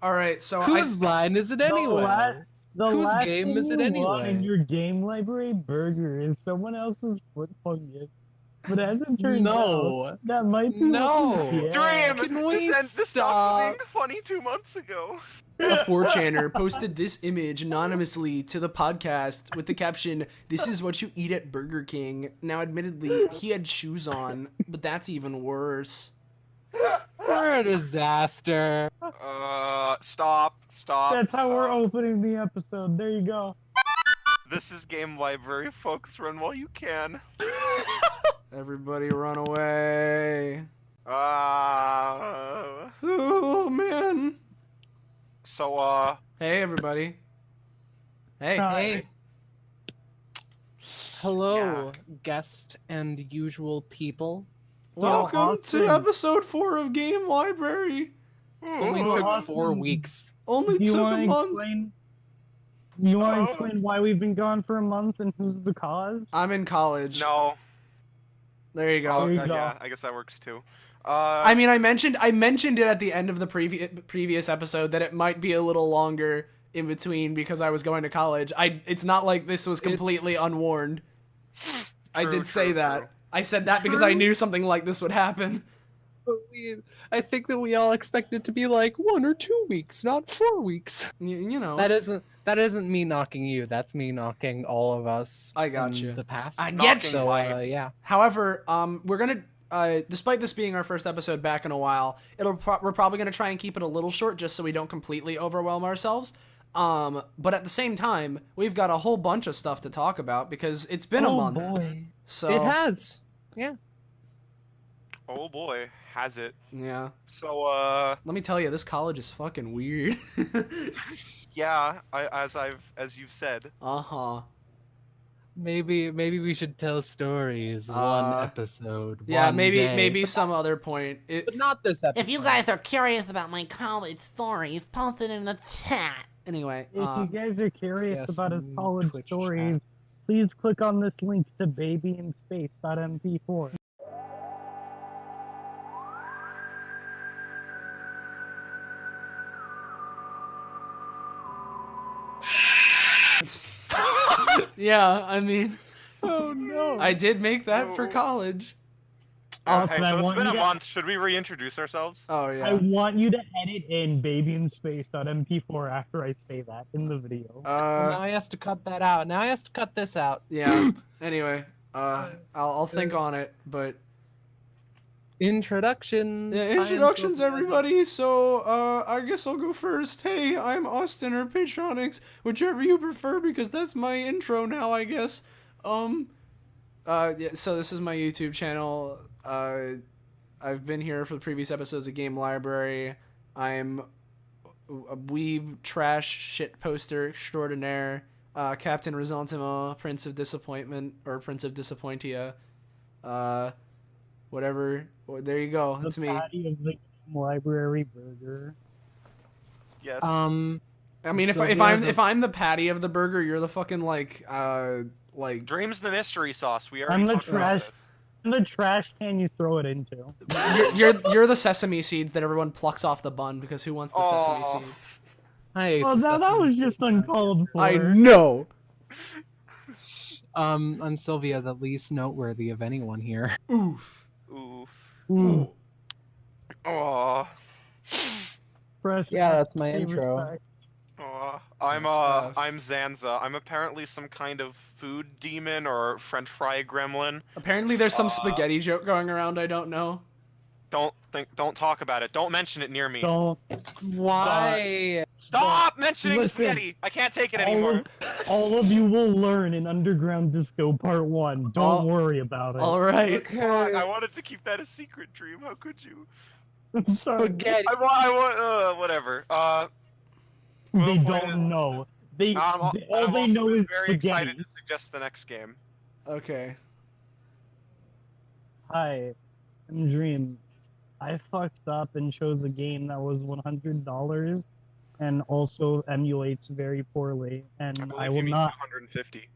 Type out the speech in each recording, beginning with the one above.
All right, so Whose line is it anyway? The Whose last game thing is it you want in anyway? your game library burger is someone else's foot fungus. But as it turns out, that might be what you get. Dream! Can we This stopped being funny 2 months ago. a 4chaner posted this image anonymously to the podcast with the caption, "This is what you eat at Burger King." Now, admittedly, he had shoes on, but that's even worse. We're a disaster. Stop. That's how we're opening the episode. There you go. This is Game Library, folks. Run while you can. Everybody run away. Oh, man. So, Hey, everybody. Hey. Hey. Hello, Yeah. guest and usual people. Welcome to episode 4 of Game Library. Only took 4 weeks. Only took a month. You want to explain why we've been gone for a month and who's the cause? I'm in college. No. There you go. Yeah, I guess that works too. I mean, I mentioned it at the end of the previous episode that it might be a little longer in between because I was going to college. It's not like this was completely unwarned. I did say that. I said that because I knew something like this would happen. But I think that we all expect it to be like 1 or 2 weeks, not 4 weeks. You know. That isn't me knocking you. That's me knocking all of us. I got you. The past. I get you. So yeah. However, we're gonna. Despite this being our first episode back in a while, we're probably gonna try and keep it a little short just so we don't completely overwhelm ourselves. But at the same time, we've got a whole bunch of stuff to talk about because it's been a month. Oh boy. So it has. Yeah. Oh boy, has it. Yeah. So, let me tell you, this college is fucking weird. yeah, as you've said. Uh-huh. Maybe we should tell stories one episode. Yeah, one day. maybe some other point. But not this episode. If you guys are curious about my college stories, post it in the chat. Anyway, if you guys are curious about his college Twitch stories, please click on this link to babyInSpace.mp4. yeah, I mean, oh no, I did make that for college. Okay, so it's been a month. Should we reintroduce ourselves? Oh yeah. I want you to edit in babyInSpace.mp4 after I say that in the video. now he has to cut that out. Now he has to cut this out. Yeah. Anyway, I'll think on it, but introductions. yeah, introductions, everybody. So, I guess I'll go first. Hey, I'm Austin or Patronix, whichever you prefer, because that's my intro now, I guess. Yeah, so this is my YouTube channel. I've been here for the previous episodes of Game Library. I'm a weeb trash shit poster extraordinaire. Captain Resentiment, Prince of Disappointment, or Prince of Disappointia. Whatever. There you go. That's me. The patty of the Game Library burger. Yes. I mean, if I'm the patty of the burger, you're the fucking like Dream's the mystery sauce. We already talked about this. I'm the trash can you throw it into. You're the sesame seeds that everyone plucks off the bun because who wants the sesame seeds? Well, that was just uncalled for. I know. I'm Sylvia, the least noteworthy of anyone here. Oof. Ooh. Oh. Yeah, that's my intro. I'm Zanza. I'm apparently some kind of food demon or French fry gremlin. Apparently there's some spaghetti joke going around I don't know. Don't talk about it. Don't mention it near me. Don't. Why? Stop mentioning spaghetti. I can't take it anymore. All of you will learn in Underground Disco Part 1. Don't worry about it. All right. Okay. I wanted to keep that a secret, Dream. How could you? Spaghetti. I want whatever. They don't know. All they know is very spaghetti. Excited to suggest the next game. Okay. Hi, I'm Dream. I fucked up and chose a game that was $100 and also emulates very poorly, and I will not. 250.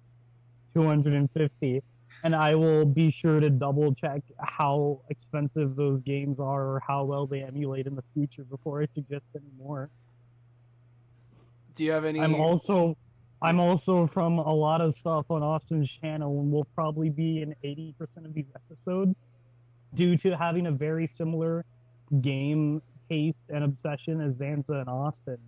250. and I will be sure to double check how expensive those games are or how well they emulate in the future before I suggest any more. Do you have any? I'm also from a lot of stuff on Austin's channel, and will probably be in 80% of these episodes due to having a very similar game taste and obsession as Zanza and Austin.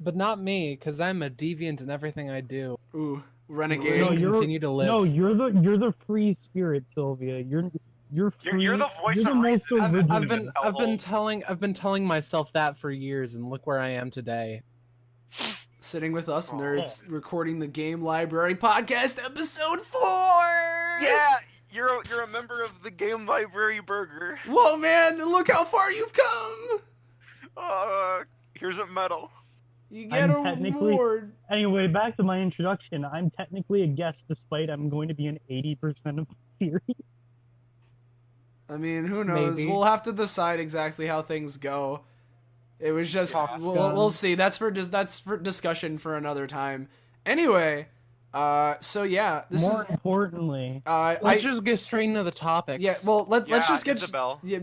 But not me, because I'm a deviant in everything I do. Ooh, renegade. No, continue to live. No, you're the free spirit, Sylvia. You're free. You're the voice you're of the most reason. original. I've been telling myself that for years, and look where I am today. Sitting with us nerds, recording the Game Library Podcast, episode 4. Yeah, you're a member of the Game Library Burger. Whoa, man! Look how far you've come. Here's a medal. You get a reward. Anyway, back to my introduction. I'm technically a guest, despite I'm going to be in 80% of the series. I mean, who knows? Maybe. We'll have to decide exactly how things go. It was just we'll see. That's for discussion for another time. Anyway, so yeah, More importantly, let's just get straight into the topics. Yeah, well, let's just get Isabelle. Yeah,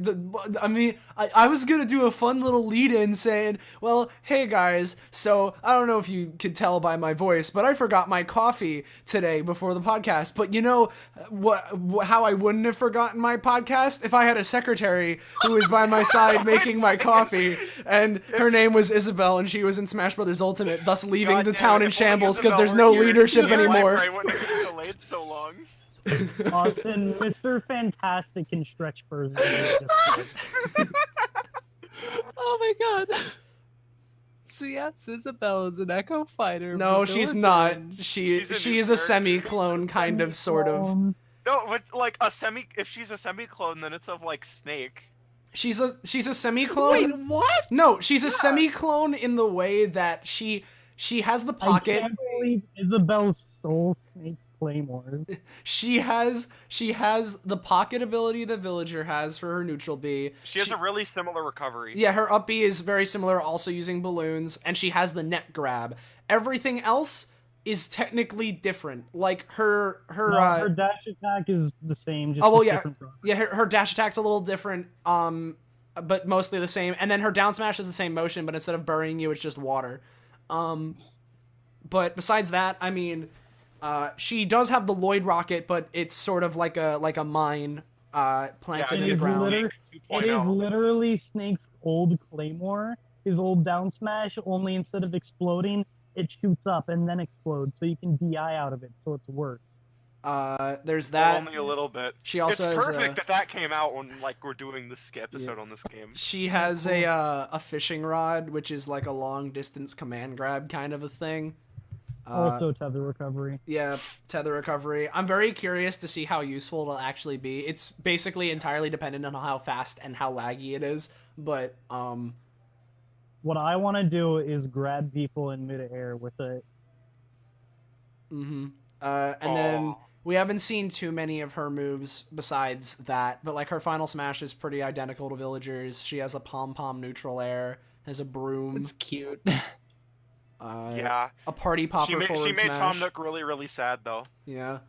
I mean, I was gonna do a fun little lead-in saying, well, hey guys, so I don't know if you could tell by my voice, but I forgot my coffee today before the podcast. But you know how I wouldn't have forgotten my podcast if I had a secretary who was by my side making my coffee, and her name was Isabelle, and she was in Smash Brothers Ultimate, thus leaving the town in shambles because there's no leadership anymore. I wouldn't have delayed so long. Austin, Mr. Fantastic can stretch further. Oh my god. So yes, Isabelle is an Echo Fighter. No, she's not. She She's is a semi-clone, kind of, sort of. No, it's like a semi. If she's a semi-clone, then it's of like snAke. She's a semi-clone. Wait, what? No, she's a semi-clone in the way that she has the pocket. I can't believe Isabelle stole sNeak's claymores. She has the pocket ability that Villager has for her neutral B. She has a really similar recovery. Yeah, her up B is very similar, also using balloons, and she has the net grab. Everything else is technically different. Like her dash attack is the same. Just different her dash attack's a little different, but mostly the same. And then her down smash is the same motion, but instead of burying you, it's just water. But besides that, I mean, she does have the Lloyd rocket, but it's sort of like a mine planted in the ground. It is literally sNeak's old claymore, his old down smash, only instead of exploding, it shoots up and then explodes, so you can DI out of it, so it's worse. There's that. Only a little bit. She also it's has perfect that came out when like we're doing this episode on this game. She has a fishing rod, which is like a long distance command grab kind of a thing. Also tether recovery. Yeah, tether recovery. I'm very curious to see how useful it'll actually be. It's basically entirely dependent on how fast and how laggy it is, but what I want to do is grab people in midair with it. And then we haven't seen too many of her moves besides that, but like her final smash is pretty identical to Villager's. She has a pom-pom neutral air, has a broom. It's cute. Yeah. A party popper forward She made smash. Tom Nook really, really sad though. Yeah.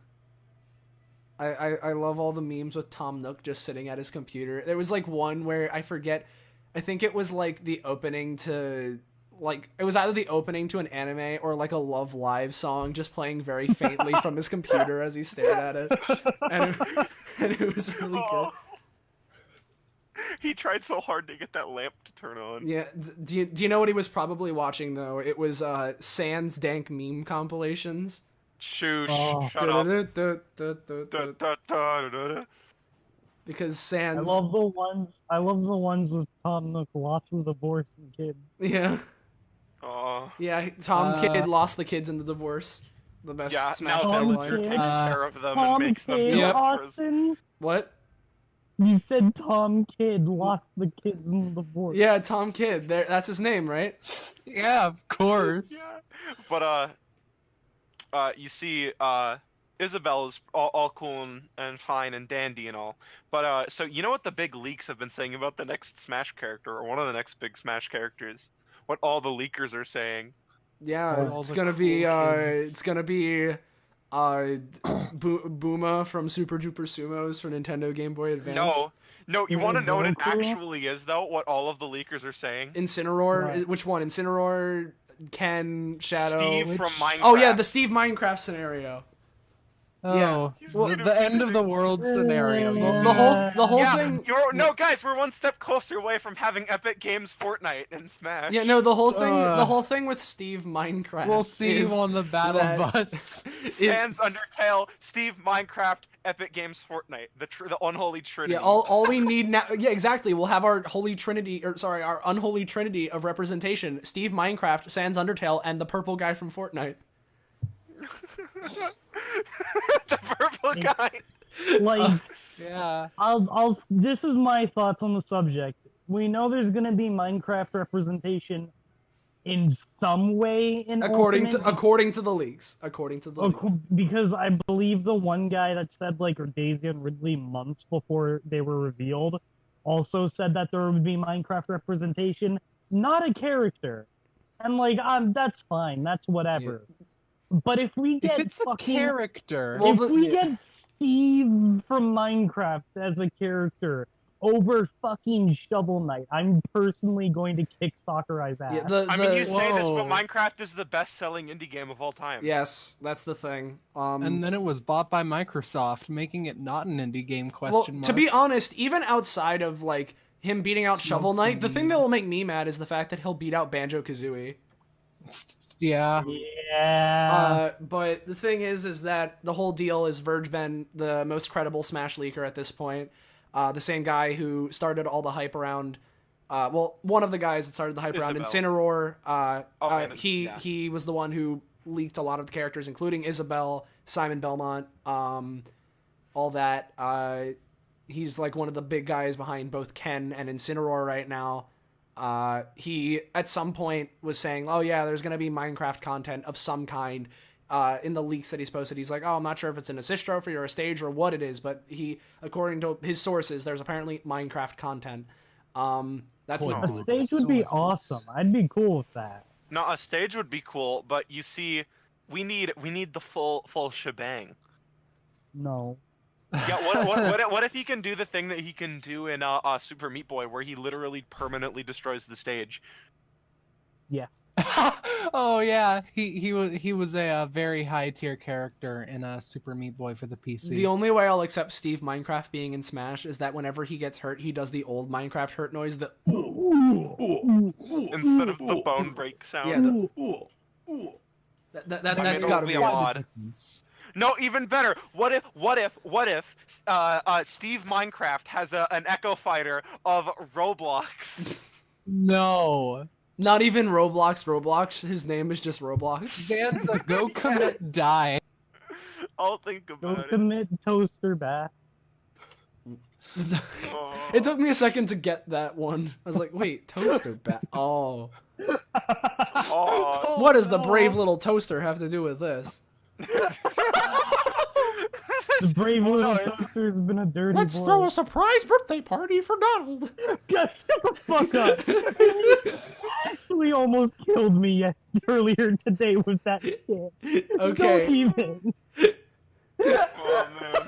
I love all the memes with Tom Nook just sitting at his computer. There was like one where I forget, I think it was like the opening to, like, it was either the opening to an anime or like a Love Live song just playing very faintly from his computer as he stared at it. And it was really good. He tried so hard to get that lamp to turn on. Yeah, do you know what he was probably watching though? It was Sans dank meme compilations. Shut up. Because Sans. I love the ones with Tom Nook lost in the divorce and kids. Yeah. Yeah, Tom Kid lost the kids in the divorce. The best Smash now Bros. Villager takes care of them Tom and makes them Kid, yep. Austin. What? You said Tom Kid lost the kids in the divorce. Yeah, Tom Kid. That's his name, right? Yeah, of course. Yeah. But you see, Isabelle is all cool and fine and dandy and all. But so you know what the big leaks have been saying about the next Smash character, or one of the next big Smash characters? What all the leakers are saying? Yeah, it's gonna be Booma from Super Duper Sumos for Nintendo Game Boy Advance. No, you want to know what it Goku? actually is, though? What all of the leakers are saying? Incineroar. Right. Which one? Incineroar, Ken, Shadow. Steve from Minecraft. Oh yeah, the Steve Minecraft scenario. Oh, He's well, gonna the be end of the world scenario. Yeah. The whole Yeah, thing. no, guys, we're one step closer away from having Epic Games Fortnite and Smash. Yeah, no, the whole thing with Steve Minecraft. We'll see you is on the battle that- bus. Sans, Undertale, Steve Minecraft, Epic Games Fortnite, the unholy trinity. Yeah, all we need now. Yeah, exactly. We'll have our holy trinity, our unholy trinity of representation: Steve Minecraft, Sans Undertale, and the purple guy from Fortnite. The purple guy. Like, Yeah. this is my thoughts on the subject. We know there's gonna be Minecraft representation in some way in According Ultimate, to the leaks. because I believe the one guy that said like Daisy and Ridley months before they were revealed also said that there would be Minecraft representation, not a character. And like that's fine, that's whatever. But if we get If it's a fucking, character, Well, if we get Steve from Minecraft as a character over fucking Shovel Knight, I'm personally going to kick Sakurai's ass. Yeah, I mean, you say this, but Whoa. Minecraft is the best-selling indie game of all time. yes, that's the thing. and then it was bought by Microsoft, making it not an indie game? Well, Question mark. to be honest, even outside of like him beating out Shovel Smoke Knight, the some thing weed. that will make me mad is the fact that he'll beat out Banjo-Kazooie. Yeah. Yeah. But the thing is that the whole deal is VergeBen, the most credible Smash leaker at this point, the same guy who started all the hype around, one of the guys that started the hype around Isabelle. Incineroar. Yeah. He was the one who leaked a lot of the characters, including Isabelle, Simon Belmont, all that. He's like one of the big guys behind both Ken and Incineroar right now. He at some point was saying, oh yeah, there's going to be Minecraft content of some kind, in the leaks that he's posted. He's like, oh, I'm not sure if it's an assist trophy or a stage or what it is, but according to his sources, there's apparently Minecraft content. That's Cool. not A stage would be sources. awesome. I'd be cool with that. No, a stage would be cool, but you see, we need the full shebang. No. Yeah, what if he can do the thing that he can do in Super Meat Boy, where he literally permanently destroys the stage? Yes. Oh yeah, he was a very high tier character in Super Meat Boy for the PC. The only way I'll accept Steve Minecraft being in Smash is that whenever he gets hurt, he does the old Minecraft hurt noise, the Instead of the bone break sound. yeah, the that's gotta be a mod. No, even better. What if Steve Minecraft has an Echo Fighter of Roblox? No. Not even Roblox. His name is just Roblox. Zanza, go commit die. I'll think Go about it. commit toaster back. Oh. It took me a second to get that one. I was like, wait, toaster bat. Oh. Oh. What does the brave little toaster have to do with this? The brave Well, little no, toaster's been a dirty Let's boy. throw a surprise birthday party for Donald. God, shut the fuck up. You actually almost killed me earlier today with that shit. Okay. Don't even. Oh man.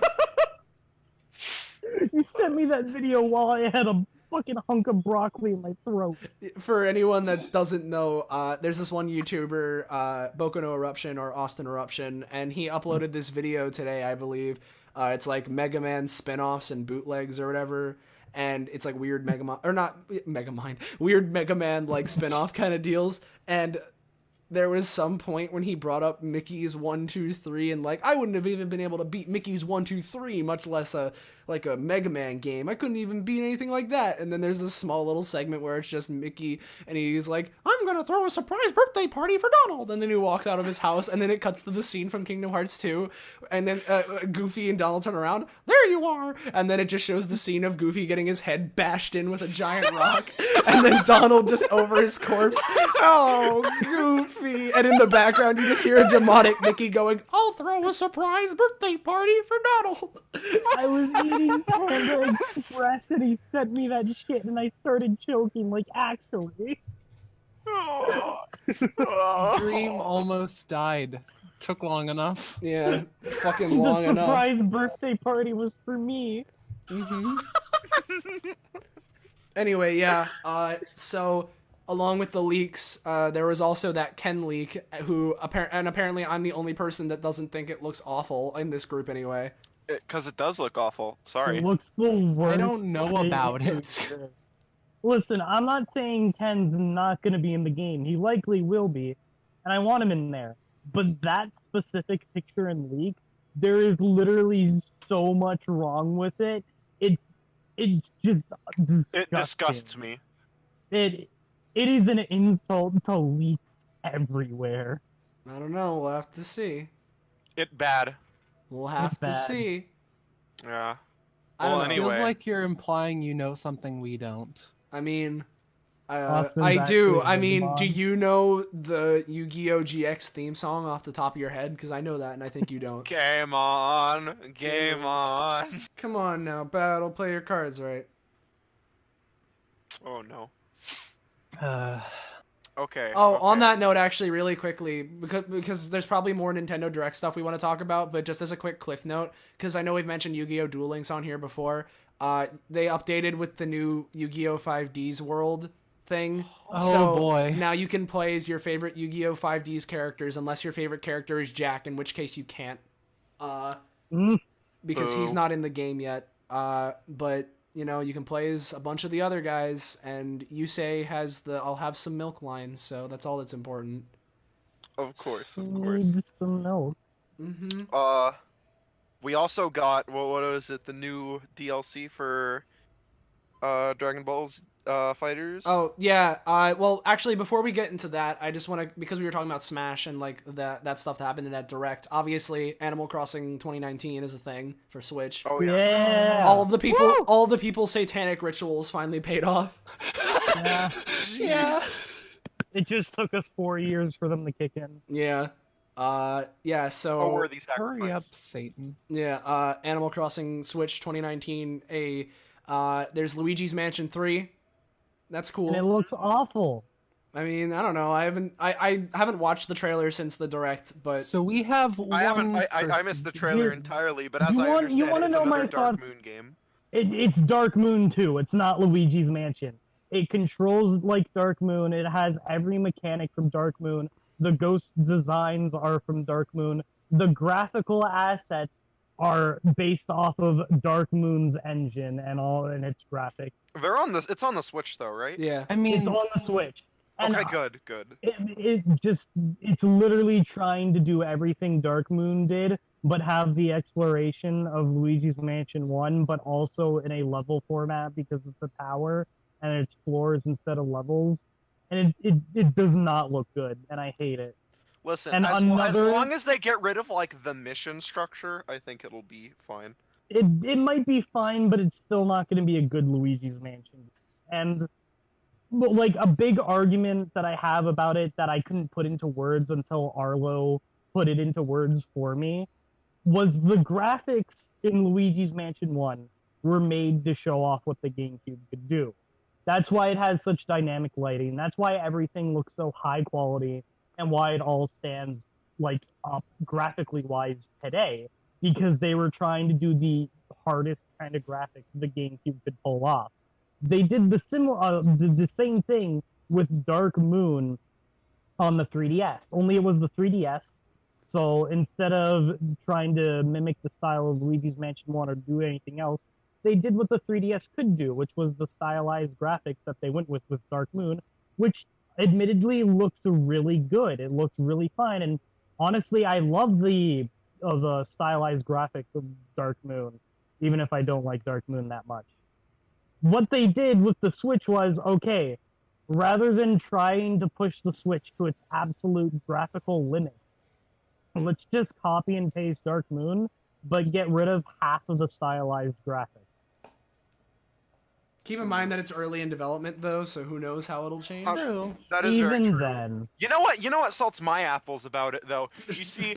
You sent me that video while I had a fucking hunk of broccoli in my throat. For anyone that doesn't know, there's this one YouTuber, Boku no Eruption or Austin Eruption, and he uploaded this video today, I believe. It's like Mega Man spin-offs and bootlegs or whatever, and it's like weird weird Mega Man like spin-off kind of deals, and there was some point when he brought up Mickey's 1, 2, 3, and like I wouldn't have even been able to beat Mickey's 1, 2, 3, much less a Mega Man game. I couldn't even beat anything like that. And then there's this small little segment where it's just Mickey, and he's like, I'm gonna throw a surprise birthday party for Donald. And then he walks out of his house, and then it cuts to the scene from Kingdom Hearts 2, and then Goofy and Donald turn around. There you are. And then it just shows the scene of Goofy getting his head bashed in with a giant rock, and then Donald just over his corpse. Oh, Goofy. And in the background, you just hear a demonic Mickey going, I'll throw a surprise birthday party for Donald. I was eating Panda Express and he sent me that shit and I started choking, like actually. Oh. Oh. Dream almost died. Took long enough. Yeah, fucking long the enough. surprise birthday party was for me. Mm-hmm. Anyway, yeah. So along with the leaks, there was also that Ken leak, who apparently I'm the only person that doesn't think it looks awful in this group anyway. Because it does look awful. Sorry. It looks the worst. I don't know thing about it. exists. Listen, I'm not saying Ken's not going to be in the game. He likely will be, and I want him in there. But that specific picture and leak, there is literally so much wrong with it. It's just disgusting. It disgusts me. It is an insult to leaks everywhere. I don't know. We'll have to see. It bad. We'll have to bad. see. Yeah. I don't Well, know. anyway. Feels like you're implying you know something we don't. I mean, Austin's I do. actually I mean, Digimon. do you know the Yu-Gi-Oh! GX theme song off the top of your head? Because I know that, and I think you don't. Game on. Game on. Come on now, Battle. Play your cards right. Oh no. Uh, Okay. Oh, okay. on that note, actually, really quickly, because there's probably more Nintendo Direct stuff we want to talk about, but just as a quick cliff note, because I know we've mentioned Yu-Gi-Oh! Duel Links on here before, they updated with the new Yu-Gi-Oh! 5Ds world thing. Oh, so boy. Now you can play as your favorite Yu-Gi-Oh! 5Ds characters, unless your favorite character is Jack, in which case you can't, Mm. because he's Boo. not in the game yet. But you know, you can play as a bunch of the other guys, and Yusei has the "I'll have some milk" line, so that's all that's important. Of course, of course. Need some milk. Mm-hmm. We also got what was it? The new DLC for Dragon Ball's Fighters. Oh yeah. Well, actually, before we get into that, I just want to, because we were talking about Smash and like that stuff that happened in that Direct. Obviously, Animal Crossing 2019 is a thing for Switch. Oh yeah. Yeah. All of the people's satanic rituals finally paid off. Yeah. yeah. It just took us 4 years for them to kick in. Yeah. Yeah. So. Oh, worthy Hurry sacrifice. up, Satan. Yeah. Animal Crossing Switch 2019. There's Luigi's Mansion 3. That's cool. And it looks awful. I mean, I don't know. I haven't watched the trailer since the Direct, but So we have one. I missed the trailer Here, entirely, but as you I want- understand, you wanna it's know my another Dark thoughts? Moon game. It's Dark Moon 2. It's not Luigi's Mansion. It controls like Dark Moon. It has every mechanic from Dark Moon. The ghost designs are from Dark Moon. The graphical assets are based off of Dark Moon's engine and all in its graphics. They're on the. It's on the Switch though, right? yeah. I mean, It's on the Switch. And Okay, good. it's literally trying to do everything Dark Moon did, but have the exploration of Luigi's Mansion 1, but also in a level format because it's a tower and it's floors instead of levels. And it does not look good, and I hate it. Listen, And as another- long as they get rid of like the mission structure, I think it'll be fine. It might be fine, but it's still not going to be a good Luigi's Mansion. And but, like, a big argument that I have about it that I couldn't put into words until Arlo put it into words for me was the graphics in Luigi's Mansion 1 were made to show off what the GameCube could do. That's why it has such dynamic lighting. That's why everything looks so high quality and why it all stands like up graphically wise today, because they were trying to do the hardest kind of graphics the GameCube could pull off. They did the same thing with Dark Moon on the 3DS, only it was the 3DS. So instead of trying to mimic the style of Luigi's Mansion 1 or do anything else, they did what the 3DS could do, which was the stylized graphics that they went with Dark Moon, which admittedly looked really good. It looked really fine, and honestly, I love the stylized graphics of Dark Moon, even if I don't like Dark Moon that much. What they did with the Switch was, okay, rather than trying to push the Switch to its absolute graphical limits, let's just copy and paste Dark Moon, but get rid of half of the stylized graphics. Keep in mind that it's early in development, though, so who knows how it'll change. true. That is very Even true. then, You know what salts my apples about it though? You see,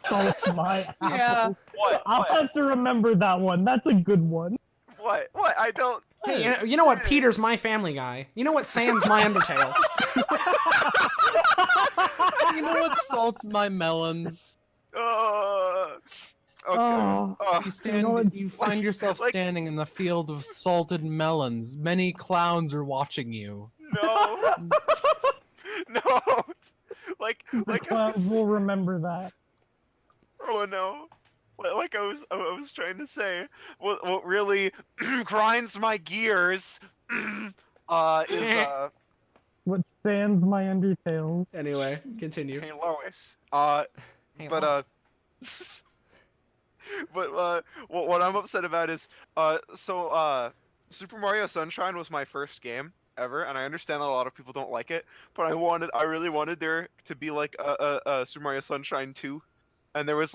salt my Yeah. apple. what? I'll What? have to remember that one. That's a good one. What? I don't. Hey, you know what? Peter's my Family Guy. You know what? Sans my Undertale. You know would salt my melons. Okay. Oh. You find yourself standing in the field of salted melons. Many clowns are watching you. No. No. The clowns will remember that. Oh no. Like I was trying to say, what really grinds my gears is What stands my undertales. Anyway, continue. Hey Lois. Hey, But look. what I'm upset about is Super Mario Sunshine was my first game ever, and I understand that a lot of people don't like it, but I really wanted there to be like a Super Mario Sunshine 2. And there was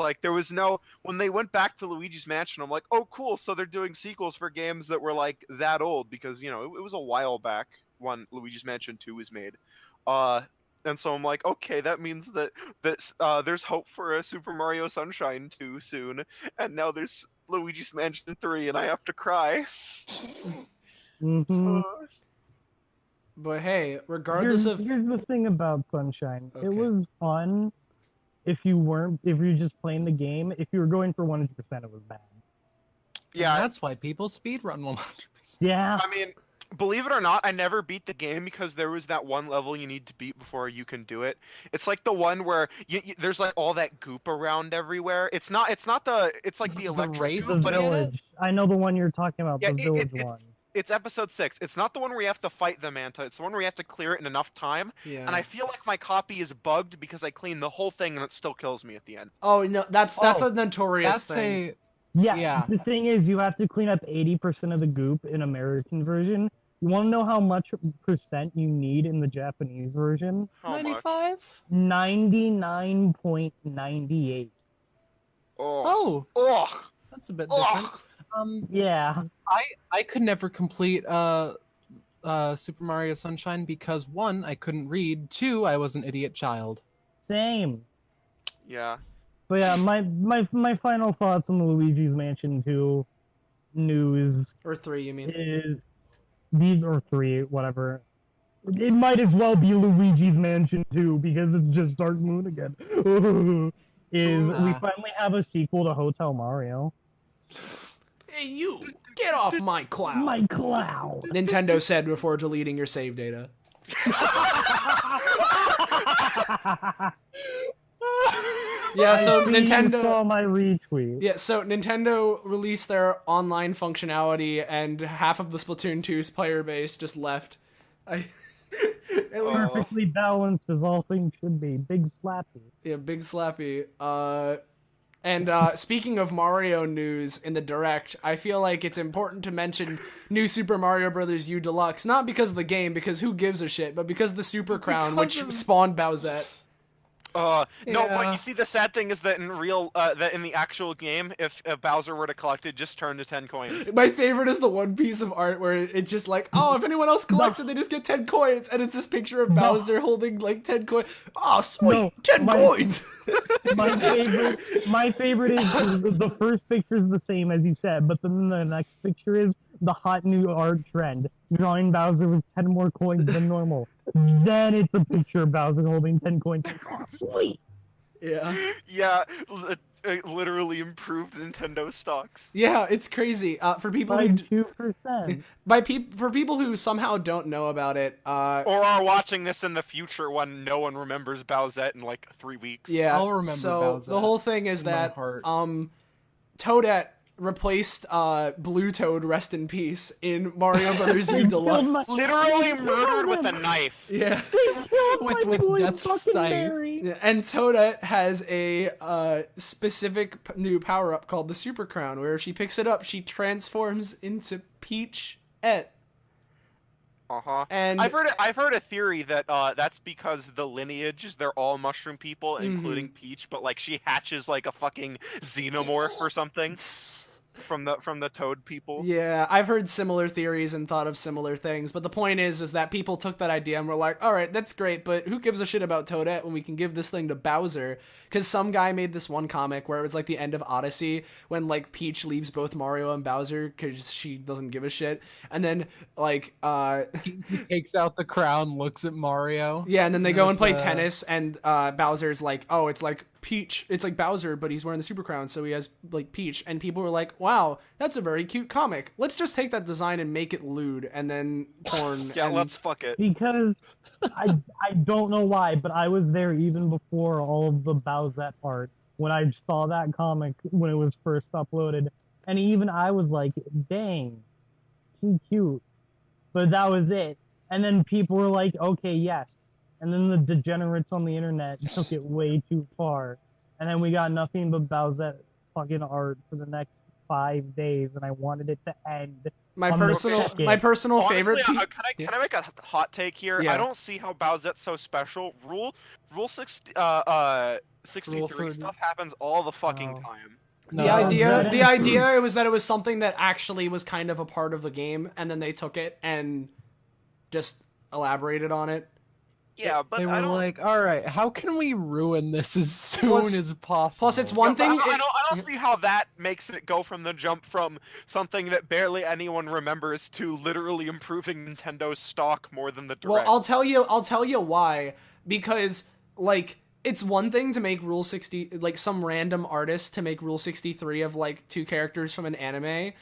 no, when they went back to Luigi's Mansion, I'm like, oh cool, so they're doing sequels for games that were like that old, because you know it was a while back when Luigi's Mansion 2 was made. And so I'm like, okay, that means that there's hope for a Super Mario Sunshine 2 soon, and now there's Luigi's Mansion 3, and I have to cry. Mm-hmm. But hey, regardless of Here's the thing about Sunshine. Okay. It was fun if you're just playing the game. If you were going for 100%, it was bad. Yeah, And that's why people speedrun 100%. Yeah. I mean, believe it or not, I never beat the game because there was that one level you need to beat before you can do it. It's like the one where there's like all that goop around everywhere. It's like the electric race The goop, but to get village. I know the one you're talking about, Yeah, the village one. it's episode 6. It's not the one where you have to fight the manta. It's the one where you have to clear it in enough time. yeah. And I feel like my copy is bugged because I cleaned the whole thing and it still kills me at the end. Oh no, that's Oh, a notorious That's thing. Yeah, the thing is, you have to clean up 80% of the goop in American version. You want to know how much percent you need in the Japanese version? How much? 95? 99.98. Oh. Oh, Ugh. that's a bit different. Ugh. Yeah. I could never complete Super Mario Sunshine because 1, I couldn't read, 2, I was an idiot child. Same. Yeah. But yeah, my final thoughts on the Luigi's Mansion 2 news Or 3, you mean? is or 3, whatever. It might as well be Luigi's Mansion 2 because it's just Dark Moon again. We finally have a sequel to Hotel Mario. Hey, you! Get off my cloud! My cloud. Nintendo said before deleting your save data. Yeah, so I see Nintendo You saw my retweet. Yeah, so Nintendo released their online functionality, and half of the Splatoon 2's player base just left. Perfectly balanced as all things should be. Big slappy. Yeah, big slappy. And speaking of Mario news in the Direct, I feel like it's important to mention New Super Mario Bros. U Deluxe, not because of the game, because who gives a shit, but because the Super Crown, which spawned Bowsette. No, but Yeah. you see, the sad thing is that in the actual game, if Bowser were to collect it, just turn to 10 coins. My favorite is the one piece of art where it's just like, oh, if anyone else collects it, they just get 10 coins, and it's this picture of Bowser holding like 10 coins. Oh, sweet, No, 10 coins. My favorite is the first picture is the same as you said, but then the next picture is the hot new art trend, drawing Bowser with 10 more coins than normal. Then it's a picture of Bowser holding 10 coins. Oh, sweet. Yeah. Yeah, it literally improved Nintendo stocks. Yeah, it's crazy. For people By who 2%. for people who somehow don't know about it, Or are watching this in the future when no one remembers Bowsette in like 3 weeks. yeah. I'll remember so Bowsette the whole thing is in my that heart. Toadette replaced Blue Toad, rest in peace, in Mario Bros. U Deluxe. Literally murdered with a knife. Yeah. With Death's Sight. Yeah, and Toadette has a specific new power-up called the Super Crown, where if she picks it up, she transforms into Peach-ette. Uh-huh. And I've heard a theory that that's because the lineage, they're all mushroom people, including Peach, but like she hatches like a fucking xenomorph or something. from the Toad people. Yeah, I've heard similar theories and thought of similar things, but the point is that people took that idea and were like, all right, that's great, but who gives a shit about Toadette when we can give this thing to Bowser? Because some guy made this one comic where it was like the end of Odyssey when like Peach leaves both Mario and Bowser because she doesn't give a shit, and then like He takes out the crown, looks at Mario. yeah, and then they go and it's, play tennis, and Bowser's like, oh, it's like Peach, it's like Bowser, but he's wearing the Super Crown, so he has like Peach, and people were like, wow, that's a very cute comic. Let's just take that design and make it lewd, and then porn. Yeah, and... let's fuck it. Because I don't know why, but I was there even before all of the Bowsette part when I saw that comic when it was first uploaded, and even I was like, dang, too cute. But that was it. And then people were like, okay, yes. And then the degenerates on the internet took it way too far. And then we got nothing but Bowsette fucking art for the next 5 days, and I wanted it to end. My on the personal second. favorite. Honestly, can I make a hot take here? Yeah. I don't see how Bowsette's so special. Rule 63 Rule 30. stuff happens all the fucking Oh. time. No, The that- idea was that it was something that actually was kind of a part of the game, and then they took it and just elaborated on it. Yeah, but they I were don't like, all right, how can we ruin this as soon Plus- as possible? Plus, it's one Yeah, but thing. I don't see how that makes it go from the jump from something that barely anyone remembers to literally improving Nintendo's stock more than the direct. Well, I'll tell you why. Because like it's one thing to make Rule 60, like some random artist to make Rule 63 of like 2 characters from an anime,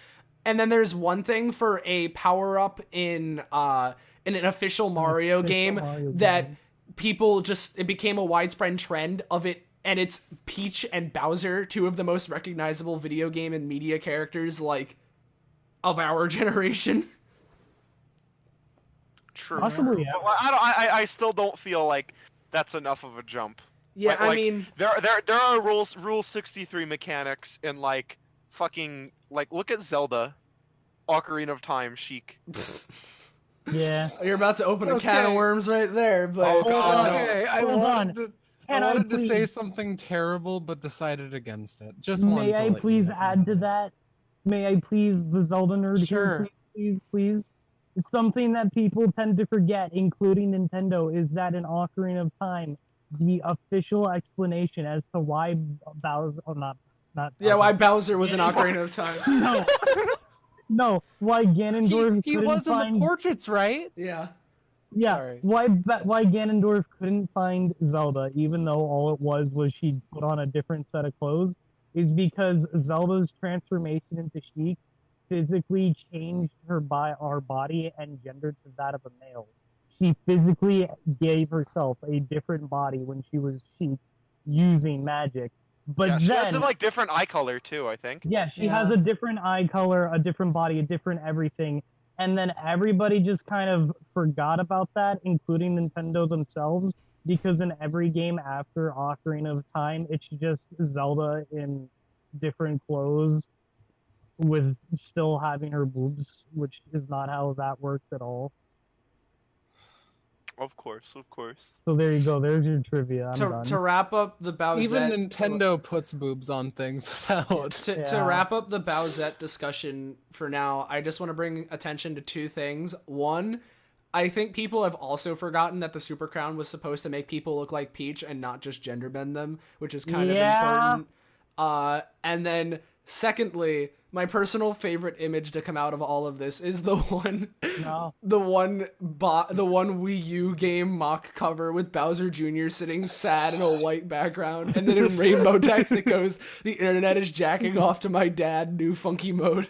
and then there's one thing for a power up in an official Mario game Mario that game. people just, it became a widespread trend of it. And it's Peach and Bowser, 2 of the most recognizable video game and media characters like of our generation. True. Possibly, yeah. But I still don't feel like that's enough of a jump. Yeah, Like- I like, mean, There are Rule 63 mechanics in like fucking like look at Zelda, Ocarina of Time, Sheik. Yeah. you're about to open a It's can of okay. worms right there, but Oh, God, no. Okay, I Hold wanted on. to. Can I I wanted to say please- something terrible, but decided against it. Just wanted May to I let you please know. add to that? May I please, the Zelda nerd Sure. here, please? Something that people tend to forget, including Nintendo, is that in Ocarina of Time, the official explanation as to why Bowser, not yeah, Bowser. why Bowser was an Ocarina of Time. No, no, why Ganondorf He couldn't was in find the portraits, right? Yeah. Yeah, Sorry. why Ganondorf couldn't find Zelda, even though all it was she put on a different set of clothes, is because Zelda's transformation into Sheik physically changed her body and gender to that of a male. She physically gave herself a different body when she was Sheik using magic. But Yeah, she has then, a like different eye color too, I think. yeah, she Yeah. has a different eye color, a different body, a different everything. And then everybody just kind of forgot about that, including Nintendo themselves, because in every game after Ocarina of Time, it's just Zelda in different clothes with still having her boobs, which is not how that works at all. Of course, of course. So there you go. There's your trivia. I'm To done. wrap up the Bowsette, Even Nintendo puts boobs on things without. to Yeah. wrap up the Bowsette discussion for now, I just want to bring attention to 2 things. One, I think people have also forgotten that the Super Crown was supposed to make people look like Peach and not just gender bend them, which is kind Yeah. of important. And then secondly, my personal favorite image to come out of all of this is the one No. the one Wii U game mock cover with Bowser Jr. sitting sad in a white background, and then in rainbow text it goes, "The internet is jacking off to my dad, new funky mode."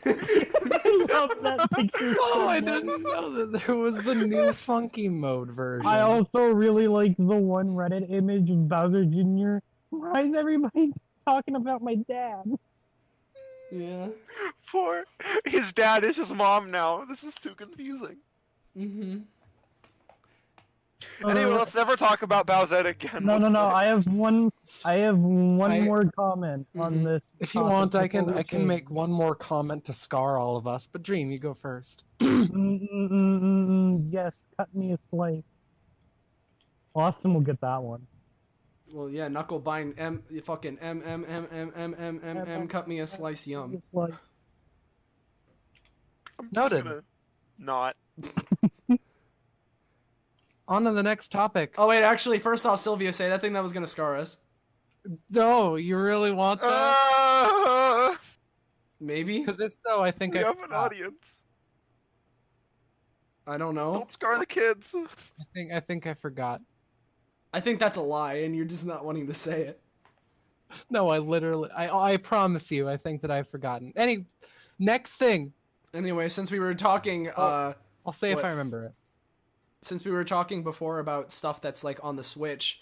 I love that picture. Oh, so I much. didn't know that there was the new funky mode version. I also really like the one Reddit image of Bowser Jr. Why is everybody talking about my dad? Yeah. Poor his dad is his mom now. This is too confusing. Mm-hmm. Anyway, let's never talk about Bowsette again. No, no, What's no. next? I have one more comment on Mhm. this. If you topic want, I before can we I can change. make one more comment to scar all of us. But Dream, you go first. Yes, cut me a slice. Austin will get that one. Well, yeah, knuckle bind fucking cut me a slice, yum. It's like, I'm just Noted. gonna not. On to the next topic. Oh wait, actually, first off, Sylvia, say that thing that was gonna scar us. No, you really want that? Maybe. Because if so, I think We I have an forgot. audience. I don't know. Don't scar the kids. I think I forgot. I think that's a lie, and you're just not wanting to say it. No, I promise you, I think that I've forgotten. Next thing. Anyway, since we were talking, I'll say if what? I remember it. Since we were talking before about stuff that's like on the Switch,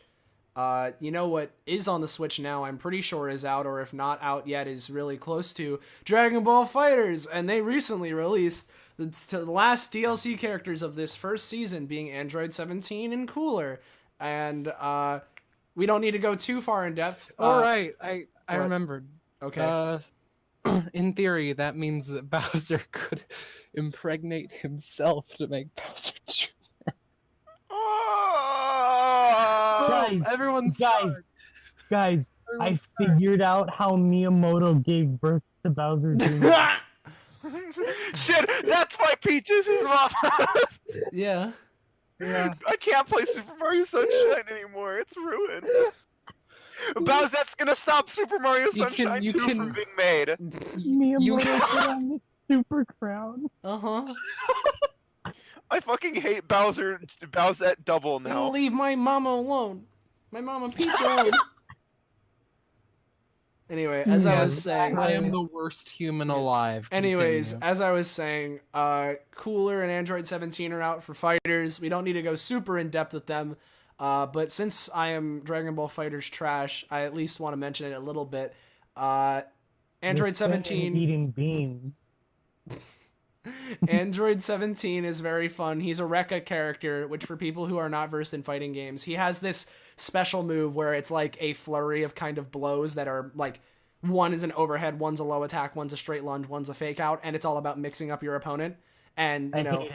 you know what is on the Switch now? I'm pretty sure is out, or if not out yet, is really close to Dragon Ball FighterZ, and they recently released the last DLC characters of this first season, being Android 17 and Cooler, and we don't need to go too far in depth. All right, I what? remembered. Okay. In theory, that means that Bowser could impregnate himself to make Bowser Jr. Guys, Everyone's guys, I figured out how Miyamoto gave birth to Bowser Jr. Shit, that's why Peach is his mom. Yeah. Yeah. I can't play Super Mario Sunshine anymore. It's ruined. Bowsette's gonna stop Super Mario Sunshine 2 from being made. Miyamoto put on the super crown. Uh-huh. I fucking hate Bowsette double now. Leave my mama alone. My mama Peach alone. Anyway, as I was saying, I am the worst human alive. anyways, Continue. as I was saying, Cooler and Android 17 are out for fighters. We don't need to go super in depth with them. But since I am Dragon Ball FighterZ trash, I at least want to mention it a little bit. Android 17 eating beans. Android 17 is very fun. He's a Rekka character, which for people who are not versed in fighting games, he has this special move where it's like a flurry of kind of blows that are like, one is an overhead, one's a low attack, one's a straight lunge, one's a fake out, and it's all about mixing up your opponent and, you know,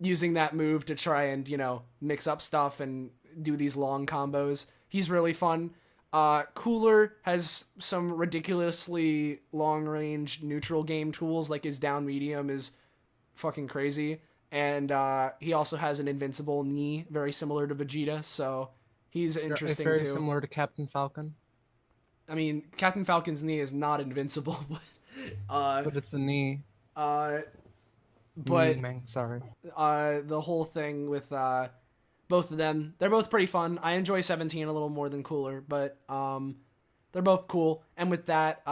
using that move to try and, you know, mix up stuff and do these long combos. He's really fun. Cooler has some ridiculously long-range neutral game tools, like his down medium is fucking crazy. And he also has an invincible knee, very similar to Vegeta, so he's interesting it's too. very similar to Captain Falcon. I mean, Captain Falcon's knee is not invincible, But it's a knee. but Sorry. the whole thing with both of them, they're both pretty fun. I enjoy 17 a little more than Cooler, but they're both cool. And with that,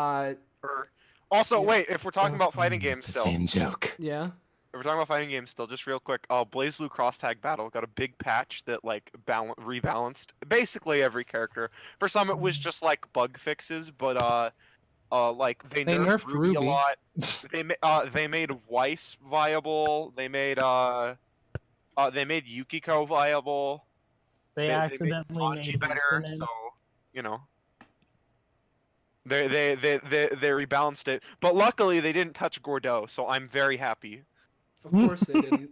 Also, wait, if we're talking about fighting games still, Same joke. yeah. if we're talking about fighting games still, just real quick, Blaze Blue Cross Tag Battle got a big patch that like rebalanced basically every character. For some, it was just like bug fixes, but like they nerfed Ruby a lot. They made Weiss viable. They made Yukiko viable. They made accidentally Hanji made better, Infinite. so you know. They rebalanced it, but luckily they didn't touch Gordeau, so I'm very happy. Of course they didn't.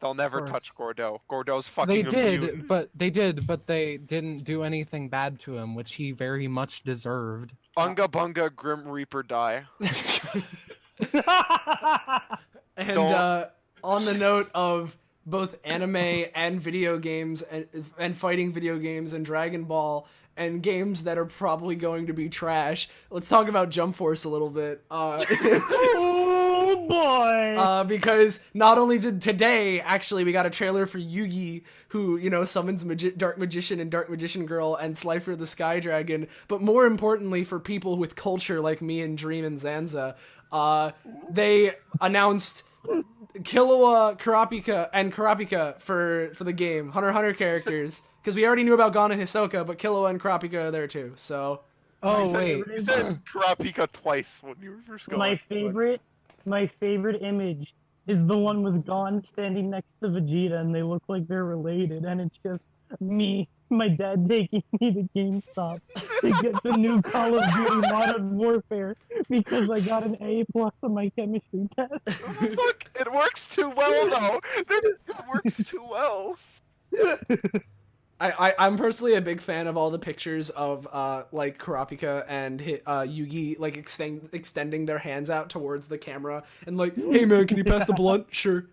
They'll never course. touch Gordeau. Gordeau's fucking They did, immune. but they didn't do anything bad to him, which he very much deserved. Bunga Bunga Grim Reaper die. And on the note of both anime and video games and fighting video games and Dragon Ball and games that are probably going to be trash, let's talk about Jump Force a little bit. Oh boy! Because not only did today, actually, we got a trailer for Yugi, who, you know, summons Dark Magician and Dark Magician Girl and Slifer the Sky Dragon, but more importantly for people with culture like me and Dream and Zanza, they announced Killua, Kurapika for the game, Hunter x Hunter characters, because we already knew about Gon and Hisoka, but Killua and Kurapika are there too, so... Oh wait, You said Kurapika twice when you were first going. My favorite image is the one with Gon standing next to Vegeta, and they look like they're related, and it's just me, my dad taking me to GameStop to get the new Call of Duty Modern Warfare because I got an A+ on my chemistry test. Fuck, it works too well though. It works too well. I'm personally a big fan of all the pictures of like Kurapika and Yugi like extending their hands out towards the camera and like, hey man, can you pass the blunt? Sure.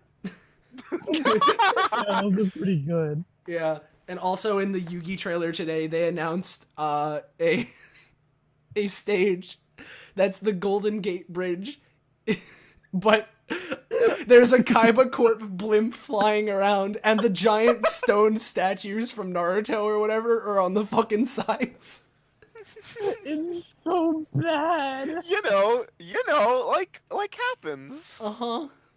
Yeah, those are pretty good. Yeah, and also in the Yugi trailer today, they announced a stage that's the Golden Gate Bridge, but there's a Kaiba Corp blimp flying around, and the giant stone statues from Naruto or whatever are on the fucking sides. It's so bad. You know, like happens.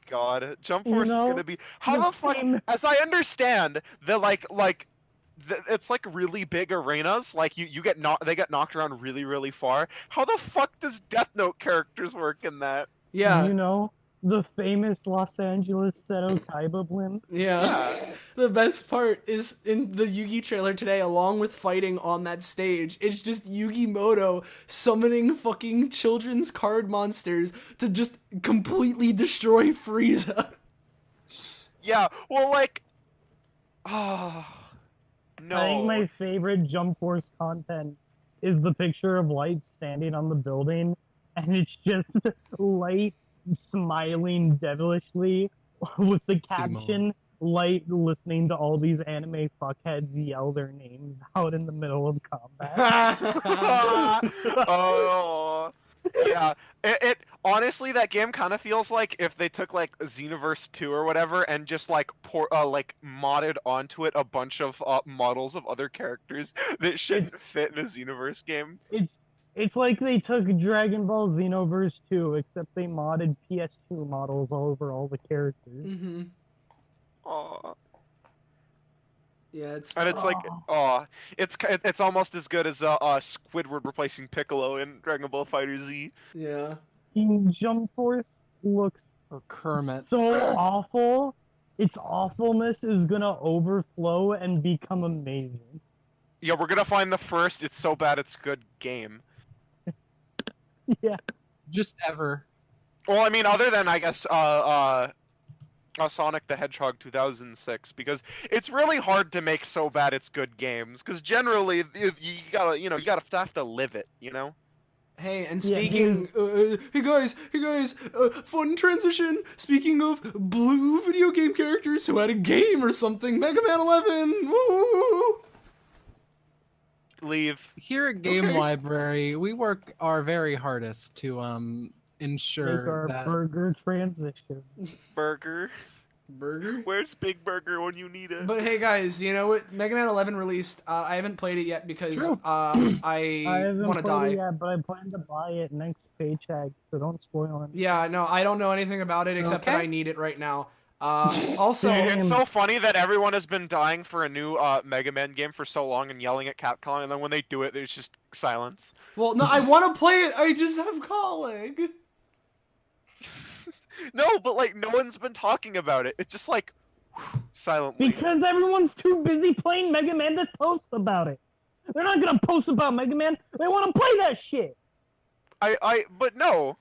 God, Jump Force is gonna be how the fuck? As I understand, it's like really big arenas. Like they get knocked around really really far. How the fuck does Death Note characters work in that? Yeah. You know, the famous Los Angeles Seto Kaiba blimp. Yeah. The best part is in the Yugi trailer today, along with fighting on that stage, it's just Yugi Moto summoning fucking children's card monsters to just completely destroy Frieza. Yeah, well, like, no. I think my favorite Jump Force content is the picture of Light standing on the building, and it's just Light smiling devilishly with the caption, Light listening to all these anime fuckheads yell their names out in the middle of combat. Oh, yeah. It honestly, that game kind of feels like if they took like Xenoverse 2 or whatever and just like modded onto it a bunch of models of other characters that shouldn't fit in a Xenoverse game. It's like they took Dragon Ball Xenoverse 2, except they modded PS2 models all over all the characters. Mm-hmm. Aww. Yeah, it's like, it's almost as good as Squidward replacing Piccolo in Dragon Ball Fighter Z. Yeah. Team Jump Force looks Or Kermit. so awful. Its awfulness is gonna overflow and become amazing. Yeah, we're gonna find the first "it's so bad it's good" game. Yeah. Just ever. Well, I mean, other than I guess Sonic the Hedgehog 2006, because it's really hard to make so bad it's good games, because generally you gotta have to live it, you know. Hey, and speaking, hey guys, fun transition. Speaking of blue video game characters who had a game or something, Mega Man 11. Woo! Leave. Here at Game Library, we work our very hardest to ensure Make our that burger transition. Burger. Burger? Where's Big Burger when you need it? But hey guys, you know what? Mega Man 11 released. I haven't played it yet because I haven't want to played die. it yet, but I plan to buy it next paycheck, so don't spoil it. Yeah, no, I don't know anything about it except that Okay. I need it right now. Also, It's so funny that everyone has been dying for a new Mega Man game for so long and yelling at Capcom, and then when they do it, there's just silence. well, no, I want to play it. I just have calling. No, but like no one's been talking about it. It's just like silently. Because everyone's too busy playing Mega Man to post about it. They're not gonna post about Mega Man. They want to play that shit. But no.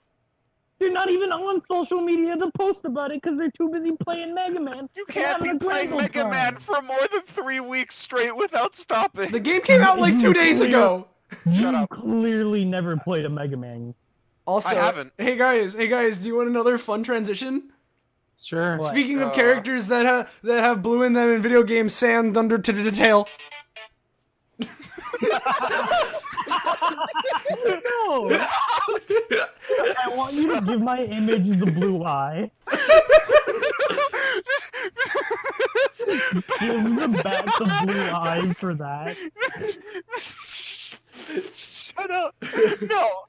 They're not even on social media to post about it because they're too busy playing Mega Man. You They're can't having be a playing grand old Mega time. Man for more than 3 weeks straight without stopping. The game came out like 2 days ago. Shut You up. clearly never played a Mega Man. Also, I haven't. Hey guys, do you want another fun transition? sure. What? Speaking of characters that have blue in them in video games, Sand under TellTale. No! I want you to give my image the blue eye. Give the bat the blue eye for that. Shut up. No.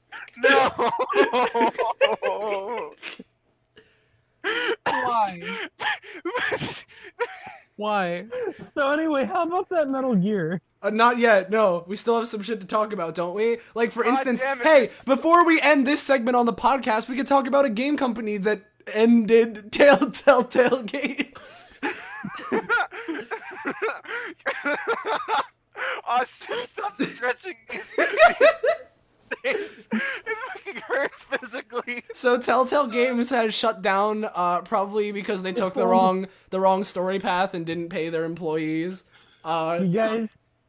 Why? Why? So anyway, how about that Metal Gear? Not yet, no. We still have some shit to talk about, don't we? Like, for God instance, damn it. hey, before we end this segment on the podcast, we could talk about a game company that ended TellTale games. Stop stretching these things. It fucking hurts physically. So TellTale Games has shut down, probably because they took the wrong story path and didn't pay their employees.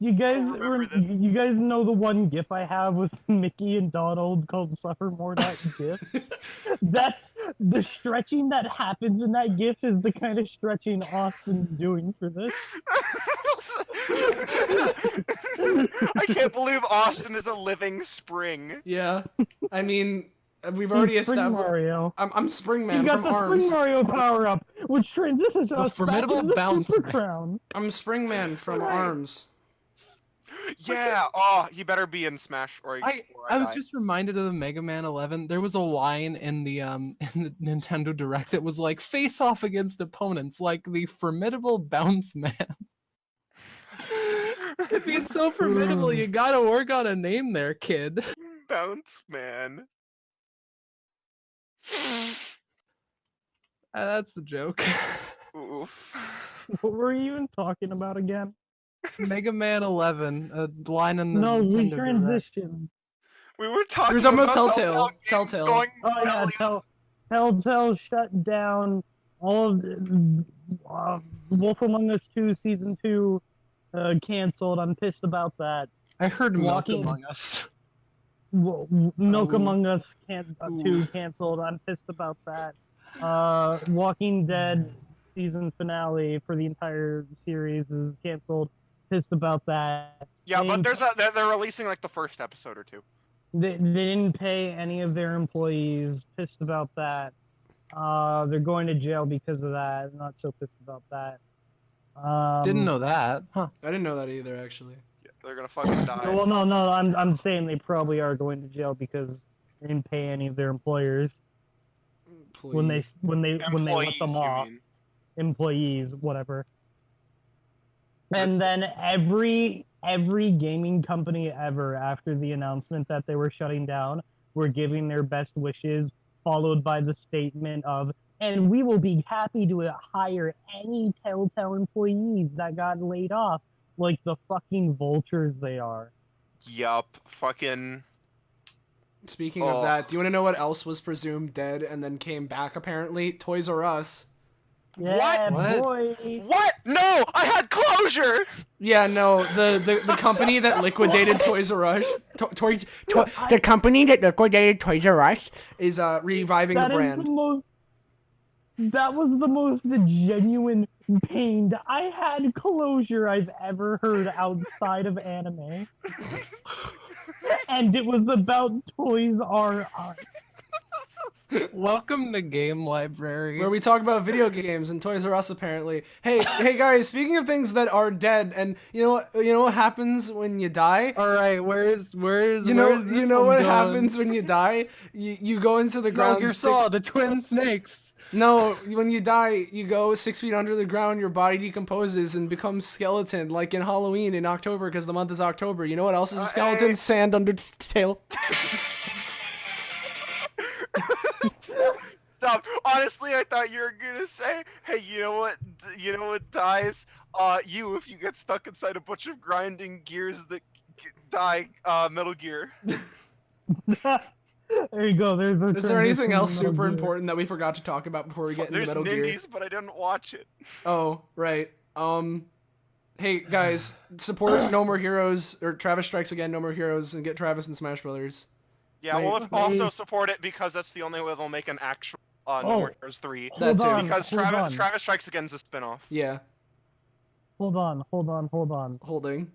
You guys, remember this. you guys know the one GIF I have with Mickey and Donald called "Suffer More." That GIF. That's the stretching that happens in that GIF is the kind of stretching Austin's doing for this. I can't believe Austin is a living spring. Yeah, I mean, we've already He's Spring established. Mario. I'm Springman You got from the Arms. Spring Mario power up, which transitions us formidable back into the bounce Super man. Crown. I'm Springman from Right. Arms. Yeah. Oh, he better be in Smash or I was just reminded of the Mega Man 11. There was a line in the Nintendo Direct that was like face off against opponents like the formidable bounce man. If he's so formidable, you gotta work on a name there, kid. Bounce man. That's the joke. Oof. What were you even talking about again? Mega Man 11, a line in the No, we Nintendo Direct. transitioned. We were talking, We were talking about TellTale. TellTale. TellTale. Going Oh yeah, TellTale shut down all of Wolf Among Us 2 Season 2 canceled. I'm pissed about that. I heard Milk Walking- Among Us. Milk Ooh. Among Us Ooh. 2 canceled. I'm pissed about that. Walking Dead season finale for the entire series is canceled. Pissed about that. Yeah, but They- they're releasing like the first episode or two. They didn't pay any of their employees. Pissed about that. They're going to jail because of that. Not so pissed about that. Didn't know that. Huh. I didn't know that either, actually. Yeah, they're gonna fucking die. Well, no. I'm saying they probably are going to jail because they didn't pay any of their employers Please. when they let Employees, them you off. mean. Employees, whatever. And then every gaming company ever, after the announcement that they were shutting down, were giving their best wishes, followed by the statement of, and we will be happy to hire any TellTale employees that got laid off, like the fucking vultures they are. Yup. Fucking. Speaking of that, do you want to know what else was presumed dead and then came back, apparently? Toys R Us. Yeah, What? boy. What? No! I had closure! Yeah, no, the company that liquidated Toys R Us, the company that liquidated Toys R Us is reviving the That is brand. the most. That was the most genuine pain. I had closure I've ever heard outside of anime, and it was about Toys R Us. Welcome to Game Library. Where we talk about video games and Toys R Us, apparently. Hey guys, speaking of things that are dead, and you know what happens when you die? All right, where's You know what happens when you die? You go into the ground. Metal Gear Solid, the twin snakes. No, when you die, you go 6 feet under the ground, your body decomposes and becomes skeleton, like in Halloween in October, because the month is October. You know what else is a skeleton? hey. Sand under tail. Stop. Honestly, I thought you were gonna say, hey, you know what? You know what dies? You, if you get stuck inside a bunch of grinding gears that die, Metal Gear. There you go. There's a. Is there anything transition else to Metal super Gear. important that we forgot to talk about before we get into There's Metal Gear? Nindies, but I didn't watch it. Oh, right. Hey guys, support No More Heroes or Travis Strikes Again, No More Heroes, and get Travis in Smash Brothers. Yeah, Wait, we'll also please. support it because that's the only way they'll make an actual No Oh. More Heroes 3. That Hold too. on, Because hold on. Travis Strikes Again's a spinoff. Yeah, Hold on. holding.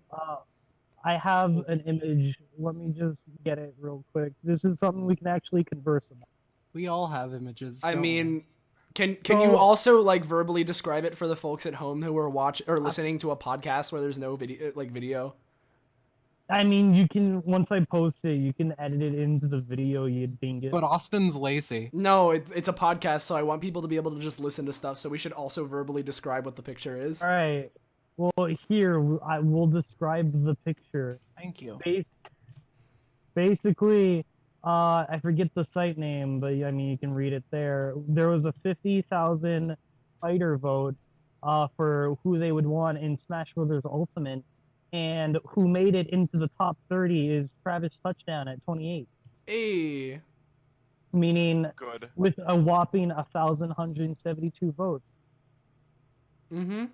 I have an image. Let me just get it real quick. This is something we can actually converse about. We all have images. I don't we? mean, can So- you also like verbally describe it for the folks at home who are watching or listening to a podcast where there's no video? I mean, you can, once I post it, you can edit it into the video you'd dingus. But Austin's lazy. No, it's a podcast, so I want people to be able to just listen to stuff. So we should also verbally describe what the picture is. All right. Well, here I will describe the picture. Thank you. Basically, I forget the site name, but I mean you can read it there. There was a 50,000 fighter vote for who they would want in Smash Brothers Ultimate, and who made it into the top 30 is Travis Touchdown at 28, Hey, meaning Good. with a whopping 1,172 votes. mm-hmm.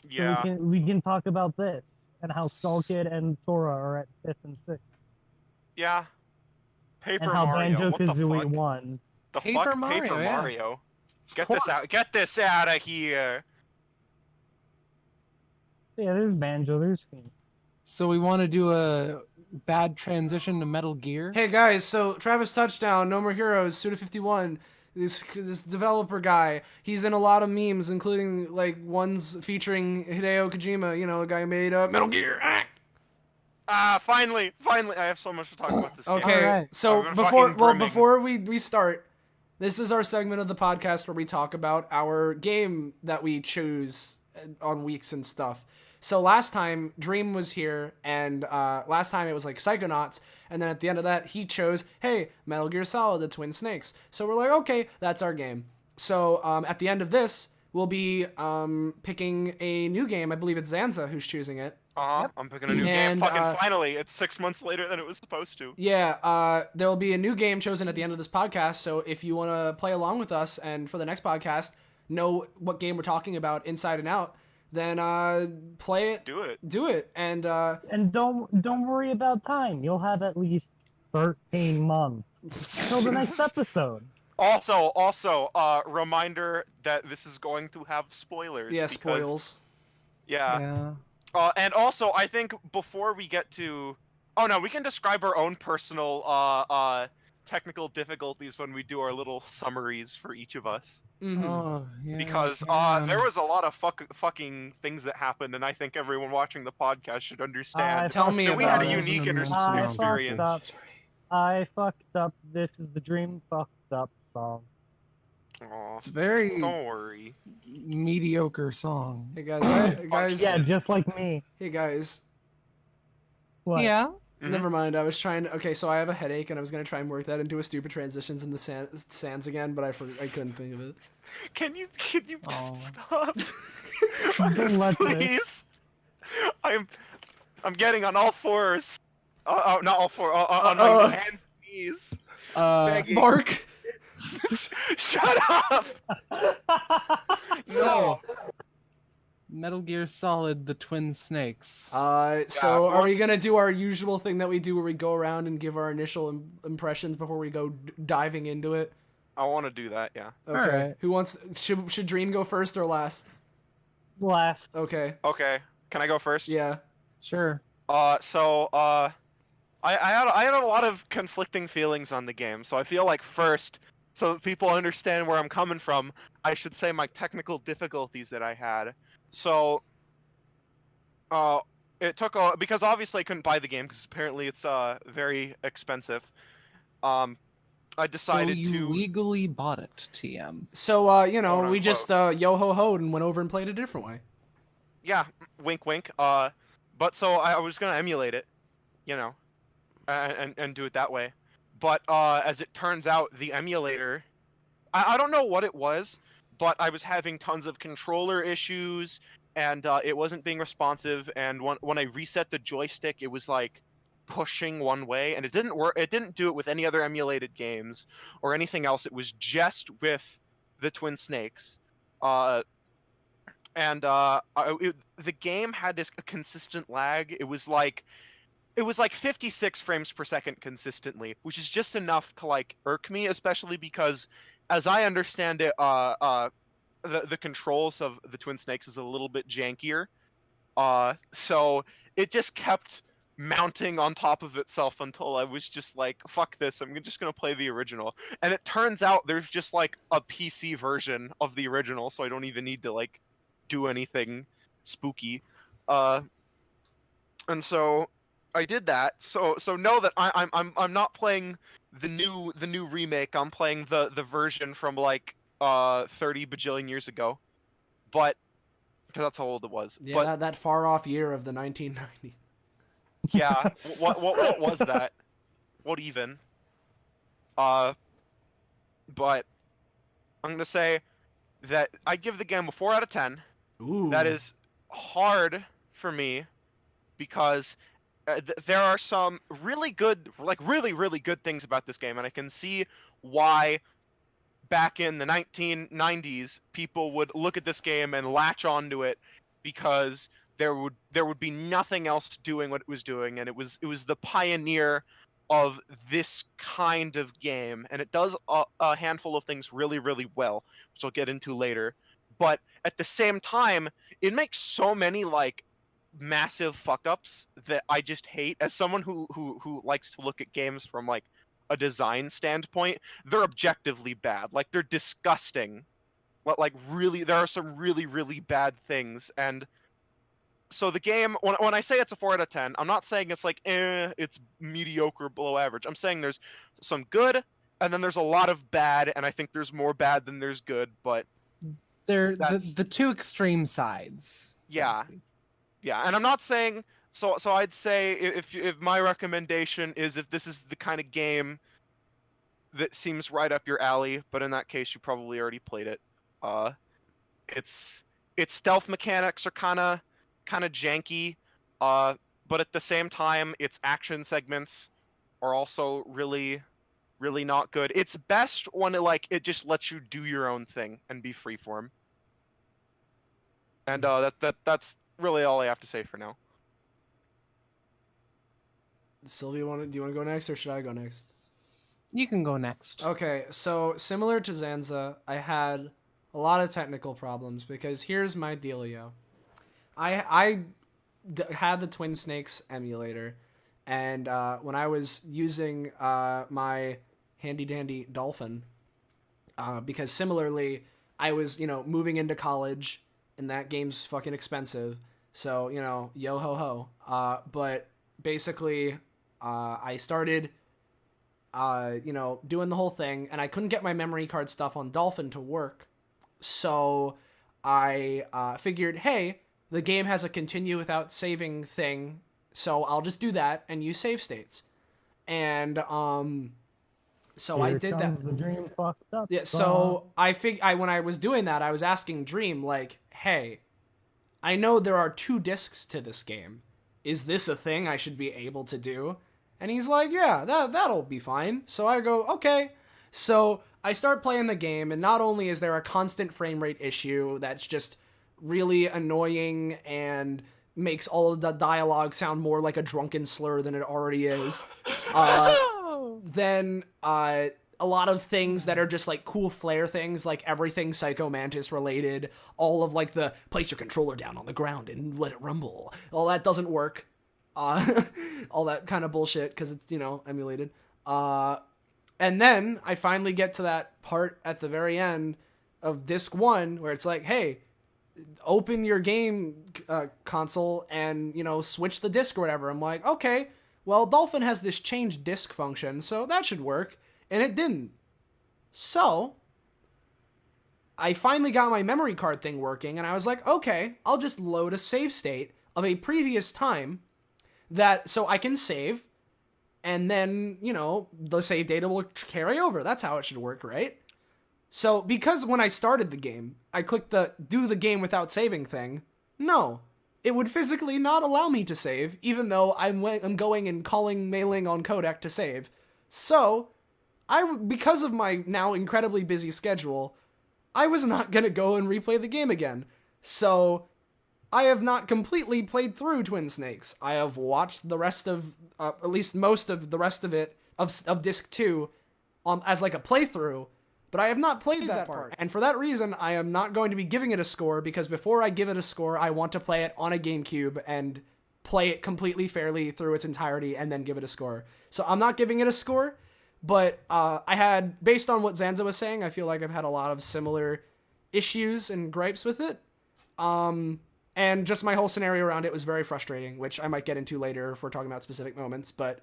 Yeah. So we can talk about this and how Skull Kid and Sora are at 5th and 6th, Yeah. Paper and how Mario. Banjo What the Kazooie fuck? won. The Paper fuck? Mario, Paper yeah. Mario. Of Get course. this out. Get this out of here. Yeah, there's Banjo, there's Fiend. So we want to do a bad transition to Metal Gear. Hey guys, so Travis Touchdown, No More Heroes, Suda51, this developer guy, he's in a lot of memes, including like ones featuring Hideo Kojima, you know, a guy who made Metal Gear. Finally, I have so much to talk about this game. Okay, Alright. so I've been fucking brimming. before we start, this is our segment of the podcast where we talk about our game that we choose on weeks and stuff. So last time Dream was here, and last time it was like Psychonauts, and then at the end of that he chose, hey, Metal Gear Solid: The Twin Snakes. So we're like, okay, that's our game. So at the end of this, we'll be picking a new game. I believe it's Zanza who's choosing it. I'm picking a new And, game. Fucking finally, it's 6 months later than it was supposed to. Yeah, there will be a new game chosen at the end of this podcast, so if you want to play along with us and for the next podcast, know what game we're talking about inside and out, then play it. Do it. Do it. And And don't worry about time. You'll have at least 13 months till the next episode. Also, reminder that this is going to have spoilers. yeah, because- spoils. Yeah. And also, I think before we get to... Oh no, we can describe our own personal technical difficulties when we do our little summaries for each of us. Mhm. Oh, yeah. Because there was a lot of fucking things that happened, and I think everyone watching the podcast should understand Tell me that we had about a it. unique I experience. fucked up. I fucked up. This is the Dream fucked up song. Aw, It's a very don't worry. mediocre song. Hey guys, Yeah, just like me. Hey guys. What? Yeah. Mhm. Never mind. I was trying to. Okay, so I have a headache, and I was gonna try and work that into a stupid transitions in the sands again, but I couldn't think of it. Can you just Oh. stop? Don't let this. Please. I'm getting on all fours. Not all four. On my hands and knees. Begging. Mark. Shut up. So, Metal Gear Solid: The Twin Snakes. So Yeah, are we gonna do our usual thing that we do where we go around and give our initial impressions before we go diving into it? I want to do that. Yeah. Okay. Alright. Who wants? Should Dream go first or last? Last. Okay. Okay. Can I go first? Yeah. Sure. I had a lot of conflicting feelings on the game, so I feel like first, so that people understand where I'm coming from, I should say my technical difficulties that I had. So, it took because obviously I couldn't buy the game because apparently it's very expensive. I decided so you to. legally bought it, TM. So we Quote, just yo ho hoed and went over and played a different way. Yeah, wink, wink. But so I was gonna emulate it, you know, and do it that way. But as it turns out, the emulator, I don't know what it was, but I was having tons of controller issues, and it wasn't being responsive. And when I reset the joystick, it was like pushing one way, and it didn't work. It didn't do it with any other emulated games or anything else. It was just with the Twin Snakes. The game had this consistent lag. It was like 56 frames per second consistently, which is just enough to like irk me, especially because, as I understand it, the controls of the Twin Snakes is a little bit jankier. So it just kept mounting on top of itself until I was just like, fuck this, I'm just gonna play the original. And it turns out there's just like a PC version of the original, so I don't even need to like do anything spooky. And so I did that. So know that I'm not playing the new remake. I'm playing the version from like 30 bajillion years ago. But because that's how old it was. Yeah, But that far off year of the 1990s. yeah, what was that? What even? But I'm gonna say that I give the game a 4 out of 10. Ooh. That is hard for me because there are some really good, like really good things about this game, and I can see why back in the 1990s people would look at this game and latch onto it because there would be nothing else doing what it was doing, and it was the pioneer of this kind of game, and it does a handful of things really, really well, which I'll get into later. But at the same time, it makes so many like massive fuck ups that I just hate. As someone who likes to look at games from like a design standpoint, they're objectively bad. Like they're disgusting. Like really, there are some really, really bad things. And so the game, when I say it's a 4 out of 10, I'm not saying it's like it's mediocre, below average. I'm saying there's some good, and then there's a lot of bad, and I think there's more bad than there's good. But They're the two extreme sides. so to Yeah. speak. yeah, and I'm not saying so. I'd say if my recommendation is if this is the kind of game that seems right up your alley, but in that case you probably already played it. Its stealth mechanics are kind of janky, but at the same time its action segments are also really, really not good. It's best when it just lets you do your own thing and be freeform. And that's really all I have to say for now. Sylvia, do you want to go next or should I go next? You can go next. Okay, so similar to Zanza, I had a lot of technical problems because here's my dealio. I had the Twin Snakes emulator, and when I was using my handy dandy Dolphin, because similarly I was moving into college, and that game's fucking expensive, so yo ho ho. But basically, I started doing the whole thing, and I couldn't get my memory card stuff on Dolphin to work. So I figured, hey, the game has a continue without saving thing, so I'll just do that and use save states. And so I did that. The dream fucked up. Yeah, so when I was doing that, I was asking Dream, like, hey, I know there are 2 discs to this game. Is this a thing I should be able to do? And he's like, yeah, that'll be fine. So I go, okay. So I start playing the game, and not only is there a constant frame rate issue that's just really annoying and makes all of the dialogue sound more like a drunken slur than it already is, then a lot of things that are just like cool flair things, like everything Psycho Mantis related, all of like the place your controller down on the ground and let it rumble, all that doesn't work. All that kind of bullshit because it's emulated. And then I finally get to that part at the very end of disc 1 where it's like, hey, open your game console and switch the disc or whatever. I'm like, okay, well, Dolphin has this change disc function, so that should work, and it didn't. So I finally got my memory card thing working, and I was like, okay, I'll just load a save state of a previous time so I can save, and then, the save data will carry over. That's how it should work, right? So, because when I started the game, I clicked the do the game without saving thing, no. It would physically not allow me to save, even though I'm going and calling mailing on codec to save. So, because of my now incredibly busy schedule, I was not going to go and replay the game again. So, I have not completely played through Twin Snakes. I have watched the rest of, at least most of the rest of it, of Disc 2, as like a playthrough, but I have not played that part. And for that reason, I am not going to be giving it a score, because before I give it a score, I want to play it on a GameCube and play it completely fairly through its entirety and then give it a score. So I'm not giving it a score, but based on what Zanza was saying, I feel like I've had a lot of similar issues and gripes with it. And just my whole scenario around it was very frustrating, which I might get into later if we're talking about specific moments. But,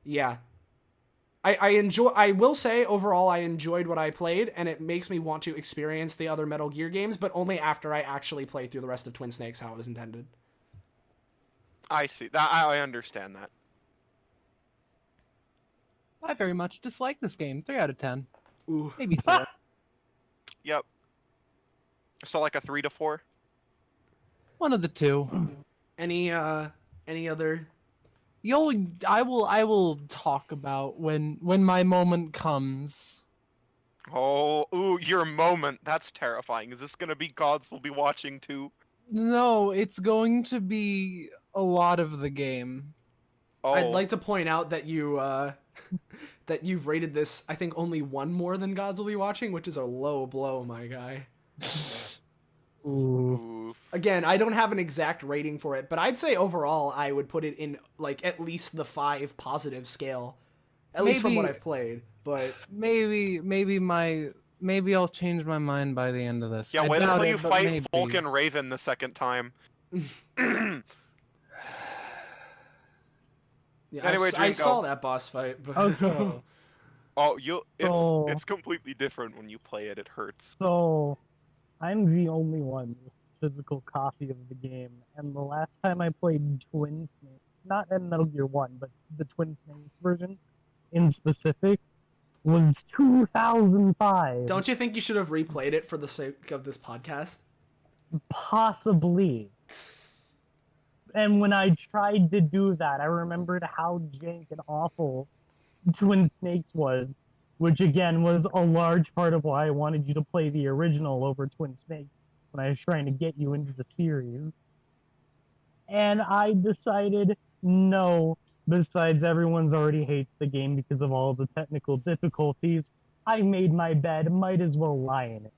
yeah. I will say, overall, I enjoyed what I played, and it makes me want to experience the other Metal Gear games, but only after I actually play through the rest of Twin Snakes how it was intended. I see. I understand that. I very much dislike this game. 3 out of 10. Ooh. Maybe 4. Yep. So like a 3 to 4? One of the two. Any other? I will talk about when my moment comes. Oh, ooh, your moment. That's terrifying. Is this gonna be Gods will be watching too? No, it's going to be a lot of the game. Oh, I'd like to point out that that you've rated this, I think, only one more than Gods Will Be Watching, which is a low blow, my guy. Ooh. oof. Again, I don't have an exact rating for it, but I'd say overall I would put it in like at least the 5 positive scale, at least from what Maybe- I've played. But Maybe I'll change my mind by the end of this. Yeah, I wait doubt until it, you but fight maybe. Vulcan Raven the second time. yeah, Anyway, I Dream, saw go. that boss fight. But Okay. Oh, So- it's completely different when you play it. It hurts. So, I'm the only one with a physical copy of the game, and the last time I played Twin Snake, not in Metal Gear 1, but the Twin Snakes version in specific, was 2005. don't you think you should have replayed it for the sake of this podcast? Possibly. And when I tried to do that, I remembered how jank and awful Twin Snakes was, which again was a large part of why I wanted you to play the original over Twin Snakes when I was trying to get you into the series. And I decided, no, besides everyone's already hates the game because of all the technical difficulties, I made my bed, might as well lie in it.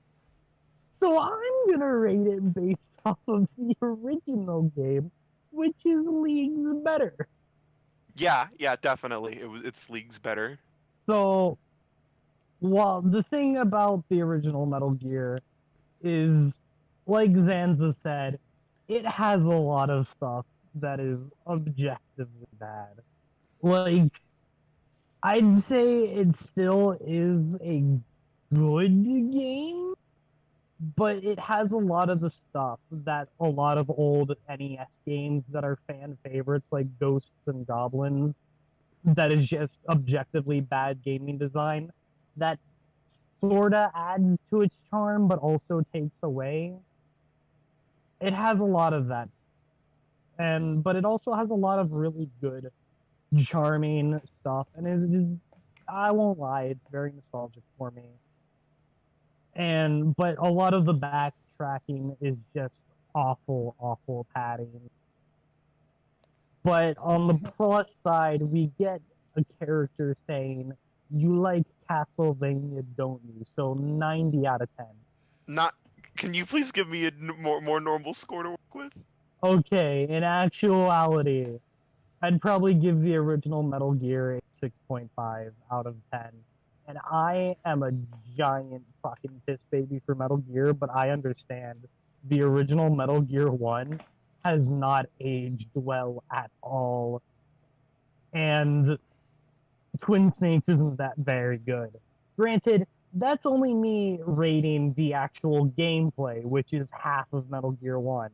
So I'm gonna rate it based off of the original game, which is leagues better. Yeah, definitely. It's leagues better. So, well, the thing about the original Metal Gear is, like Zanza said, it has a lot of stuff that is objectively bad. Like, I'd say it still is a good game, but it has a lot of the stuff that a lot of old NES games that are fan favorites, like Ghosts and Goblins, that is just objectively bad gaming design, that sorta adds to its charm, but also takes away. It has a lot of that, but it also has a lot of really good, charming stuff, and it is, I won't lie, it's very nostalgic for me. But a lot of the backtracking is just awful padding. But on the plus side, we get a character saying, "You like Castlevania, don't you?" So 90 out of 10. Not. Can you please give me a more normal score to work with? Okay, in actuality, I'd probably give the original Metal Gear a 6.5 out of 10. And I am a giant fucking piss baby for Metal Gear, but I understand the original Metal Gear 1 has not aged well at all. And Twin Snakes isn't that very good. Granted, that's only me rating the actual gameplay, which is half of Metal Gear 1.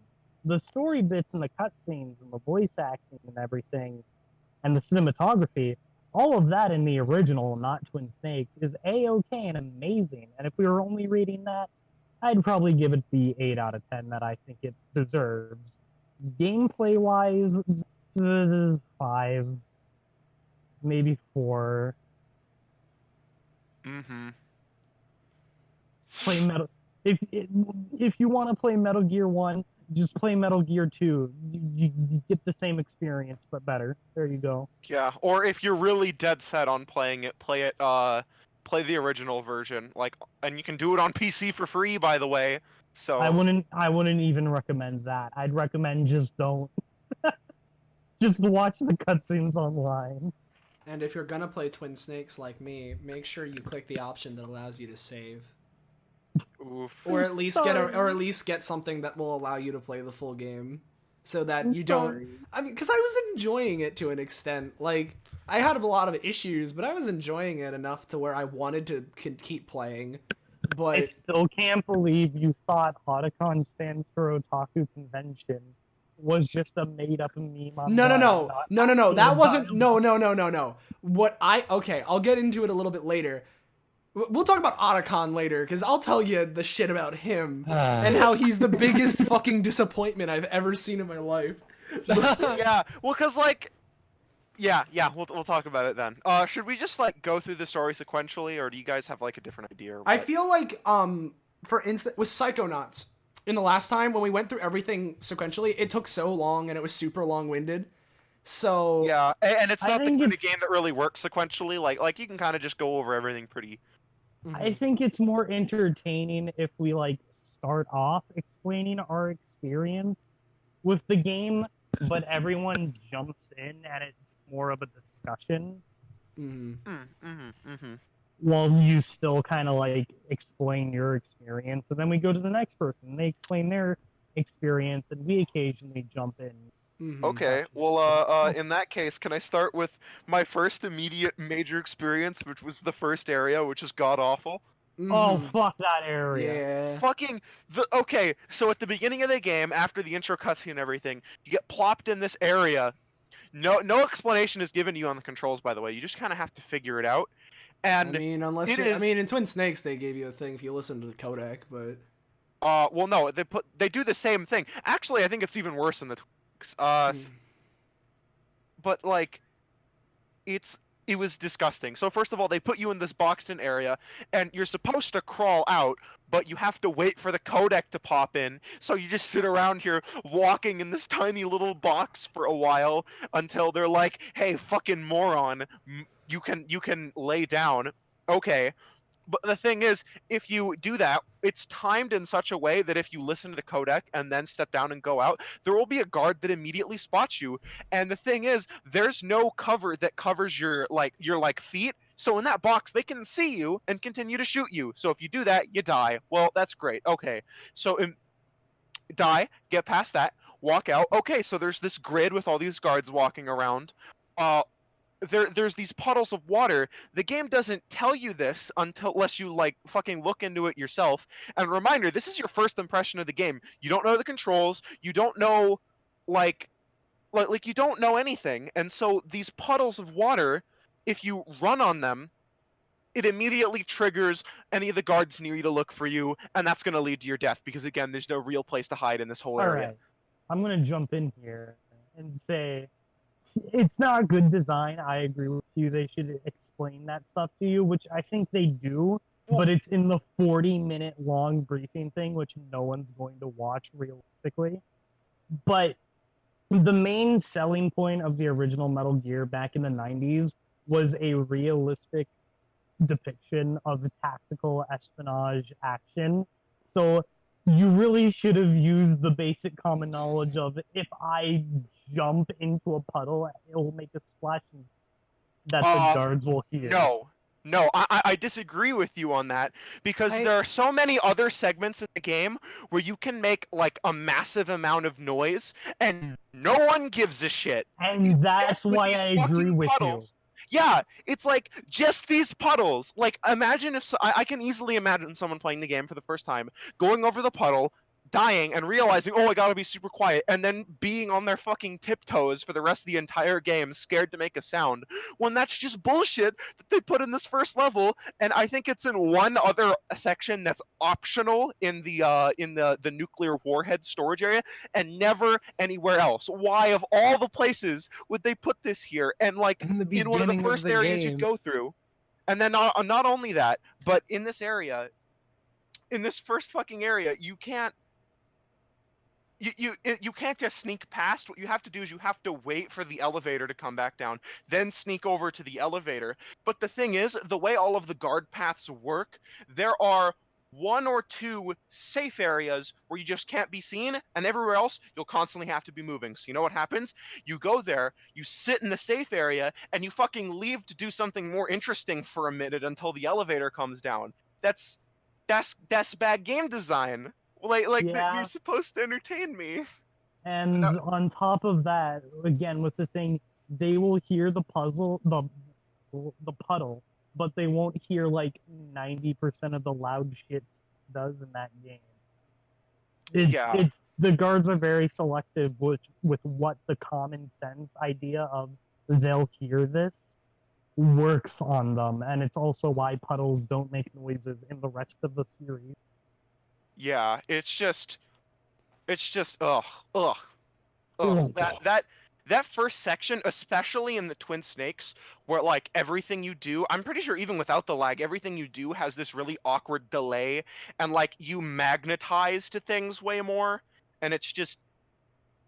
The story bits and the cutscenes and the voice acting and everything, and the cinematography, all of that in the original, not Twin Snakes, is A-okay and amazing. And if we were only rating that, I'd probably give it the 8 out of 10 that I think it deserves. Gameplay-wise, 5, maybe 4. Mm-hmm. Play Metal. If you want to play Metal Gear 1, just play Metal Gear 2. You get the same experience, but better. There you go. Yeah, or if you're really dead set on playing it, play the original version. And you can do it on PC for free, by the way. So I wouldn't even recommend that. I'd recommend just don't. Just watch the cutscenes online. And if you're gonna play Twin Snakes like me, make sure you click the option that allows you to save, oof. or at least get something that will allow you to play the full game, so that you don't. I mean, because I was enjoying it to an extent. Like, I had a lot of issues, but I was enjoying it enough to where I wanted to keep playing. I But still can't believe you thought Otakon stands for Otaku Convention was just a made-up meme. no. That wasn't. viable. No. Okay, I'll get into it a little bit later. We'll talk about Otacon later, because I'll tell you the shit about him and how he's the biggest fucking disappointment I've ever seen in my life. Yeah, well, cause we'll talk about it then. Should we just go through the story sequentially, or do you guys have a different idea? Or I what? feel like, for instance, with Psychonauts, in the last time when we went through everything sequentially, it took so long and it was super long-winded. So Yeah, and it's I not the think kind of it's- game that really works sequentially. Like you can kind of just go over everything pretty. I think it's more entertaining if we like start off explaining our experience with the game, but everyone jumps in and it's more of a discussion while you still kind of like explain your experience, and then we go to the next person. They explain their experience, and we occasionally jump in. Okay, well, in that case, can I start with my first immediate major experience, which was the first area, which is god awful? Oh, fuck that area. Yeah. Fucking okay, so at the beginning of the game, after the intro cutscene and everything, you get plopped in this area. No explanation is given to you on the controls, by the way. You just kind of have to figure it out. And I mean, unless it you, I is- mean, in Twin Snakes they gave you a thing if you listen to the codec, but well, no, they do the same thing. Actually, I think it's even worse in the Twix. But like, it was disgusting. So first of all, they put you in this boxed-in area, and you're supposed to crawl out, but you have to wait for the codec to pop in. So you just sit around here walking in this tiny little box for a while until they're like, "Hey, fucking moron, you can lay down." Okay. But the thing is, if you do that, it's timed in such a way that if you listen to the codec and then step down and go out, there will be a guard that immediately spots you. And the thing is, there's no cover that covers your feet. So in that box, they can see you and continue to shoot you. So if you do that, you die. Well, that's great. Okay. So die, get past that, walk out. Okay, so there's this grid with all these guards walking around. There's these puddles of water. The game doesn't tell you this unless you like fucking look into it yourself. And reminder, this is your first impression of the game. You don't know the controls. You don't know like you don't know anything. And so these puddles of water, if you run on them, it immediately triggers any of the guards near you to look for you, and that's going to lead to your death because again, there's no real place to hide in this whole area. Alright, I'm gonna jump in here and say it's not good design. I agree with you. They should explain that stuff to you, which I think they do, but it's in the 40-minute long briefing thing, which no one's going to watch realistically. But the main selling point of the original Metal Gear back in the 90s was a realistic depiction of tactical espionage action. So you really should have used the basic common knowledge of if I jump into a puddle, it will make a splash that the guards will hear. No, I disagree with you on that because there are so many other segments in the game where you can make like a massive amount of noise and no one gives a shit. And that's why I agree with you. Yeah, it's like just these puddles. Like imagine if I can easily imagine someone playing the game for the first time, going over the puddle, dying and realizing, oh, I gotta be super quiet, and then being on their fucking tiptoes for the rest of the entire game, scared to make a sound, when that's just bullshit that they put in this first level. And I think it's in one other section that's optional in the nuclear warhead storage area, and never anywhere else. Why, of all the places, would they put this here? And like in one of the first areas you go through, and then not only that, but in this area, in this first fucking area, you can't. You can't just sneak past. What you have to do is you have to wait for the elevator to come back down, then sneak over to the elevator. But the thing is, the way all of the guard paths work, there are 1 or 2 safe areas where you just can't be seen, and everywhere else you'll constantly have to be moving. So you know what happens? You go there, you sit in the safe area, and you fucking leave to do something more interesting for a minute until the elevator comes down. That's bad game design. Yeah. You're supposed to entertain me. And on top of that, again with the thing, they will hear the puddle, but they won't hear like 90% of the loud shit does in that game. It's the guards are very selective with what the common sense idea of they'll hear this works on them, and it's also why puddles don't make noises in the rest of the series. Yeah, it's just ugh. Oh, That that first section, especially in the Twin Snakes, where like everything you do, I'm pretty sure even without the lag, everything you do has this really awkward delay, and like you magnetize to things way more, and it's just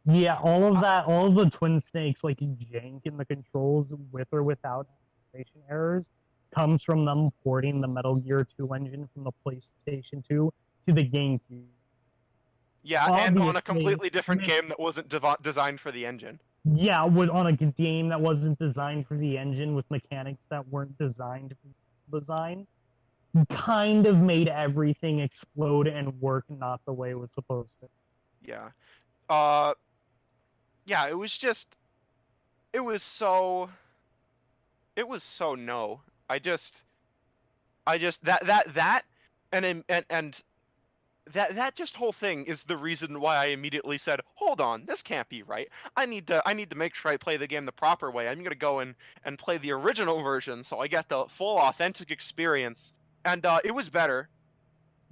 Yeah, all of the Twin Snakes, like jank in the controls with or without animation errors, comes from them porting the Metal Gear 2 engine from the PlayStation 2 to the GameCube. yeah, and on a Obviously, completely different game that wasn't designed for the engine. Yeah, on a game that wasn't designed for the engine with mechanics that weren't designed for design, kind of made everything explode and work not the way it was supposed to. Yeah. Yeah, it was just it was so no. I just that and that just whole thing is the reason why I immediately said, "Hold on, this can't be right. I need to make sure I play the game the proper way. I'm gonna go and play the original version so I get the full authentic experience." And it was better,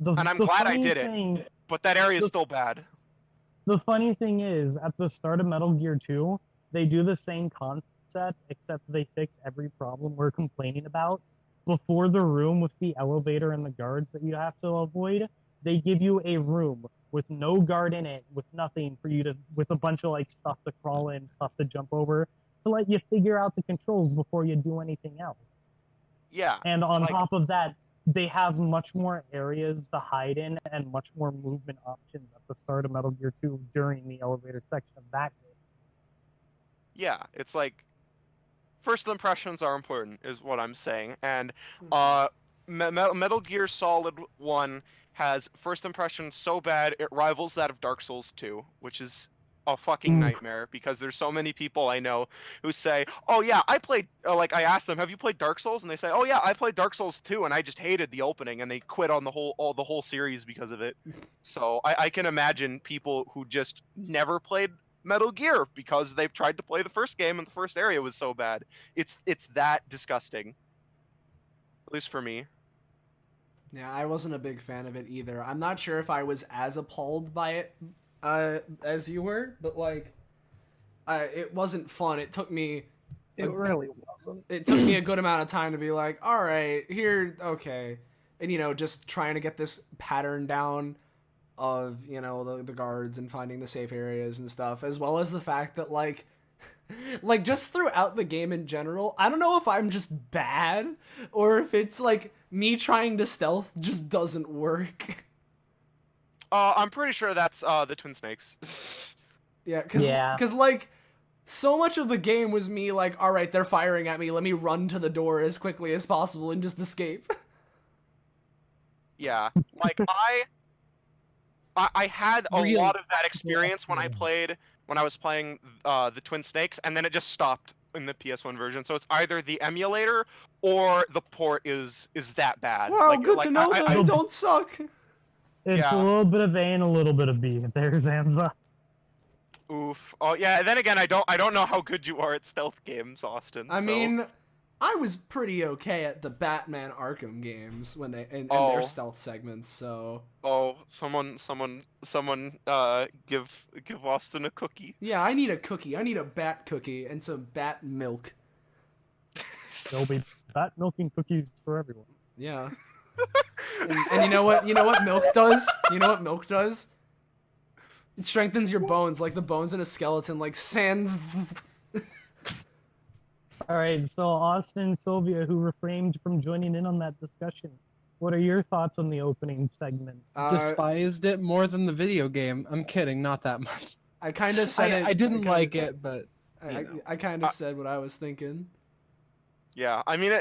and I'm glad I did it. But that area is still bad. The funny thing is, at the start of Metal Gear 2, they do the same concept, except they fix every problem we're complaining about. Before the room with the elevator and the guards that you have to avoid, they give you a room with no guard in it, with nothing for you to, with a bunch of like stuff to crawl in, stuff to jump over, to let you figure out the controls before you do anything else. Yeah. And on top of that, they have much more areas to hide in and much more movement options at the start of Metal Gear 2 during the elevator section of that game. Yeah, it's like first impressions are important, is what I'm saying. And Metal Gear Solid 1 has first impressions so bad it rivals that of Dark Souls 2, which is a fucking nightmare because there's so many people I know who say, "Oh yeah, I played." Like I asked them, "Have you played Dark Souls?" And they say, "Oh yeah, I played Dark Souls 2, and I just hated the opening," and they quit on the whole series because of it. So I can imagine people who just never played Metal Gear because they've tried to play the first game and the first area was so bad. It's that disgusting. At least for me. Yeah, I wasn't a big fan of it either. I'm not sure if I was as appalled by it as you were, but like, it wasn't fun. It took me. It really wasn't. It took me a good amount of time to be like, all right, here, okay, and just trying to get this pattern down of the guards and finding the safe areas and stuff, as well as the fact that like just throughout the game in general, I don't know if I'm just bad or if it's like me trying to stealth just doesn't work. I'm pretty sure that's the Twin Snakes. Yeah, because like so much of the game was me like, all right, they're firing at me, let me run to the door as quickly as possible and just escape. Yeah, like I had a lot of that experience when I was playing the Twin Snakes, and then it just stopped in the PS1 version. So it's either the emulator or the port is that bad. Wow, good to know that I don't suck. It's a little bit of A and a little bit of B. There's Zanza. Oof. Oh yeah. And then again, I don't know how good you are at stealth games, Austin. I mean, I was pretty okay at the Batman Arkham games when they in their stealth segments. So. Oh, someone, give Austin a cookie. Yeah, I need a cookie. I need a bat cookie and some bat milk. There'll be bat milking cookies for everyone. Yeah. And you know what milk does? You know what milk does? It strengthens your bones, like the bones in a skeleton, like sands. Alright, so Austin and Sylvia, who refrained from joining in on that discussion, what are your thoughts on the opening segment? Despised it more than the video game. I'm kidding, not that much. I kind of said I didn't like it, but I kind of said what I was thinking. Yeah, I mean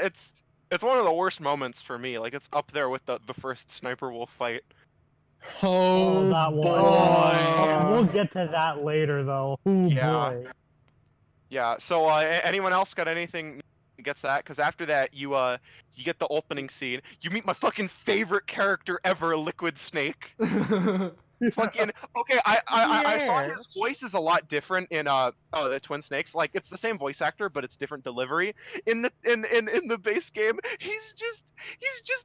it's one of the worst moments for me. Like it's up there with the first Sniper Wolf fight. Oh, that one. Boy. We'll get to that later, though. Ooh, boy. Yeah. So anyone else got anything against that? Because after that, you get the opening scene. You meet my fucking favorite character ever, Liquid Snake. Fucking okay. I saw his voice is a lot different in the Twin Snakes. Like it's the same voice actor, but it's different delivery. In the base game, he's just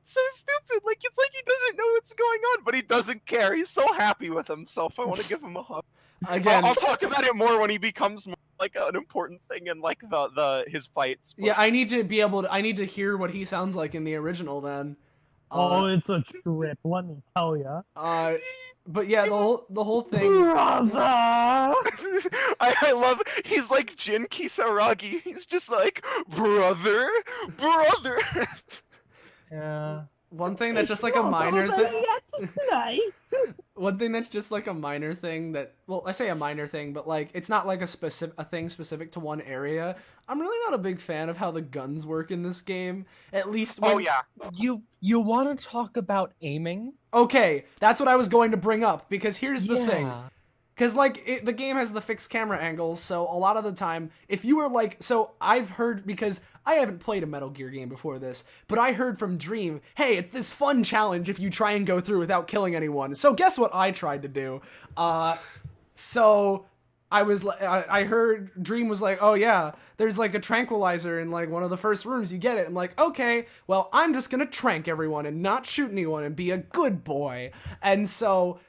so stupid. Like it's like he doesn't know what's going on, but he doesn't care. He's so happy with himself. I want to give him a hug. Again, I'll talk about it more when he becomes more like an important thing in like the his fights. But... yeah, I need to be able to. I need to hear what he sounds like in the original. Then. Oh, it's a trip, let me tell ya. But yeah, the whole thing. Brother! I love. He's like Jin Kisaragi. He's just like brother. Yeah. One thing that's just like a minor thing. One thing that's just like a minor thing that, well, I say a minor thing, but like it's not like a thing specific to one area. I'm really not a big fan of how the guns work in this game. At least when... Oh yeah. You want to talk about aiming? Okay, that's what I was going to bring up, because here's the thing. Yeah. Because, like, the game has the fixed camera angles, so a lot of the time, if you were, like... So, I've heard, because I haven't played a Metal Gear game before this, but I heard from Dream, hey, it's this fun challenge if you try and go through without killing anyone. So, guess what I tried to do? So... I heard Dream was like, oh yeah, there's like a tranquilizer in like one of the first rooms, you get it. I'm like, okay, well, I'm just gonna trank everyone and not shoot anyone and be a good boy. And so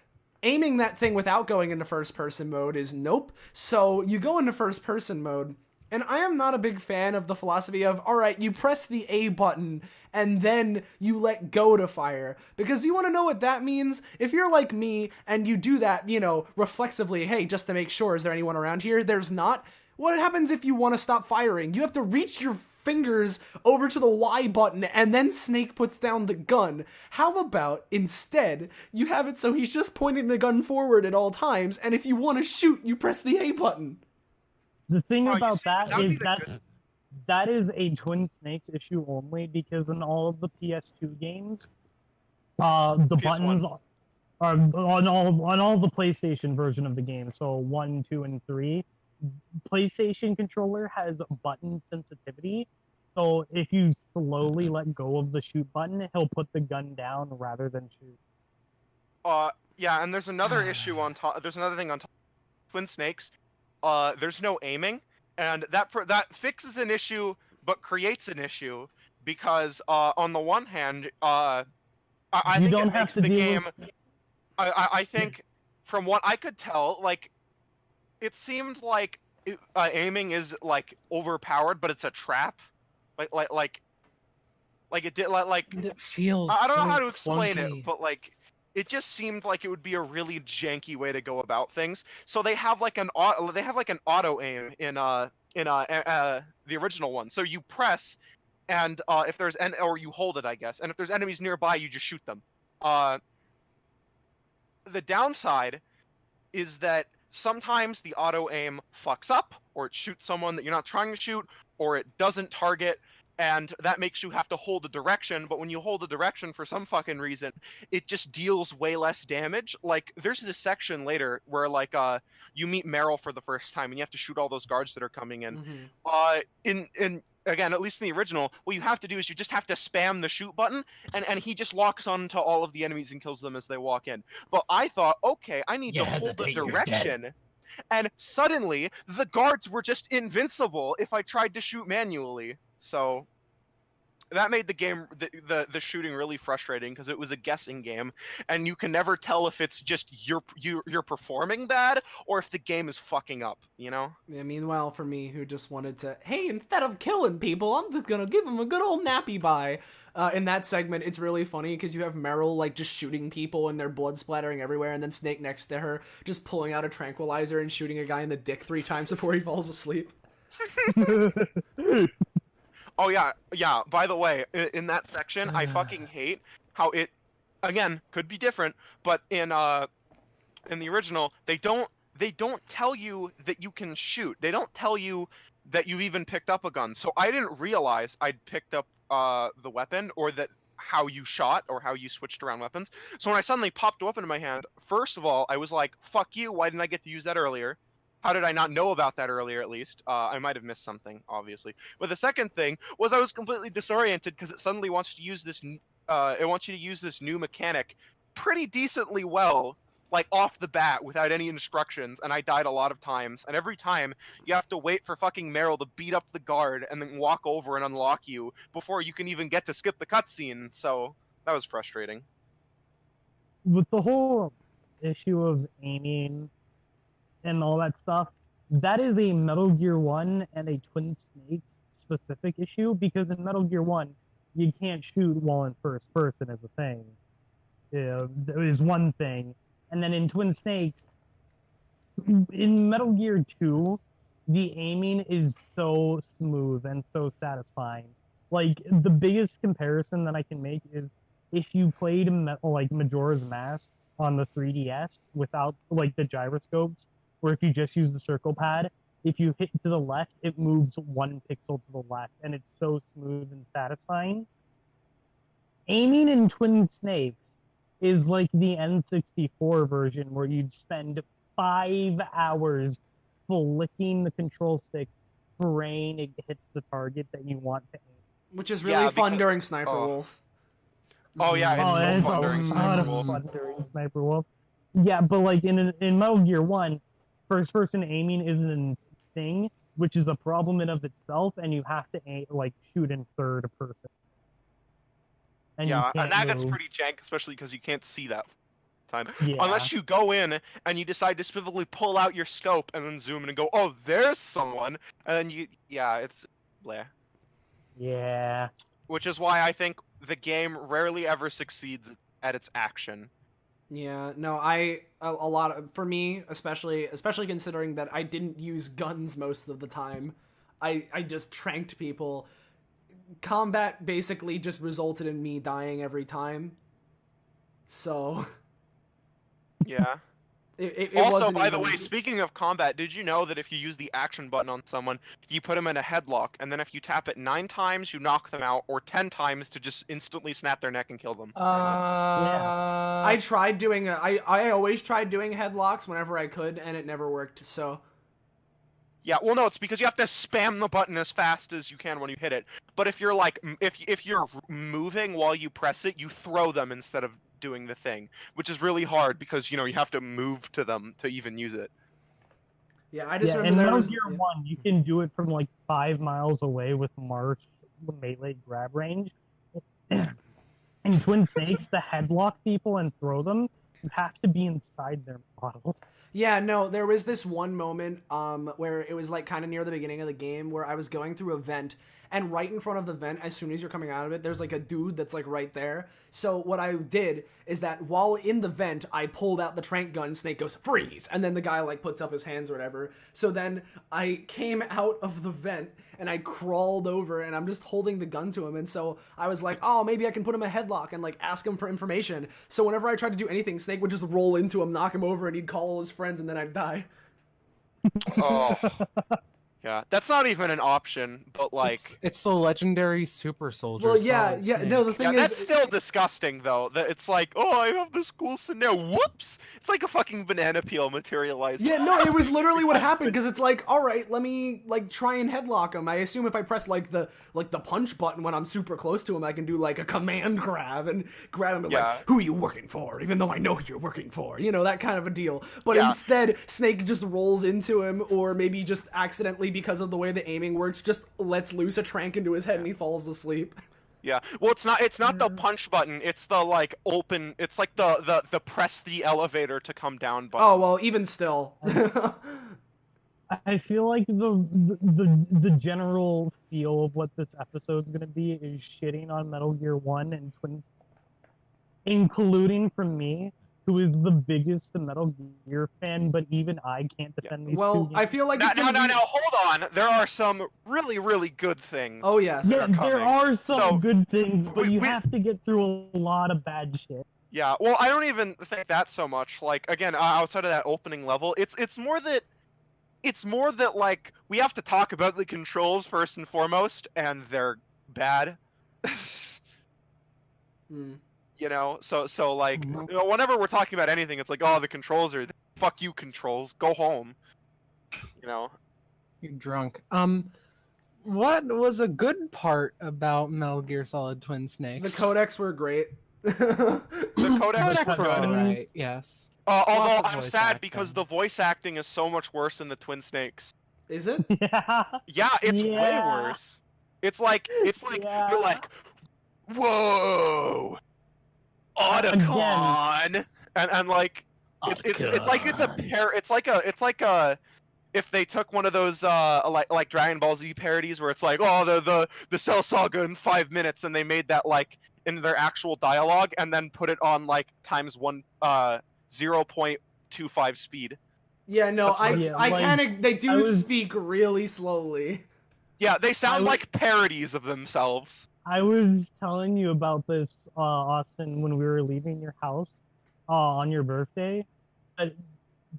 aiming that thing without going into first person mode is nope. So you go into first person mode, and I am not a big fan of the philosophy of, all right, you press the A button and then you let go to fire. Because you want to know what that means? If you're like me and you do that, you know, reflexively, hey, just to make sure, is there anyone around here? There's not. What happens if you want to stop firing? You have to reach your fingers over to the Y button and then sNake puts down the gun. How about instead you have it so he's just pointing the gun forward at all times, and if you want to shoot, you press the A button. The thing Oh, about see, that that'd is be the good- that is a Twin Snakes issue only, because in all of the PS2 games, the PS1. buttons are on all the PlayStation version of the game. So 1, 2, and 3, PlayStation controller has button sensitivity. So if you slowly let go of the shoot button, he'll put the gun down rather than shoot. Yeah, and there's another issue on top. There's another thing on top. Twin Snakes. There's no aiming, and that fixes an issue, but creates an issue because on the one hand, I You think don't it have makes to the deal game. with- I think, from what I could tell, like, it seemed like aiming is like overpowered, but it's a trap. Like it did like. It feels. I don't know so how to explain clunky. it, but like. It just seemed like it would be a really janky way to go about things. So they have like an auto aim in the original one. So you press, and if there's or you hold it, I guess. And if there's enemies nearby, you just shoot them. The downside is that sometimes the auto aim fucks up, or it shoots someone that you're not trying to shoot, or it doesn't target. And that makes you have to hold the direction, but when you hold the direction for some fucking reason, it just deals way less damage. Like, there's this section later where, like, you meet Meryl for the first time, and you have to shoot all those guards that are coming in. Mm-hmm. Again, at least in the original, what you have to do is you just have to spam the shoot button, and he just locks onto all of the enemies and kills them as they walk in. But I thought, okay, I need to hold the direction. And suddenly, the guards were just invincible if I tried to shoot manually. So that made the game, the shooting really frustrating, because it was a guessing game, and you can never tell if it's just you're performing bad or if the game is fucking up, you know? Yeah, meanwhile, for me, who just wanted to, hey, instead of killing people, I'm just gonna give them a good old nappy bye. In that segment, it's really funny because you have Meryl like just shooting people and their blood splattering everywhere, and then sNake next to her just pulling out a tranquilizer and shooting a guy in the dick 3 times before he falls asleep. Oh yeah. By the way, in that section, I fucking hate how it, again, could be different, but in the original, they don't tell you that you can shoot. They don't tell you that you've even picked up a gun. So I didn't realize I'd picked up the weapon, or that how you shot or how you switched around weapons. So when I suddenly popped a weapon in my hand, first of all, I was like, "Fuck you! Why didn't I get to use that earlier?" How did I not know about that earlier, at least? I might have missed something, obviously. But the second thing was I was completely disoriented because it suddenly wants to use this. It wants you to use this new mechanic pretty decently well, like off the bat, without any instructions. And I died a lot of times. And every time you have to wait for fucking Meryl to beat up the guard and then walk over and unlock you before you can even get to skip the cutscene. So that was frustrating. With the whole issue of aiming, and all that stuff, that is a Metal Gear 1 and a Twin Snakes specific issue, because in Metal Gear 1, you can't shoot while in first person as a thing. There is one thing. And then in Twin Snakes, in Metal Gear 2, the aiming is so smooth and so satisfying. Like, the biggest comparison that I can make is if you played like Majora's Mask on the 3DS without like the gyroscopes, or if you just use the circle pad, if you hit to the left, it moves 1 pixel to the left, and it's so smooth and satisfying. Aiming in Twin Snakes is like the N64 version, where you'd spend 5 hours flicking the control stick, praying it hits the target that you want to aim. Which is really fun because- during Sniper Wolf. Oh yeah, it's so fun during a lot Sniper of Wolf. fun during Sniper Wolf. Yeah, but like in Metal Gear 1, first-person aiming isn't a thing, which is a problem in of itself, and you have to shoot in third person. And you Yeah, can't and that gets move. pretty jank, especially because you can't see that time. Yeah. Unless you go in and you decide to specifically pull out your scope and then zoom in and go, oh, there's someone, and then it's bleh. Yeah. Which is why I think the game rarely ever succeeds at its action. Yeah, no, a lot of, for me, especially considering that I didn't use guns most of the time, I just tranked people. Combat basically just resulted in me dying every time. So Yeah. it Also, wasn't by the even- way, speaking of combat, did you know that if you use the action button on someone, you put them in a headlock, and then if you tap it 9 times, you knock them out, or 10 times to just instantly snap their neck and kill them? I tried doing I always tried doing headlocks whenever I could, and it never worked. So Yeah, well, no, it's because you have to spam the button as fast as you can when you hit it. But if you're like, if you're moving while you press it, you throw them instead of doing the thing, which is really hard because you have to move to them to even use it. yeah, I just Yeah, remember in there Metal was Gear 1, you can do it from like 5 miles away with Marth's melee grab range. In Twin Snakes, to headlock people and throw them, you have to be inside their model. Yeah, no, there was this one moment where it was like kind of near the beginning of the game where I was going through a vent, and right in front of the vent, as soon as you're coming out of it, there's like a dude that's like right there. So what I did is that while in the vent, I pulled out the trank gun, Snake goes, freeze! And then the guy like puts up his hands or whatever. So then I came out of the vent and I crawled over and I'm just holding the gun to him. And so I was like, oh, maybe I can put him a headlock and like ask him for information. So whenever I tried to do anything, Snake would just roll into him, knock him over, and he'd call all his friends, and then I'd die. Oh. Yeah, that's not even an option, but like... It's the legendary super soldier. Well, yeah, Solid yeah, no, the Snake. thing Yeah, is... that's still disgusting, though. That it's like, oh, I have this cool scenario. Whoops! It's like a fucking banana peel materialized. Yeah, no, it was literally what happened, because it's like, all right, let me like try and headlock him. I assume if I press like the punch button when I'm super close to him, I can do like a command grab and grab him and Yeah. like, who are you working for? Even though I know who you're working for, that kind of a deal. But Yeah. instead, Snake just rolls into him, or maybe just accidentally because of the way the aiming works, just lets loose a trank into his head and he falls asleep. Yeah. Well, it's not the punch button. It's the like open. It's like the press the elevator to come down button. Oh well, even still. I feel like the general feel of what this episode's gonna be is shitting on Metal Gear 1 and Twin, including from me, who is the biggest Metal Gear fan, but even I can't defend these two Well, games. I feel like No, it's gonna be... hold on. There are some really, really good things. Oh yes. Yeah, are coming. there are some So, good things, but you we- have to get through a lot of bad shit. Yeah. Well, I don't even think that so much. Like again, outside of that opening level, it's more that like we have to talk about the controls first and foremost, and they're bad. Hmm. So like whenever we're talking about anything, it's like, oh, the controls are fuck you, controls, go home. You're drunk. What was a good part about Metal Gear Solid Twin The Snakes? codecs were great. The codecs Codecs were were good. alright, yes. Although Lots of I'm voice sad because acting. the voice acting is so much worse in the Twin Snakes. Is it? Yeah. Yeah, it's way Yeah. worse. It's like Yeah. you're like, whoa, Otacon, and like, It's like it's a pair. It's like a if they took one of those like Dragon Ball Z parodies where it's like, oh, the Cell Saga in 5 minutes, and they made that like in their actual dialogue and then put it on like times 0.25 speed. Yeah, no, That's what I it's- kind of they do was- speak really slowly. Yeah, they sound was- like parodies of themselves. I was telling you about this, Austin, when we were leaving your house on your birthday. But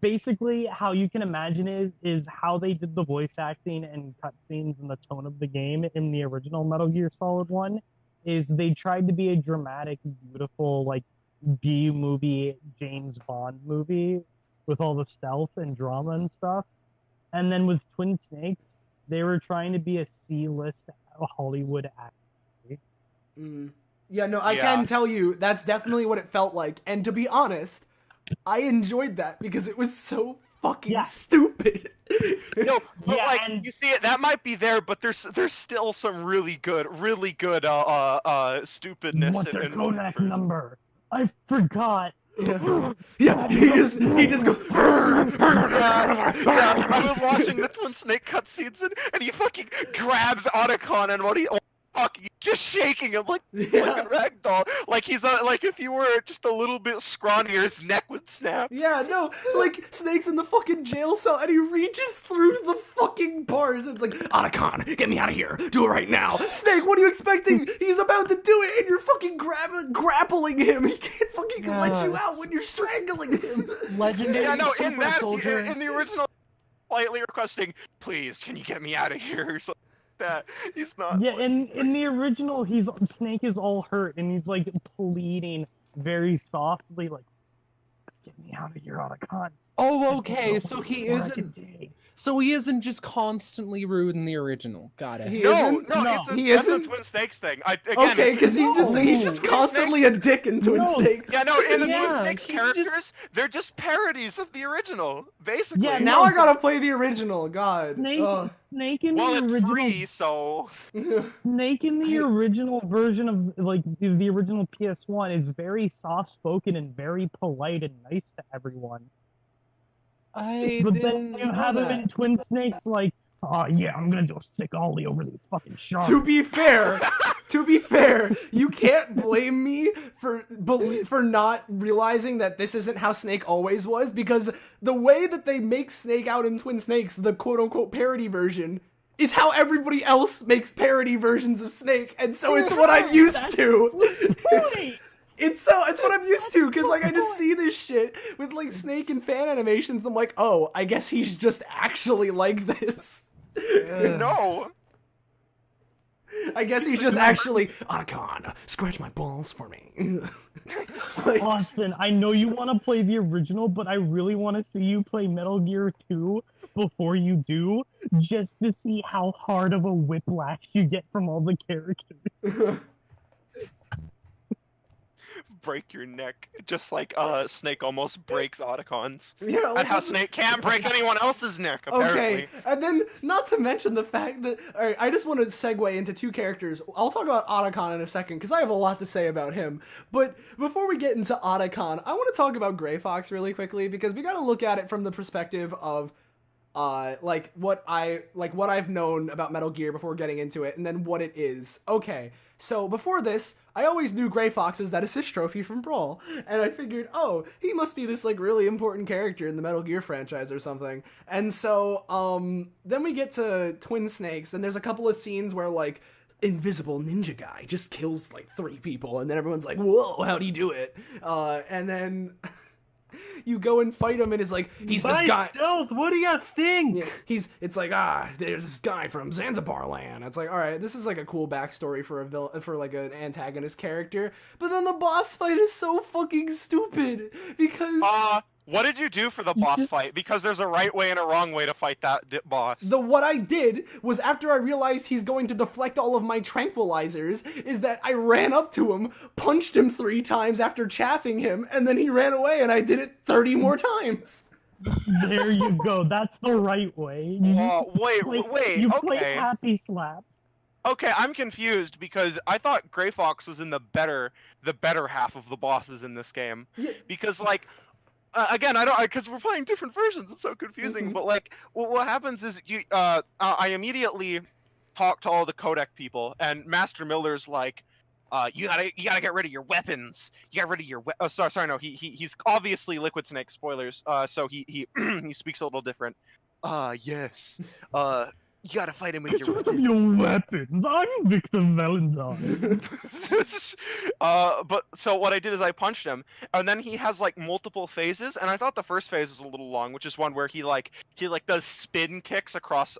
basically, how you can imagine is how they did the voice acting and cutscenes and the tone of the game in the original Metal Gear Solid 1. Is they tried to be a dramatic, beautiful, like B-movie James Bond movie with all the stealth and drama and stuff. And then with Twin Snakes, they were trying to be a C-list Hollywood actor. Yeah, no, I Yeah. can tell you that's definitely what it felt like. And to be honest, I enjoyed that because it was so fucking Yeah. stupid. No, but Yeah, like and- you see it, that might be there, but there's still some really good stupidness What's your in Kodak Multiverse. number? I forgot. Yeah, he just goes. Yeah, I was watching the Twin Snake cutscenes and he fucking grabs Otacon and what he fucking just shaking him like a ragdoll. Like he's like if you were just a little bit scrawnier, his neck would snap. Yeah, no, like Snake's in the fucking jail cell and he reaches through the fucking bars and it's like, Otacon, get me out of here. Do it right now. Snake, what are you expecting? He's about to do it and you're fucking grappling him. He can't fucking let you out when you're strangling him. Legendary Yeah, no, super in that soldier. in the original, politely requesting, please, can you get me out of here or something like that. He's not. Yeah, in the original, Snake is all hurt and he's like pleading very softly, like, "Get me out of here, Otacon." Oh, okay. So he Or I isn't. could dig." So he isn't just constantly rude in the original. Got it. He No, isn't? no, No. it's a, He that's isn't? a Twin Snakes thing. Again, Okay, it's- because he's No. just constantly a dick in Twin No. Snakes. Yeah, no, in the Yeah, Twin Snakes he characters, just- they're just parodies of the original, basically. Yeah, Now No. I gotta play the original. God. Snake, Ugh. Snake in Well, the it's original, free, so Snake in the I- original version of like the original PS1 is very soft spoken and very polite and nice to everyone. I But didn't then you know have him that. in Twin Snakes like, "Oh yeah, I'm gonna do a sick ollie over these fucking sharks." To be fair, you can't blame me for not realizing that this isn't how Snake always was, because the way that they make Snake out in Twin Snakes, the quote-unquote parody version, is how everybody else makes parody versions of Snake, and so it's what I'm used to. Point! It's what I'm used to, because like I just see this shit with like Snake and fan animations. I'm like, oh, I guess he's just actually like this. no. I guess he's just actually, Otacon, scratch my balls for me. Like, Austin, I know you want to play the original, but I really want to see you play Metal Gear 2 before you do, just to see how hard of a whiplash you get from all the characters. Break your neck, just like Snake almost breaks Otacon's. yeah, And like, how Snake can't break anyone else's neck, apparently. okay, and then not to mention the fact that, alright, I just want to segue into two characters. I'll talk about Otacon in a second, because I have a lot to say about him. But before we get into Otacon, I want to talk about Gray Fox really quickly, because we gotta look at it from the perspective of like what I've known about Metal Gear before getting into it, and then what it is. Okay, so before this, I always knew Gray Fox as that assist trophy from Brawl, and I figured, oh, he must be this like really important character in the Metal Gear franchise or something. And so then we get to Twin Snakes, and there's a couple of scenes where like invisible ninja guy just kills like 3 people, and then everyone's like, whoa, how'd he do it? And then you go and fight him, and it's like, he's this guy. Stealth, what do you think? Yeah, it's like, there's this guy from Zanzibar land. It's like, all right, this is like a cool backstory for for like an antagonist character. But then the boss fight is so fucking stupid because What did you do for the boss fight? Because there's a right way and a wrong way to fight that boss. what I did was, after I realized he's going to deflect all of my tranquilizers, is that I ran up to him, punched him 3 times after chaffing him, and then he ran away, and I did it 30 more times. There you go. That's the right way. Wait, You play okay. Happy Slap. Okay, I'm confused because I thought Gray Fox was in the better half of the bosses in this game. Yeah. Because like again, I don't, because we're playing different versions. It's so confusing. But like, what happens is I immediately talk to all the codec people, and Master Miller's like, you gotta get rid of your weapons. You got rid of your sorry, no, he's obviously Liquid Snake. Spoilers. So he he speaks a little different. Yes. You gotta fight him with Get your rid of weapons. your weapons. I'm Victor Valentine. But so what I did is I punched him, and then he has like multiple phases, and I thought the first phase was a little long, which is one where he does spin kicks across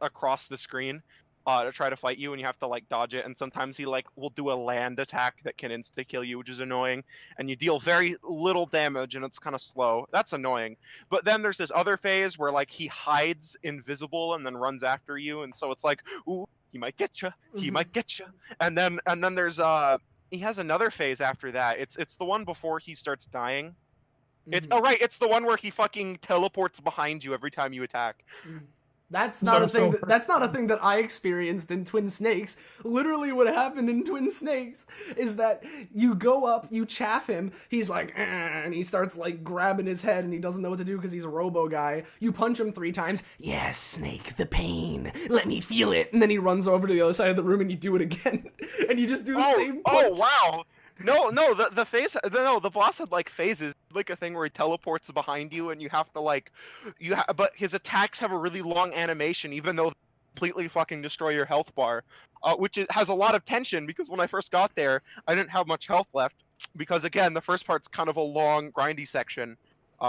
the screen, to try to fight you, and you have to like dodge it, and sometimes he like will do a land attack that can insta kill you, which is annoying, and you deal very little damage, and it's kind of slow. That's annoying. But then there's this other phase where like he hides invisible and then runs after you, and so it's like, ooh, he might get you, he might get you, and then there's he has another phase after that. It's the one before he starts dying. It's it's the one where he fucking teleports behind you every time you attack. That's not a thing. so- That's not a thing that I experienced in Twin Snakes. Literally, what happened in Twin Snakes is that you go up, you chaff him. He's like, and he starts like grabbing his head, and he doesn't know what to do because he's a Robo guy. You punch him 3 times. Yes, Snake, the pain. Let me feel it. And then he runs over to the other side of the room, and you do it again, and you just do the same punch. Oh wow! No, the boss had like phases, like a thing where he teleports behind you, and you have to like, but his attacks have a really long animation, even though they completely fucking destroy your health bar, which has a lot of tension because when I first got there, I didn't have much health left because again, the first part's kind of a long, grindy section.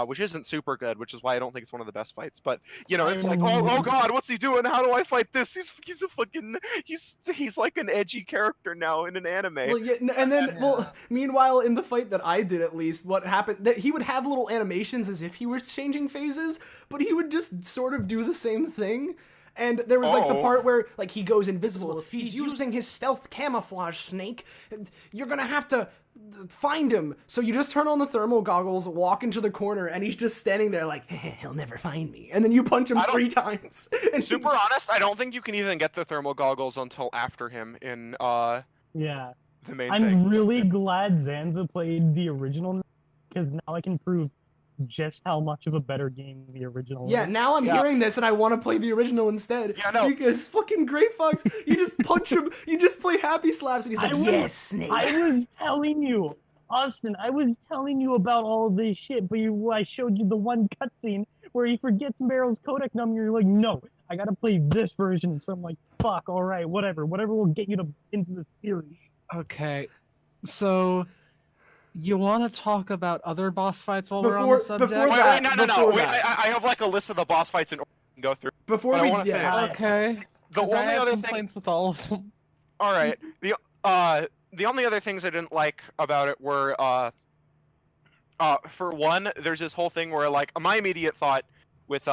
Which isn't super good, which is why I don't think it's one of the best fights. But you know, it's like, oh god, what's he doing? How do I fight this? He's a fucking he's like an edgy character now in an anime. Well, yeah, and then, well, meanwhile, in the fight that I did, at least, what happened, that he would have little animations as if he was changing phases, but he would just sort of do the same thing. And there was, like, the part where, like, he goes invisible. He's using his stealth camouflage, Snake. You're gonna have to find him. So you just turn on the thermal goggles, walk into the corner, and he's just standing there like, he'll never find me. And then you punch him 3 times. And super honest, I don't think you can even get the thermal goggles until after him in, Yeah. the main I'm thing. really glad Zanza played the original, because now I can prove just how much of a better game the original yeah, is. now I'm hearing this and I want to play the original instead. Yeah, no. Because fucking Gray Fox, you just punch him, you just play happy slaps, and he's like, yes, Snake. I was telling you, Austin, I was telling you about all this shit, but I showed you the one cutscene where he forgets Meryl's codec number, you're like, no, I gotta play this version. So I'm like, fuck, alright, whatever will get you into the series. Okay, so you want to talk about other boss fights while we're on the subject? before Wait, that- no. before Wait, that. I have like a list of the boss fights in order to go through. Before But I we, wanna finish. Okay. The 'Cause I only have other thing. complaints with all of them. All right. The only other things I didn't like about it were for one, there's this whole thing where like my immediate thought with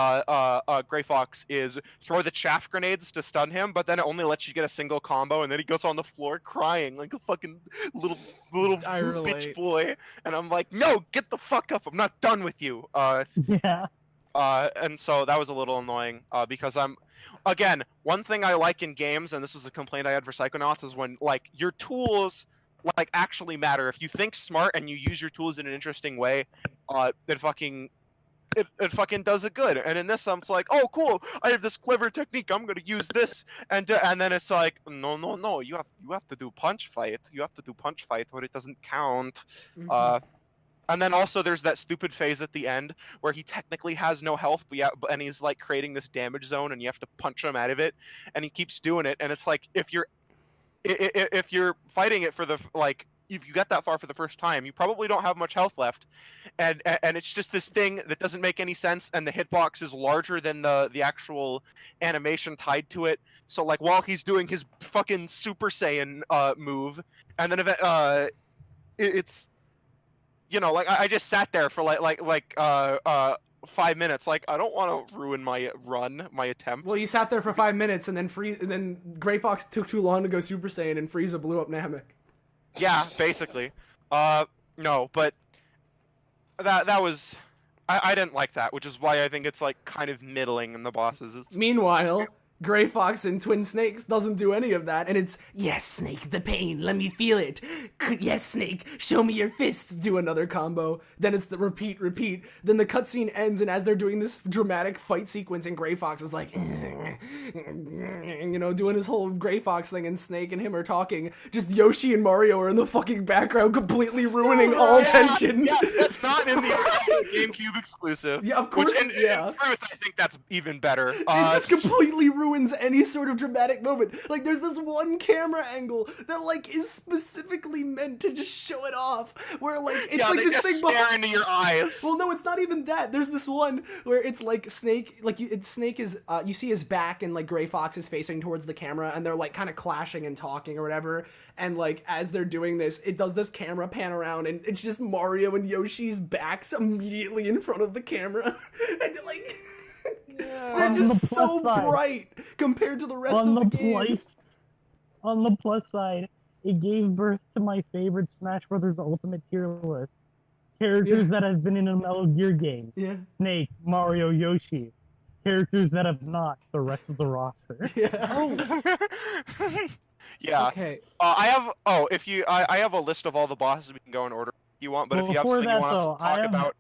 Gray Fox is throw the chaff grenades to stun him, but then it only lets you get a single combo, and then he goes on the floor crying like a fucking little I bitch relate. boy, and I'm like, no, get the fuck up, I'm not done with you. Yeah. And so that was a little annoying because again, one thing I like in games, and this is a complaint I had for Psychonauts, is when like your tools like actually matter. If you think smart and you use your tools in an interesting way, it fucking does it good. And in this, I'm like, oh cool, I have this clever technique, I'm gonna use this, and then it's like, no, you have to do punch fight, or it doesn't count. And then also there's that stupid phase at the end where he technically has no health, and he's like creating this damage zone, and you have to punch him out of it, and he keeps doing it, and it's like if you're fighting it for the like. If you get that far for the first time, you probably don't have much health left, and it's just this thing that doesn't make any sense, and the hitbox is larger than the actual animation tied to it. So like while he's doing his fucking Super Saiyan move, and then it's you know, like I just sat there for like 5 minutes. Like I don't want to ruin my attempt. Well, you sat there for 5 minutes, and then Gray Fox took too long to go Super Saiyan, and Frieza blew up Namek. Yeah, basically. No, but that was I didn't like that, which is why I think it's like kind of middling in the bosses. Meanwhile, Gray Fox and Twin Snakes doesn't do any of that, and it's, yes, Snake, the pain, let me feel it. Yes, Snake, show me your fists, do another combo. Then it's the repeat. Then the cutscene ends, and as they're doing this dramatic fight sequence, and Gray Fox is like, you know, doing his whole Gray Fox thing, and Snake and him are talking, just Yoshi and Mario are in the fucking background, completely ruining all tension. Yeah, that's not in the GameCube exclusive. Yeah, of course, In truth, I think that's even better. It just completely ruins any sort of dramatic moment. Like, there's this one camera angle that, like, is specifically meant to just show it off. Where, like, it's like they this just thing stare into your eyes. Well, no, it's not even that. There's this one where it's like Snake, like, Snake is, you see his back and, like, Gray Fox is facing towards the camera, and they're, like, kind of clashing and talking or whatever. And, like, as they're doing this, it does this camera pan around, and it's just Mario and Yoshi's backs immediately in front of the camera. And, like... They're just so bright compared to the rest of the game. On the plus side, it gave birth to my favorite Smash Brothers Ultimate tier list. Characters that have been in a Metal Gear game. Yeah. Snake, Mario, Yoshi. Characters that have not, the rest of the roster. Yeah. Yeah. Okay. I have a list of all the bosses. We can go in order if you want, but if you have something you want us to talk about,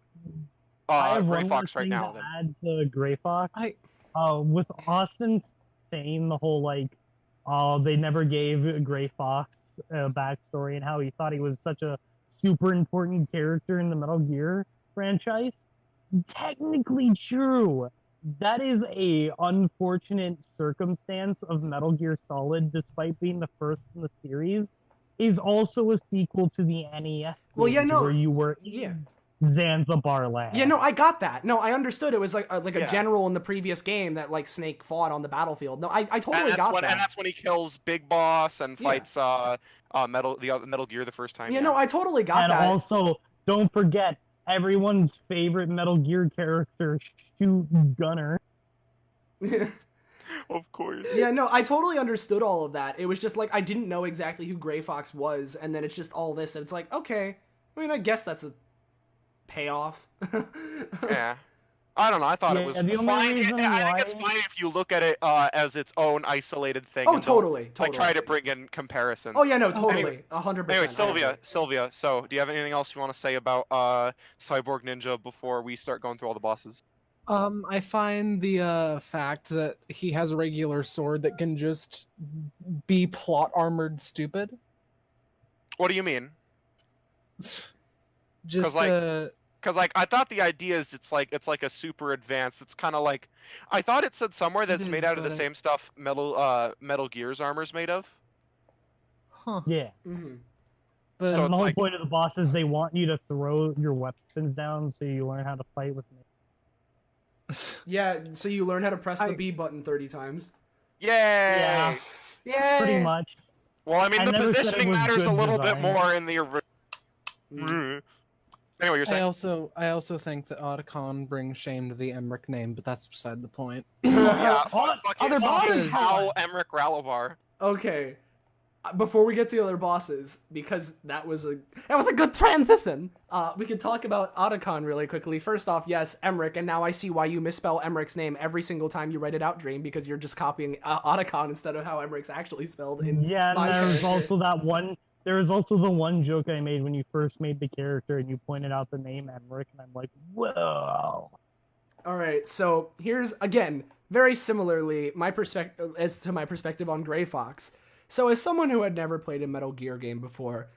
I have Gray one Fox more right thing now. to add to Gray Fox. With Austin saying the whole, like, they never gave Gray Fox a backstory and how he thought he was such a super important character in the Metal Gear franchise. Technically true. That is a unfortunate circumstance of Metal Gear Solid, despite being the first in the series, is also a sequel to the NES games where you were Zanzibar Land. Yeah, no, I got that. No, I understood. It was like a general in the previous game that, like, Snake fought on the battlefield. No, I totally got that. And that's when he kills Big Boss and fights Metal Gear the first time. Yeah, no, I totally got that. And also, don't forget everyone's favorite Metal Gear character, Shoot Gunner. Of course. Yeah, no, I totally understood all of that. It was just like I didn't know exactly who Gray Fox was, and then it's just all this, and it's like, okay, I mean, I guess that's a payoff. Yeah. I don't know. I thought it was fine. I think it's fine if you look at it as its own isolated thing. Oh, and totally. Like, try to bring in comparisons. Oh, yeah, no, totally. 100%. Anyway, Sylvia, so do you have anything else you want to say about Cyborg Ninja before we start going through all the bosses? I find the fact that he has a regular sword that can just be plot armored stupid. What do you mean? Just Because, like, I thought the idea is it's like a super advanced. It's kind of like, I thought it said somewhere that it's made out of the same stuff Metal Gear's armor's made of. Huh. Yeah. Mm-hmm. But So the whole point of the boss is they want you to throw your weapons down so you learn how to fight with me. Yeah, so you learn how to press the B button 30 times. Yay! Yeah. Pretty much. Well, I mean, the never said it positioning was matters a good little bit design. more in the original. Anyway, you're saying? I also think that Otacon brings shame to the Emmerich name, but that's beside the point. Yeah, Other bosses. How Emmerich Ralovar. Okay. Before we get to the other bosses, because that was a good transition, we could talk about Otacon really quickly. First off, yes, Emmerich, and now I see why you misspell Emmerich's name every single time you write it out, Dream, because you're just copying Otacon instead of how Emmerich's actually spelled in Yeah, my and there's character. also that one. There was also the one joke I made when you first made the character and you pointed out the name Emmerich, and I'm like, whoa. Alright, so here's, again, very similarly, my perspective on Gray Fox. So as someone who had never played a Metal Gear game before,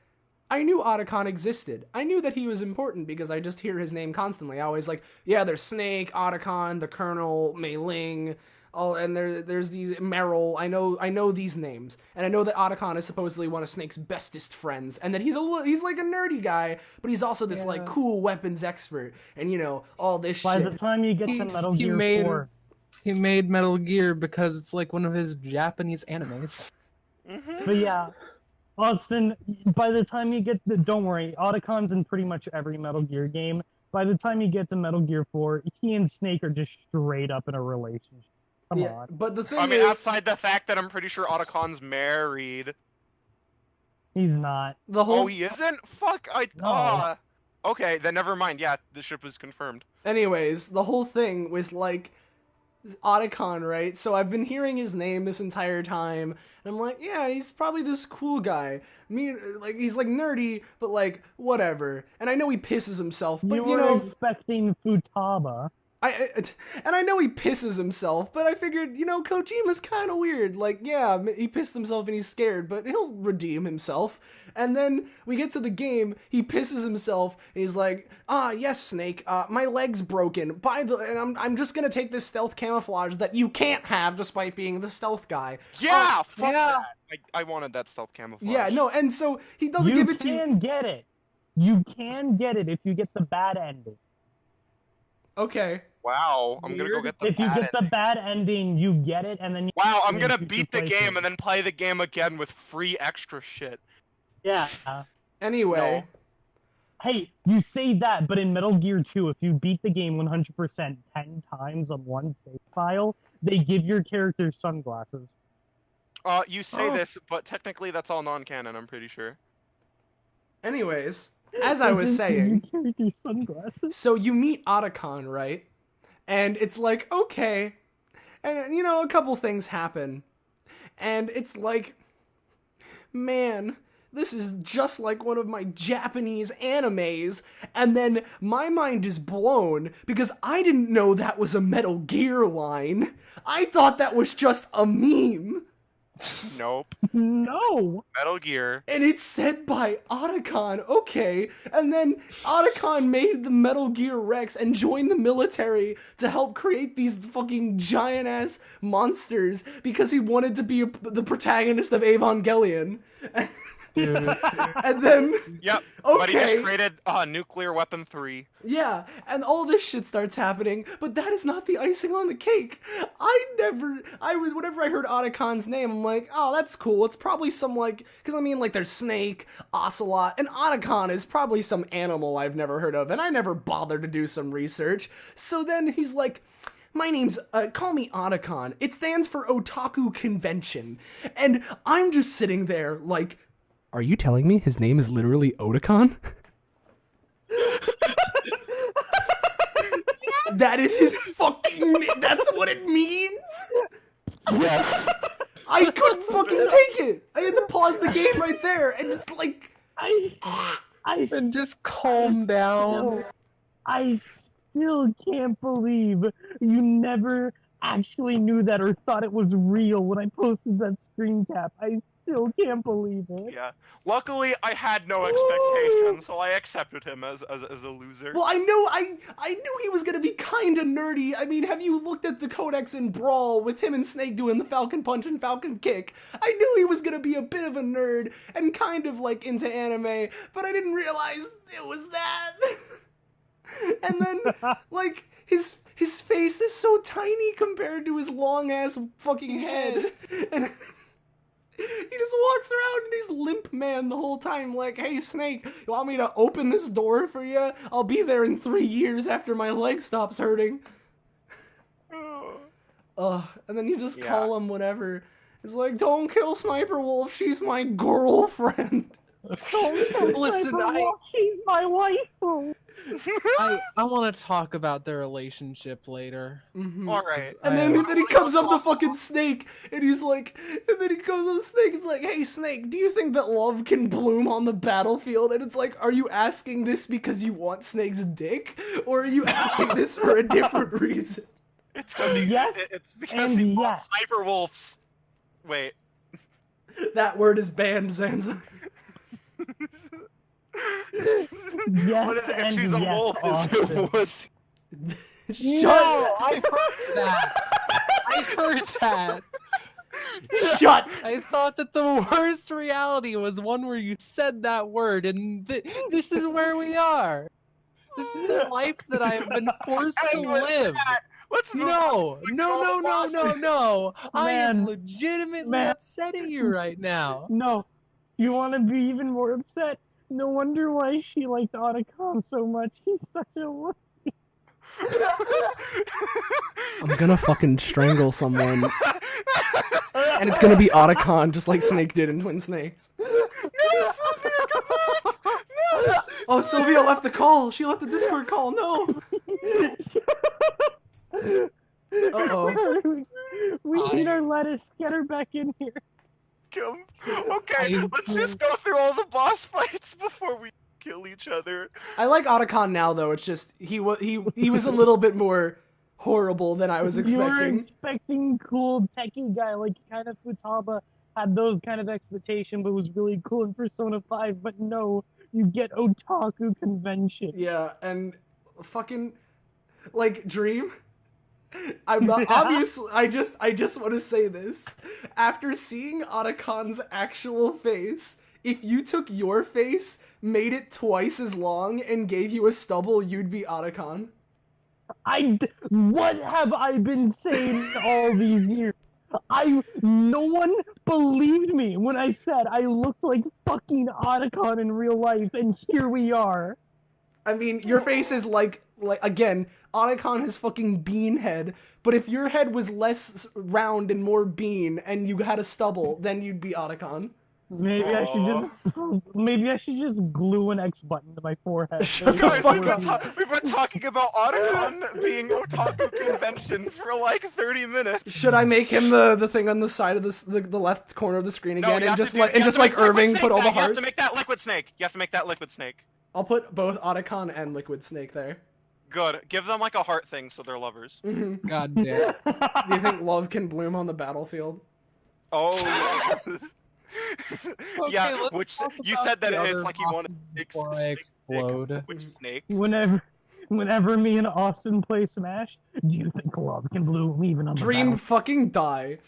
I knew Otacon existed. I knew that he was important because I just hear his name constantly. I always like, yeah, there's SNAKE, Otacon, the Colonel, Mei Ling, and there's these Meryl. I know these names, and I know that Otacon is supposedly one of SNAKE's bestest friends, and that he's like a nerdy guy, but he's also this like cool weapons expert, and you know all this By shit. the time you get to Metal Gear 4, he made Metal Gear because it's like one of his Japanese animes. but yeah, Austin, by the time you get don't worry, Otacon's in pretty much every Metal Gear game. By the time you get to Metal Gear 4, he and SNAKE are just straight up in a relationship. Come on. But the thing I mean, is, outside the fact that I'm pretty sure Otacon's married. He's not. the whole. Oh, he isn't? Fuck, No. Okay, then never mind. Yeah, the ship is confirmed. Anyways, the whole thing with like Otacon, right? So I've been hearing his name this entire time, and I'm like, yeah, he's probably this cool guy. Like, he's like nerdy, but like whatever. And I know he pisses himself, but You you were know, expecting Futaba. and I know he pisses himself, but I figured, you know, Kojima's kind of weird. Like, yeah, he pissed himself and he's scared, but he'll redeem himself. And then we get to the game, he pisses himself, and he's like, yes, sNake, my leg's broken. And I'm just gonna take this stealth camouflage that you can't have despite being the stealth guy. Yeah, fuck yeah. that. I wanted that stealth camouflage. Yeah, no, and so he doesn't You give it to you. can get it. You can get it if you get the bad ending. Okay. Wow, I'm gonna go get the If you bad get the ending. bad ending, you get it, and then you Wow, I'm can gonna keep beat the replacing game it. and then play the game again with free extra shit. Yeah. Anyway. Hey, you say that, but in Metal Gear 2, if you beat the game 100% 10 times on one save file, they give your character sunglasses. You say Oh. this, but technically that's all non-canon, I'm pretty sure. Anyways, as I They was just give saying, your character sunglasses. so you meet Otacon, right? And it's like, okay. And, you know, a couple things happen. And it's like, man, this is just like one of my Japanese animes. And then my mind is blown because I didn't know that was a Metal Gear line. I thought that was just a meme. Nope. No! Metal Gear. And it's said by Otacon, okay. And then Otacon made the Metal Gear Rex and joined the military to help create these fucking giant-ass monsters because he wanted to be the protagonist of Evangelion. Dude. And then, Yep. But he okay, just created Nuclear Weapon 3. yeah, and all this shit starts happening, but that is not the icing on the cake. Whenever I heard Otacon's name, I'm like, oh, that's cool. It's probably some, like, because I mean, like, there's snAke, Ocelot, and Otacon is probably some animal I've never heard of, and I never bothered to do some research. So then he's like, my name's, call me Otacon. It stands for Otaku Convention. And I'm just sitting there like, are you telling me his name is literally Otacon? That is his fucking that's what it means? Yes. I couldn't fucking take it. I had to pause the game right there and just like I And just calm down. I still can't believe you never actually knew that or thought it was real when I posted that screen cap. I still can't believe it. Yeah. Luckily, I had no expectations, so I accepted him as a loser. well, I knew he was gonna be kinda nerdy. I mean, have you looked at the codex in Brawl with him and sNake doing the Falcon Punch and Falcon Kick? I knew he was gonna be a bit of a nerd and kind of like into anime, but I didn't realize it was that. And then, like, his face is so tiny compared to his long ass fucking head, and he just walks around and he's limp man the whole time. Like, hey sNake, you want me to open this door for you? I'll be there in 3 years after my leg stops hurting. And then you just Yeah. call him whatever. It's like, don't kill Sniper Wolf. She's my girlfriend. Listen, She's my waifu. I want to talk about their relationship later. All right. And then he comes up to fucking sNake, and he's like, and then he goes on sNake, he's like, hey sNake, do you think that love can bloom on the battlefield? And it's like, are you asking this because you want sNake's dick? Or are you asking this for a different reason? It's because Yes, it's because and he yes. wants Sniper Wolf's. Wait. That word is banned, Zanza. Yes, What if and she's a yes, wolf? Austin. Was No, I heard that. I heard that. Shut! I thought that the worst reality was one where you said that word, and this is where we are. This is the life that I have been forced to And with live. that, let's move No, on. no. I am Man. legitimately Man. upset at you right now. No, you want to be even more upset? No wonder why she liked Otacon so much. He's such a wuss. I'm gonna fucking strangle someone. And it's gonna be Otacon, just like sNake did in Twin Snakes. Oh, Sylvia left the call. She left the Discord call. No. Uh-oh. We need our lettuce. Get her back in here. Okay, let's just go through all the boss fights before we kill each other. I like Otacon now, though. It's just he was a little bit more horrible than I was You were expecting. expecting cool techie guy like kind of Futaba had those kind of expectation, but was really cool in Persona 5. But no, you get otaku convention. Yeah, and fucking like Dream. I'm not obviously. I just want to say this. After seeing Otacon's actual face, if you took your face, made it twice as long, and gave you a stubble, you'd be Otacon. What have I been saying all these years? No one believed me when I said I looked like fucking Otacon in real life, and here we are. I mean, your face is like again, Otacon has fucking bean head, but if your head was less round and more bean, and you had a stubble, then you'd be Otacon. Maybe I should just glue an X button to my forehead. Guys, we've been talking about Otacon being otaku convention for like 30 minutes. Should I make him the thing on the side of the left corner of the screen again, you and have just to like make Liquid Irving Snake put all the that. You have hearts? to make that Liquid Snake. You have to make that Liquid Snake. I'll put both Otacon and Liquid Snake there. Good. Give them like a heart thing so they're lovers. God damn. Do you think love can bloom on the battlefield? Oh. Okay, Yeah, let's which talk you about said that the it's other like you want to before I explode. Which snake? Whenever me and Austin play Smash, do you think love can bloom even on the Dream battle? fucking die.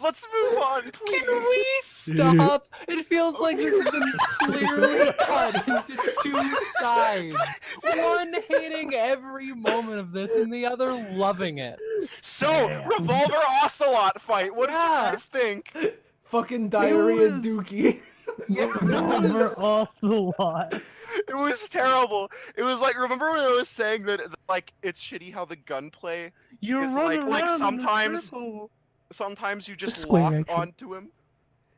Let's move on, please. Can we stop? It feels like this has been clearly cut into two sides. One hating every moment of this and the other loving it. So, Revolver Ocelot fight. What did you Yeah. guys think? Fucking diarrhea was- Dookie. Over Ocelot. It was terrible. It was like, remember when I was saying that like it's shitty how the gunplay You're is running like around sometimes in a sometimes you just square lock action. onto him.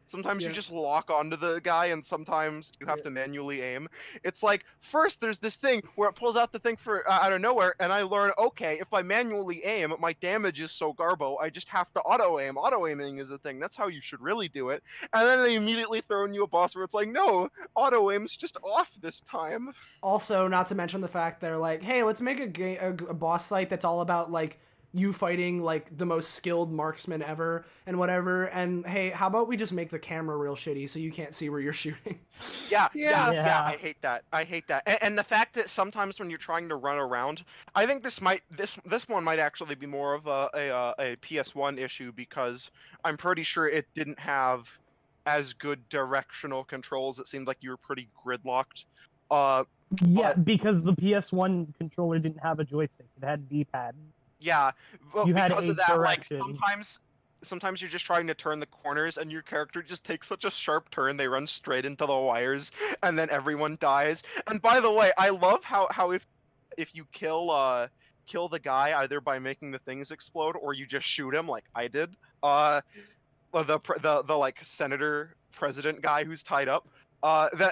Sometimes Yeah. you just lock onto the guy, and sometimes you have to manually aim. It's like, first there's this thing where it pulls out the thing for out of nowhere, and I learn, okay, if I manually aim, my damage is so garbo, I just have to auto-aim. Auto-aiming is a thing. That's how you should really do it. And then they immediately throw in you a boss where it's like, no, auto-aim's just off this time. Also, not to mention the fact they're like, hey, let's make a boss fight that's all about like you fighting like the most skilled marksman ever and whatever. And hey, how about we just make the camera real shitty so you can't see where you're shooting? Yeah, Yeah. I hate that. I hate that. And the fact that sometimes when you're trying to run around, I think this one might actually be more of a PS1 issue, because I'm pretty sure it didn't have as good directional controls. It seemed like you were pretty gridlocked. Yeah, because the PS1 controller didn't have a joystick. It had D-pad. Yeah, but You had because of 8 that, like directions. sometimes you're just trying to turn the corners and your character just takes such a sharp turn they run straight into the wires and then everyone dies. And by the way, I love how if you kill the guy either by making the things explode or you just shoot him like I did, the like senator president guy who's tied up,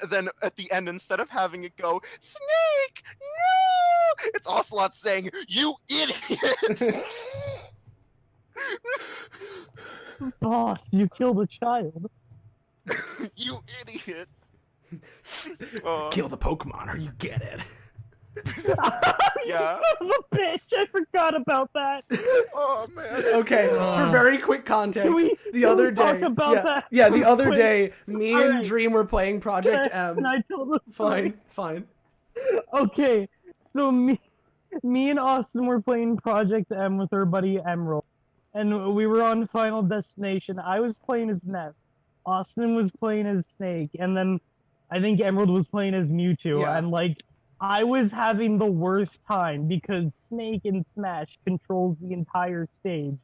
then at the end, instead of having it go snake, no, it's Ocelot saying, "You idiot!" Boss, you killed a child. You idiot. Kill the Pokemon or you get it. Yeah. You son of a bitch! I forgot about that. Oh man. Okay, for very quick context, Can we talk about yeah, that yeah, the real other quick? day, me and Alright. Dream were playing Project Can M. I tell the story? Fine. Okay, so me and Austin were playing Project M with our buddy Emerald, and we were on Final Destination. I was playing as Ness, Austin was playing as sNake, and then I think Emerald was playing as Mewtwo, Yeah. and like I was having the worst time because sNake in Smash controls the entire stage.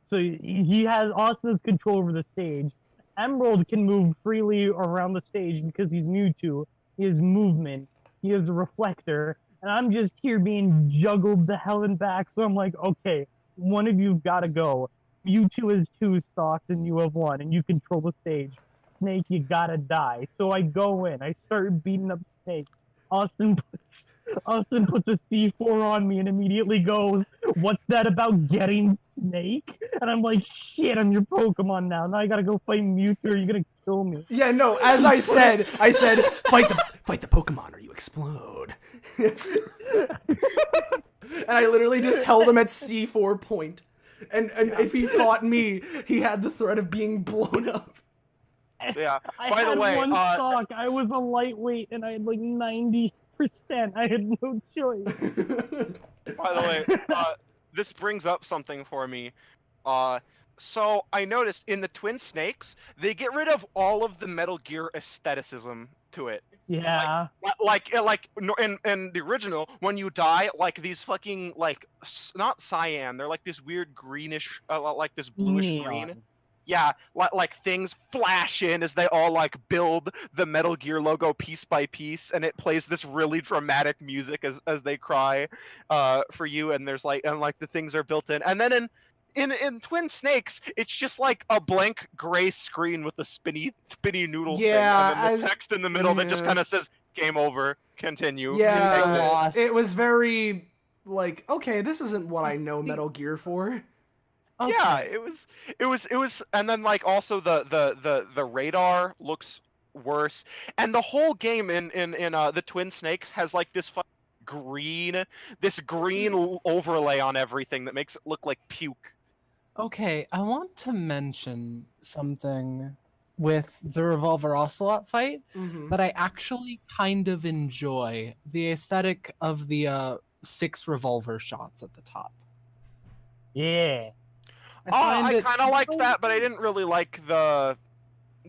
So he has Austin has control over the stage. Emerald can move freely around the stage because he's Mewtwo. He has movement. He has a reflector. And I'm just here being juggled the hell and back. So I'm like, okay, one of you've got to go. Mewtwo has 2 stocks and you have 1, and you control the stage. sNake, you gotta die. So I go in. I start beating up sNake. Austin Austin puts a C4 on me and immediately goes, "What's that about getting sNake?" And I'm like, "Shit, I'm your Pokemon now. Now I gotta go fight Mewtwo or you're gonna kill me." Yeah, no, as I said, fight the Pokemon or you explode. And I literally just held him at C4 point. And if he fought me, he had the threat of being blown up. Yeah. I By the had way, one stock. I was a lightweight and I had like 90%. I had no choice. by the way, this brings up something for me. So I noticed in the Twin Snakes, they get rid of all of the Metal Gear aestheticism to it. Yeah. Like in the original, when you die, like these fucking not cyan, they're like this weird greenish, like this bluish green. Neon. Yeah, like things flash in as they all like build the Metal Gear logo piece by piece, and it plays this really dramatic music as they cry, for you, and there's like the things are built in, and then in Twin Snakes, it's just like a blank gray screen with a spinny noodle thing, and then the text in the middle that just kind of says "Game over, continue." Yeah, Lost. it was very like, okay, this isn't what I know Metal Gear for. Okay. Yeah, it was, and then like also the radar looks worse, and the whole game in the Twin Snakes has like this green overlay on everything that makes it look like puke. Okay, I want to mention something with the Revolver Ocelot fight that I actually kind of enjoy. The aesthetic of the 6 revolver shots at the top. Yeah. I kind of liked that, but I didn't really like the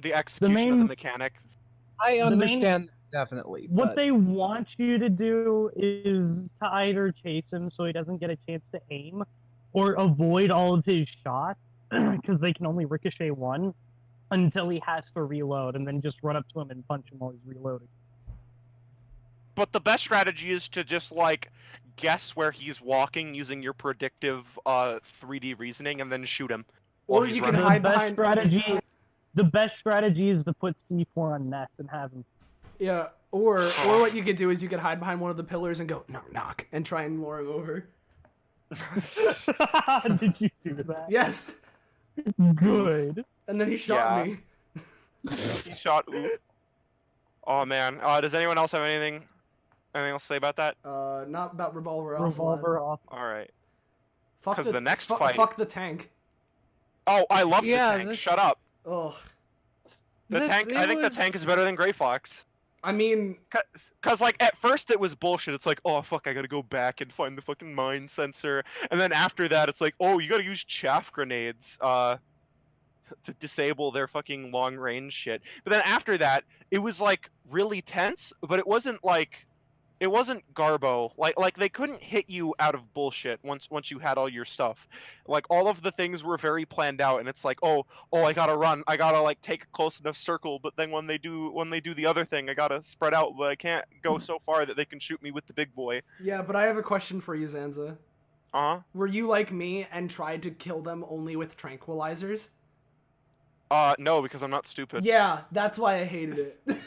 execution of the mechanic. I understand definitely. What but... they want you to do is to either chase him so he doesn't get a chance to aim, or avoid all of his shots, because they can only ricochet one, until he has to reload, and then just run up to him and punch him while he's reloading. But the best strategy is to just like guess where he's walking using your predictive 3D reasoning, and then shoot him. Or you can hide behind. The best strategy is to put C4 on Ness and have him. Yeah, or what you could do is you could hide behind one of the pillars and go knock knock and try and lure him over. Did you do that? Yes. Good. And then he shot me. He shot. Ooh. Oh man. Does anyone else have anything else to say about that? Not about Revolver Ocelot. All right. Because the next fight. Fuck the tank. Oh, I love the tank. Shut up. Ugh. The tank. I think the tank is better than Gray Fox. I mean, cause like at first it was bullshit. It's like, oh fuck, I gotta go back and find the fucking mine sensor, and then after that, it's like, oh, you gotta use chaff grenades, to disable their fucking long range shit. But then after that, it was like really tense, but it wasn't Garbo. Like they couldn't hit you out of bullshit once you had all your stuff. Like all of the things were very planned out, and it's like, oh, I gotta run. I gotta like take a close enough circle, but then when they do the other thing, I gotta spread out, but I can't go so far that they can shoot me with the big boy. Yeah, but I have a question for you, Zanza. Were you like me and tried to kill them only with tranquilizers? No, because I'm not stupid. Yeah, that's why I hated it.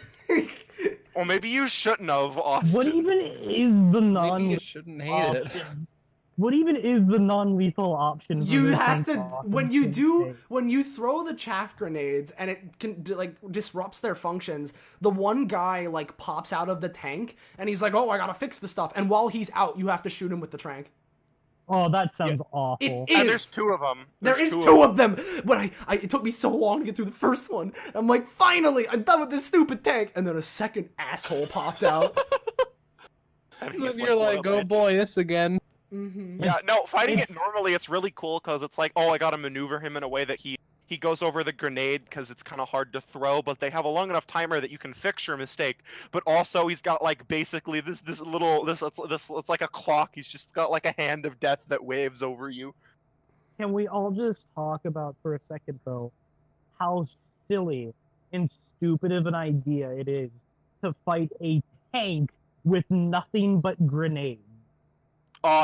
Well, maybe you shouldn't have, Austin. What even is the Maybe you shouldn't hate it. What even is the non-lethal option? You have to when you throw the chaff grenades and it can like disrupts their functions. The one guy like pops out of the tank and he's like, "Oh, I gotta fix the stuff." And while he's out, you have to shoot him with the trank. Oh, that sounds awful. It is. And there's 2 of them. There is two of them. But it took me so long to get through the first one. I'm like, finally, I'm done with this stupid tank. And then a second asshole popped out. And you're like, oh boy, this again. Mm-hmm. Yeah, no, fighting it normally, it's really cool because it's like, oh, I gotta maneuver him in a way that he goes over the grenade because it's kind of hard to throw, but they have a long enough timer that you can fix your mistake. But also, he's got like basically this it's like a clock. He's just got like a hand of death that waves over you. Can we all just talk about for a second though how silly and stupid of an idea it is to fight a tank with nothing but grenades?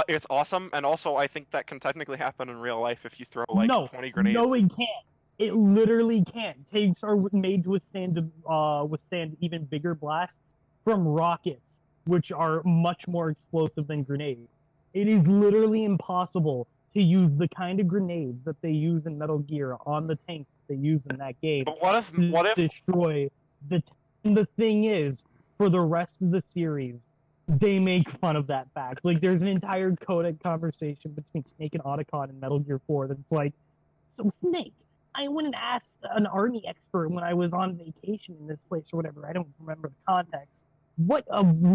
It's awesome, and also I think that can technically happen in real life if you throw like 20 grenades. No, it can't. It literally can't. Tanks are made to withstand even bigger blasts from rockets. which are much more explosive than grenades. It is literally impossible to use the kind of grenades that they use in Metal Gear on the tanks that they use in that game But what to if destroy the tank. And the thing is, for the rest of the series, they make fun of that fact. Like, there's an entire codec conversation between sNake and Otacon in Metal Gear 4 that's like, so sNake, I went and asked an army expert when I was on vacation in this place or whatever, I don't remember the context, what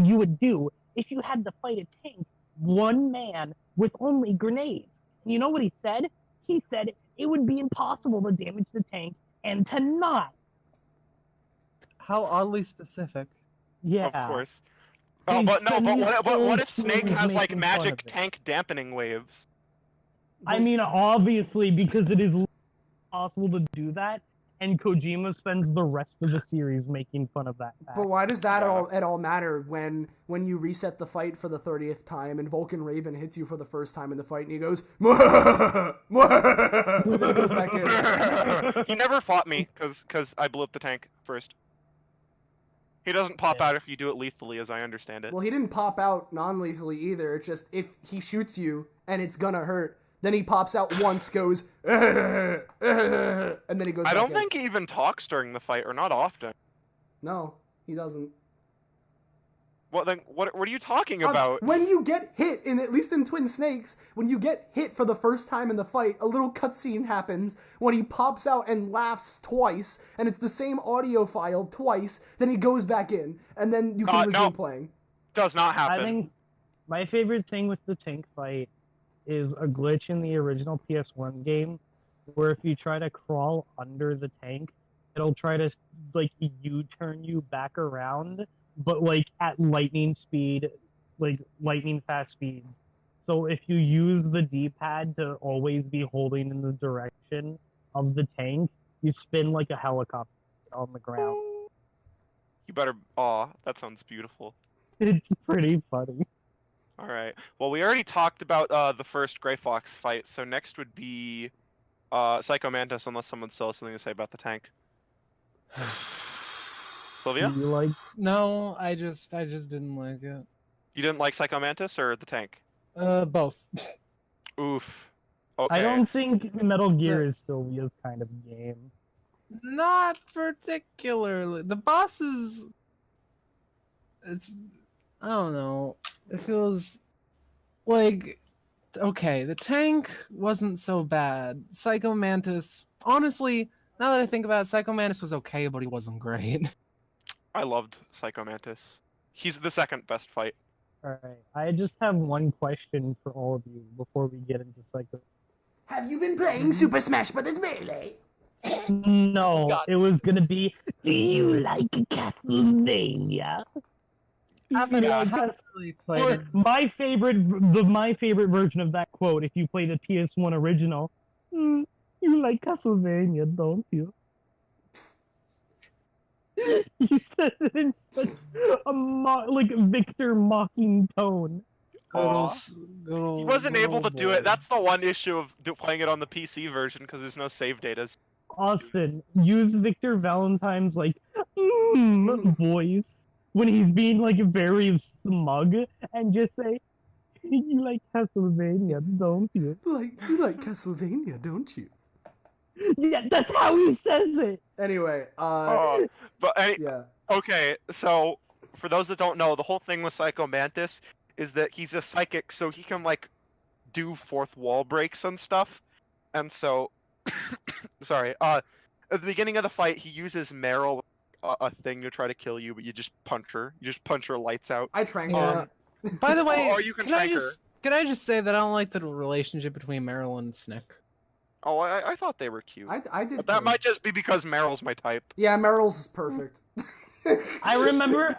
you would do if you had to fight a tank, one man, with only grenades. And you know what he said? He said it would be impossible to damage the tank and to not. How oddly specific. Yeah. Of course. They Oh, but spend these what if whole sNaake has series like making fun magic of it. tank dampening waves? I mean, obviously, because it is possible to do that, and Kojima spends the rest of the series making fun of that fact. But why does that Yeah. at all matter when you reset the fight for the 30th time and Vulcan Raven hits you for the first time in the fight and he goes, "Mwah! Mwah!" and then he goes back in. He never fought me because I blew up the tank first. He doesn't pop out if you do it lethally, as I understand it. Well, he didn't pop out non-lethally either. It's just if he shoots you and it's gonna hurt, then he pops out once, goes, and then he goes I back don't in. think he even talks during the fight, or not often. No, he doesn't. What then? What are you talking about? When you get hit, at least in Twin Snakes, when you get hit for the first time in the fight, a little cutscene happens when he pops out and laughs twice, and it's the same audio file twice, then he goes back in, and then you can resume playing. Does not happen. I think my favorite thing with the tank fight is a glitch in the original PS1 game, where if you try to crawl under the tank, it'll try to, like, U-turn you back around, but, like, at lightning speed, like, lightning fast speeds. So if you use the D-pad to always be holding in the direction of the tank, you spin like a helicopter on the ground. You better. Aw, that sounds beautiful. It's pretty funny. All right. Well, we already talked about the first Grey Fox fight, so next would be Psycho Mantis, unless someone still has something to say about the tank. Sylvia? Do you like? No, I just didn't like it. You didn't like Psycho Mantis or the tank? Both. Oof. Okay. I don't think Metal Gear is Sylvia's kind of game. Not particularly. The bosses. It's. I don't know. It feels like. Okay, the tank wasn't so bad. Psycho Mantis. Honestly, now that I think about it, Psycho Mantis was okay, but he wasn't great. I loved Psycho Mantis. He's the second best fight. Alright, I just have one question for all of you before we get into Psycho. Have you been playing Super Smash Bros. Melee? No, God. it was gonna be, do you like Castlevania? Haven't Yeah. really played Or it. my favorite version of that quote, if you play the PS1 original, you like Castlevania, don't you? He says it in such a Victor mocking tone. Aw. Go, He wasn't able to do it. boy. That's the one issue of playing it on the PC version, because there's no save data. Austin, use Victor Valentine's voice when he's being very smug, and just say, "You like Castlevania, don't you?" You like Castlevania, don't you? Yeah, that's how he says it. Anyway, yeah. Okay, so for those that don't know, the whole thing with Psycho Mantis is that he's a psychic, so he can do fourth wall breaks and stuff. And so, sorry. At the beginning of the fight, he uses Meryl, a thing to try to kill you, but you just punch her. You just punch her lights out. I trank Yeah. By the way, Or you can trank her. can I just say that I don't like the relationship between Meryl and sNeakS? Oh, I thought they were cute. I did But that too. might just be because Meryl's my type. Yeah, Meryl's perfect. I remember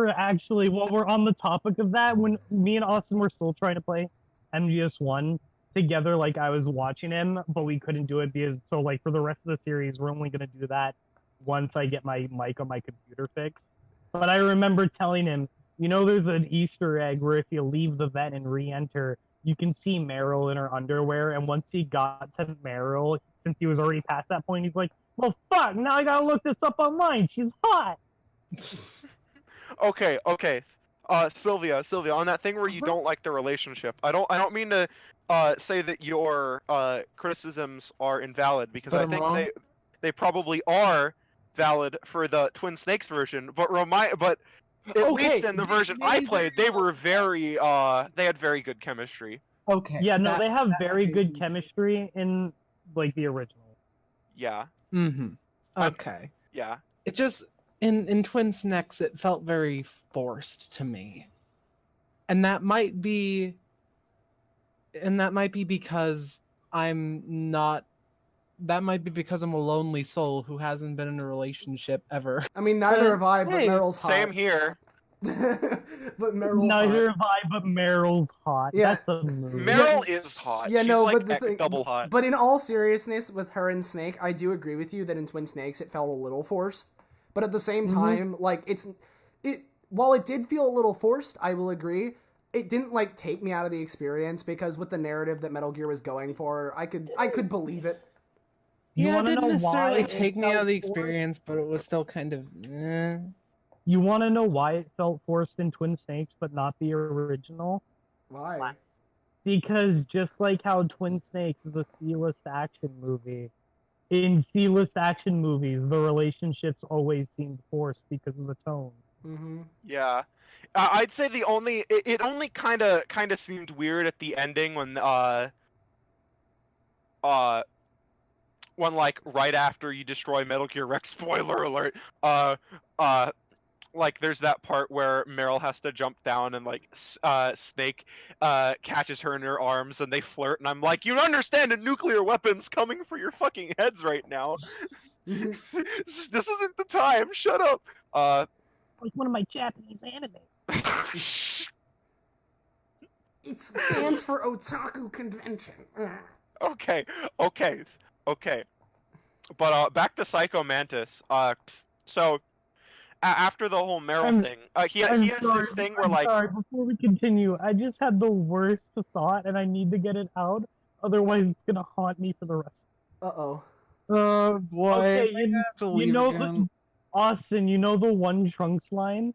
actually, while we're on the topic of that, when me and Austin were still trying to play MGS1 together, I was watching him, but we couldn't do it because, for the rest of the series, we're only going to do that once I get my mic on my computer fixed. But I remember telling him, there's an Easter egg where if you leave the vent and re-enter, you can see Meryl in her underwear, and once he got to Meryl, since he was already past that point, he's like, well, fuck, now I gotta look this up online, she's hot! Okay. Sylvia, on that thing where you don't like the relationship, I don't mean to say that your criticisms are invalid, because But I I'm think wrong? they probably are valid for the Twin Snakes version, but at least in the version I played, they were they had very good chemistry. Okay. Yeah, no, that- they have that very might good be- chemistry in like the original. Yeah. Mhm. Okay. Yeah. It just in Twin Snacks it felt very forced to me. And that might be because I'm not that might be because I'm a lonely soul who hasn't been in a relationship ever. I mean, neither have I, but hey, Meryl's hot. Same here. But Meryl's Neither hot. have I, but Meryl's hot. Yeah. That's a movie. Meryl is hot. Yeah, She's no, like but the thing, double hot. But in all seriousness, with her and Snake, I do agree with you that in Twin Snakes it felt a little forced. But at the same time, like while it did feel a little forced, I will agree, it didn't like take me out of the experience, because with the narrative that Metal Gear was going for, I could believe it. You yeah, it wanna didn't know necessarily why it take me out felt of the forced? experience, but it was still kind of You want to know why it felt forced in Twin Snakes, but not the original? Why? Because just like how Twin Snakes is a C-list action movie, in C-list action movies, the relationships always seemed forced because of the tone. Mm-hmm. Yeah. I'd say it only kind of seemed weird at the ending when like right after you destroy Metal Gear Rex, spoiler alert, like there's that part where Meryl has to jump down and like Snake catches her in her arms and they flirt, and I'm like, you understand a nuclear weapon's coming for your fucking heads right now. This isn't the time. Shut up. Like one of my Japanese anime. It stands for Otaku Convention. Okay. But back to Psycho Mantis. So after the whole Meryl thing, he has this thing where like. Sorry, before we continue, I just had the worst thought, and I need to get it out. Otherwise, it's gonna haunt me for the rest. Uh-oh. oh boy. Okay, you know, Austin, you know the one Trunks line?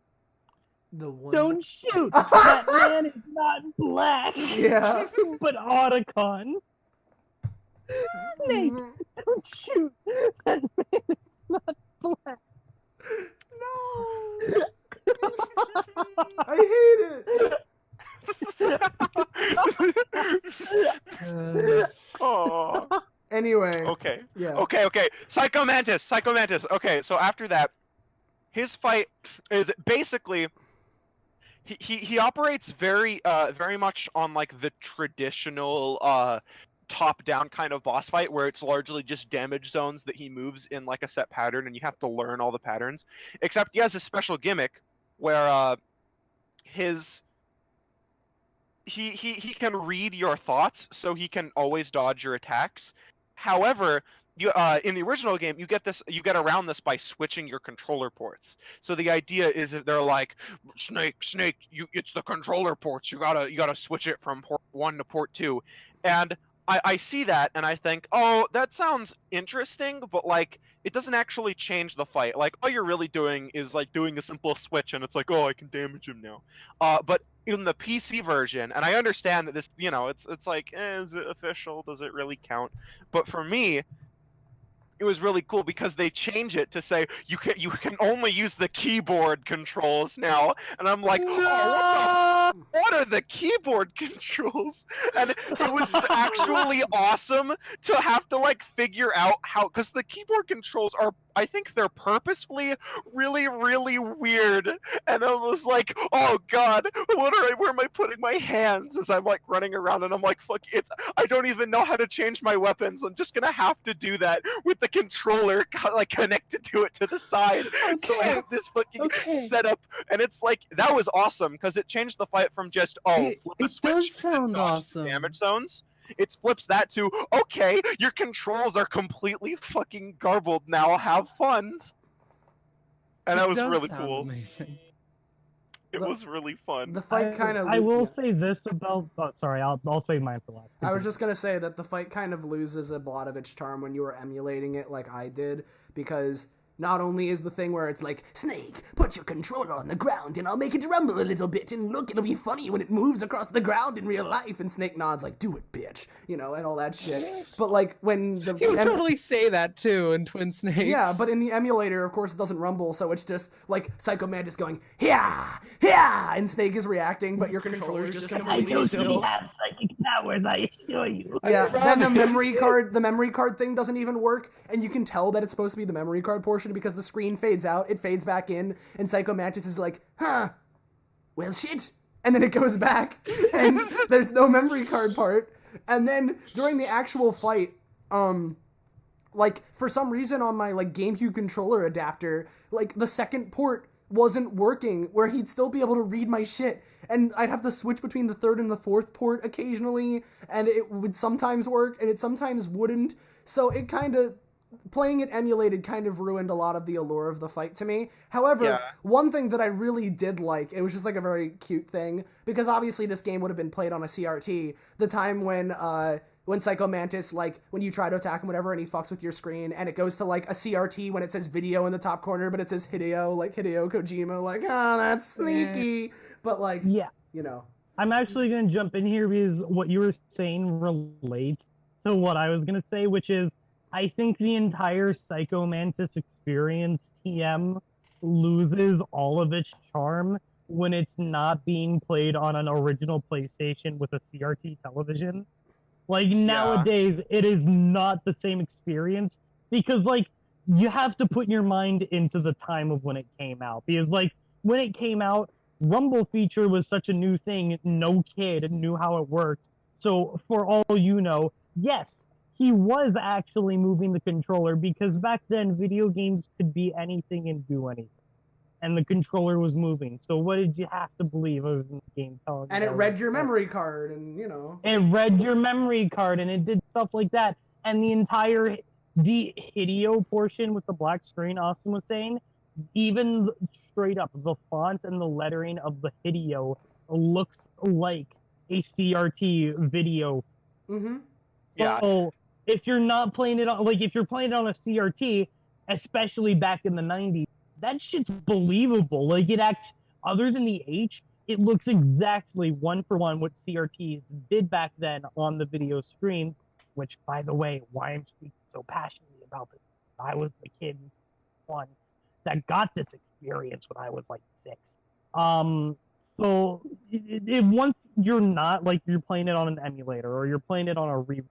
The one. Don't shoot! That man is not black! Yeah. But Otacon. Snake, don't shoot! That man is not black. No. I hate it. Oh. Anyway. Okay. Yeah. Okay. Psycho Mantis. Okay, so after that, his fight is basically he operates very much on like the traditional top-down kind of boss fight, where it's largely just damage zones that he moves in like a set pattern, and you have to learn all the patterns. Except he has a special gimmick where he can read your thoughts, so he can always dodge your attacks. However, you in the original game, you get around this by switching your controller ports. So the idea is that they're like, Snake, it's the controller ports. You gotta switch it from port 1 to port 2, and I see that and I think, oh, that sounds interesting, but like it doesn't actually change the fight. Like all you're really doing is like doing a simple switch, and it's like, oh, I can damage him now. But in the PC version, and I understand that this, it's like, is it official? Does it really count? But for me, it was really cool because they change it to say you can only use the keyboard controls now, and I'm like, oh, what are the keyboard controls? And it was actually awesome to have to like figure out how, because the keyboard controls are, I think they're purposefully really, really weird, and I was like, oh god, where am I putting my hands as I'm like running around, and I'm like, fuck it, I don't even know how to change my weapons. I'm just gonna have to do that with the controller like connected to it to the side. Okay. So I have this fucking setup, and it's like, that was awesome because it changed the fight from just flip a switch does sound and dodge awesome. damage zones. It flips that to, okay, your controls are completely fucking garbled now, have fun. And that was really cool. Amazing. It was really fun. The fight kind of. I will say this about. Oh, sorry, I'll save mine for last. I was just gonna say that the fight kind of loses a lot of its charm when you were emulating it like I did, because not only is the thing where it's like, Snake, put your controller on the ground and I'll make it rumble a little bit, and look, it'll be funny when it moves across the ground in real life, and Snake nods like, do it, bitch, you know, and all that shit. But like, when the... You would totally say that too in Twin Snakes. Yeah, but in the emulator, of course, it doesn't rumble, so it's just like Psycho Mantis going, yeah, yeah, and Snake is reacting, but your controller's just completely still. I have psychic powers, I assure you. Yeah, then the memory card thing doesn't even work, and you can tell that it's supposed to be the memory card portion because the screen fades out, it fades back in, and Psycho Mantis is like, huh, well shit, and then it goes back, and there's no memory card part, and then during the actual fight, like, for some reason on my, like, GameCube controller adapter, like, the second port wasn't working, where he'd still be able to read my shit, and I'd have to switch between the third and the fourth port occasionally, and it would sometimes work, and it sometimes wouldn't, so it kind of... Playing it emulated kind of ruined a lot of the allure of the fight to me. However, one thing that I really did like, it was just like a very cute thing, because obviously this game would have been played on a CRT, the time when Psycho Mantis, like, when you try to attack him, whatever, and he fucks with your screen, and it goes to, like, a CRT when it says video in the top corner, but it says Hideo, like, Hideo Kojima, like, oh, that's sneaky, but, like, you know. I'm actually going to jump in here because what you were saying relates to what I was going to say, which is, I think the entire Psycho Mantis experience, TM, loses all of its charm when it's not being played on an original PlayStation with a CRT television. Like, nowadays, it is not the same experience, because, like, you have to put your mind into the time of when it came out. Because, like, when it came out, Rumble feature was such a new thing, no kid knew how it worked. So, for all you know, yes, he was actually moving the controller, because back then video games could be anything and do anything, and the controller was moving. So what did you have to believe other than the game telling you? And it read your memory card, and you know. It read your memory card, and it did stuff like that. And the Hideo portion with the black screen, Austin was saying, even straight up, the font and the lettering of the Hideo looks like a CRT video. Mm-hmm. Yeah. So, if you're not playing it on, like, if you're playing it on a CRT, especially back in the 90s, that shit's believable. Like, other than the H, it looks exactly one for one what CRTs did back then on the video screens, which, by the way, why I'm speaking so passionately about this. I was the kid one that got this experience when I was, like, 6. So, once you're not, like, you're playing it on an emulator, or you're playing it on a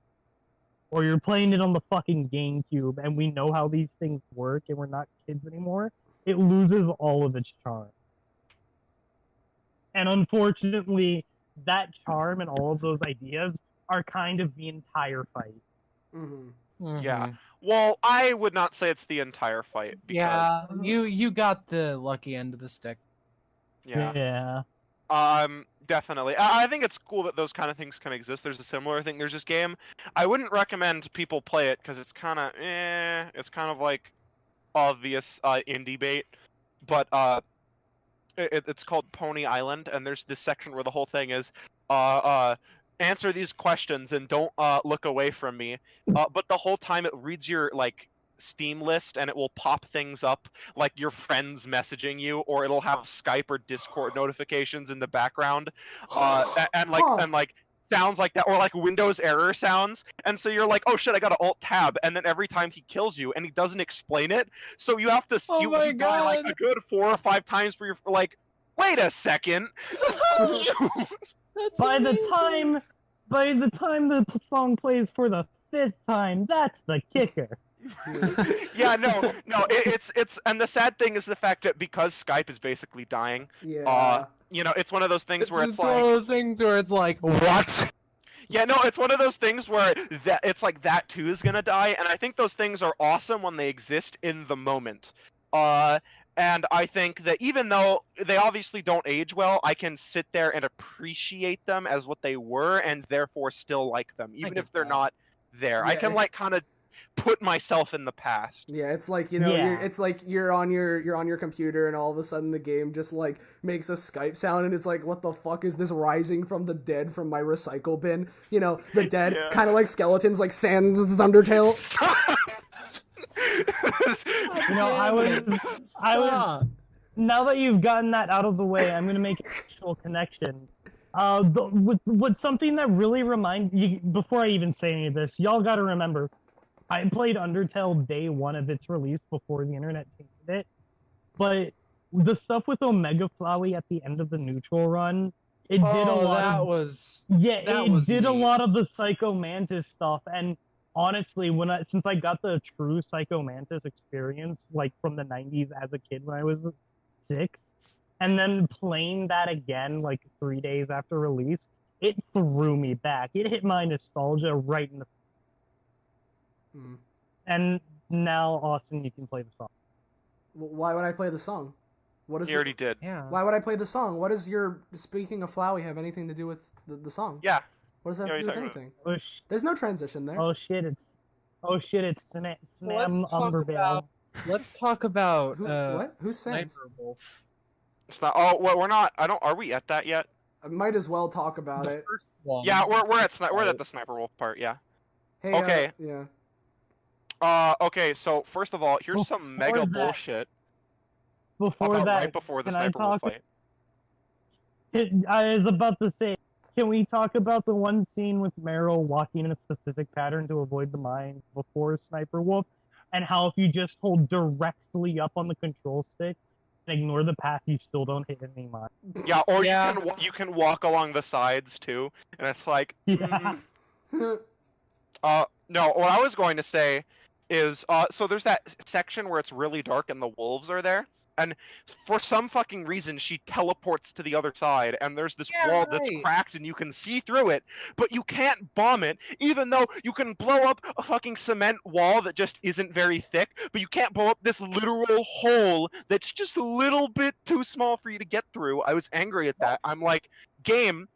or you're playing it on the fucking GameCube, and we know how these things work, and we're not kids anymore, it loses all of its charm. And unfortunately, that charm and all of those ideas are kind of the entire fight. Mm-hmm. Mm-hmm. Yeah. Well, I would not say it's the entire fight. Because... Yeah, you got the lucky end of the stick. Yeah. Definitely. I think it's cool that those kind of things can exist. There's a similar thing. There's this game. I wouldn't recommend people play it because it's kind of it's kind of like obvious indie bait. But it's called Pony Island, and there's this section where the whole thing is answer these questions and don't look away from me. But the whole time it reads your like Steam list, and it will pop things up like your friends messaging you, or it'll have Skype or Discord notifications in the background, and sounds like that, or like Windows error sounds, and so you're like, oh shit, I gotta Alt Tab, and then every time he kills you, and he doesn't explain it, so you have to you die like a good 4 or 5 times for your like, wait a second. By the time the song plays for the 5th time, that's the kicker. Yeah, no, it's and the sad thing is the fact that because Skype is basically dying, you know, it's one of those things where it's like one of those things where it's like, what? Yeah, no, it's one of those things where it's like that too is gonna die, and I think those things are awesome when they exist in the moment. And I think that even though they obviously don't age well, I can sit there and appreciate them as what they were, and therefore still like them, even if they're not there. Yeah. I can like kind of put myself in the past. Yeah, it's like, you know, it's like you're on your computer, and all of a sudden the game just like makes a Skype sound, and it's like, what the fuck is this rising from the dead from my recycle bin? You know, the dead kind of like skeletons, like Sand Undertale. You know, I was. Stop. Now that you've gotten that out of the way, I'm gonna make an actual connection. With something that really reminds you. Before I even say any of this, y'all gotta remember, I played Undertale day one of its release before the internet tainted it. But the stuff with Omega Flowey at the end of the neutral run, it did a lot that of was it did a neat. lot of the Psycho Mantis stuff. And honestly, since I got the true Psycho Mantis experience, like from the 90s as a kid when I was 6, and then playing that again like 3 days after release, it threw me back. It hit my nostalgia right in the. And now, Austin, you can play the song. Why would I play the song? What is You already did. Yeah. Why would I play the song? What does your speaking of Flowey have anything to do with the song? Yeah. What does that have to do with anything? There's no transition there. Oh shit! It's Snam Umberbell. Let's talk about what? Who's Sniper Sans? Wolf. It's not. Oh, well, we're not. Are we at that yet? I might as well talk about The it. first one. Yeah, we're at the Sniper Wolf part. Yeah. Hey, Okay. Yeah. Okay. So first of all, here's some mega that- bullshit. Before About that, right before the can I Sniper Wolf talk? fight. I was about to say, can we talk about the one scene with Meryl walking in a specific pattern to avoid the mine before Sniper Wolf, and how if you just hold directly up on the control stick and ignore the path, you still don't hit any mine? Yeah, or Yeah. you can walk along the sides too, and it's like. Yeah. No, what I was going to say is, so there's that section where it's really dark and the wolves are there, and for some fucking reason she teleports to the other side, and there's this Yeah, wall that's right. cracked and you can see through it, but you can't bomb it, even though you can blow up a fucking cement wall that just isn't very thick, but you can't blow up this literal hole that's just a little bit too small for you to get through. I was angry at that. I'm like, game,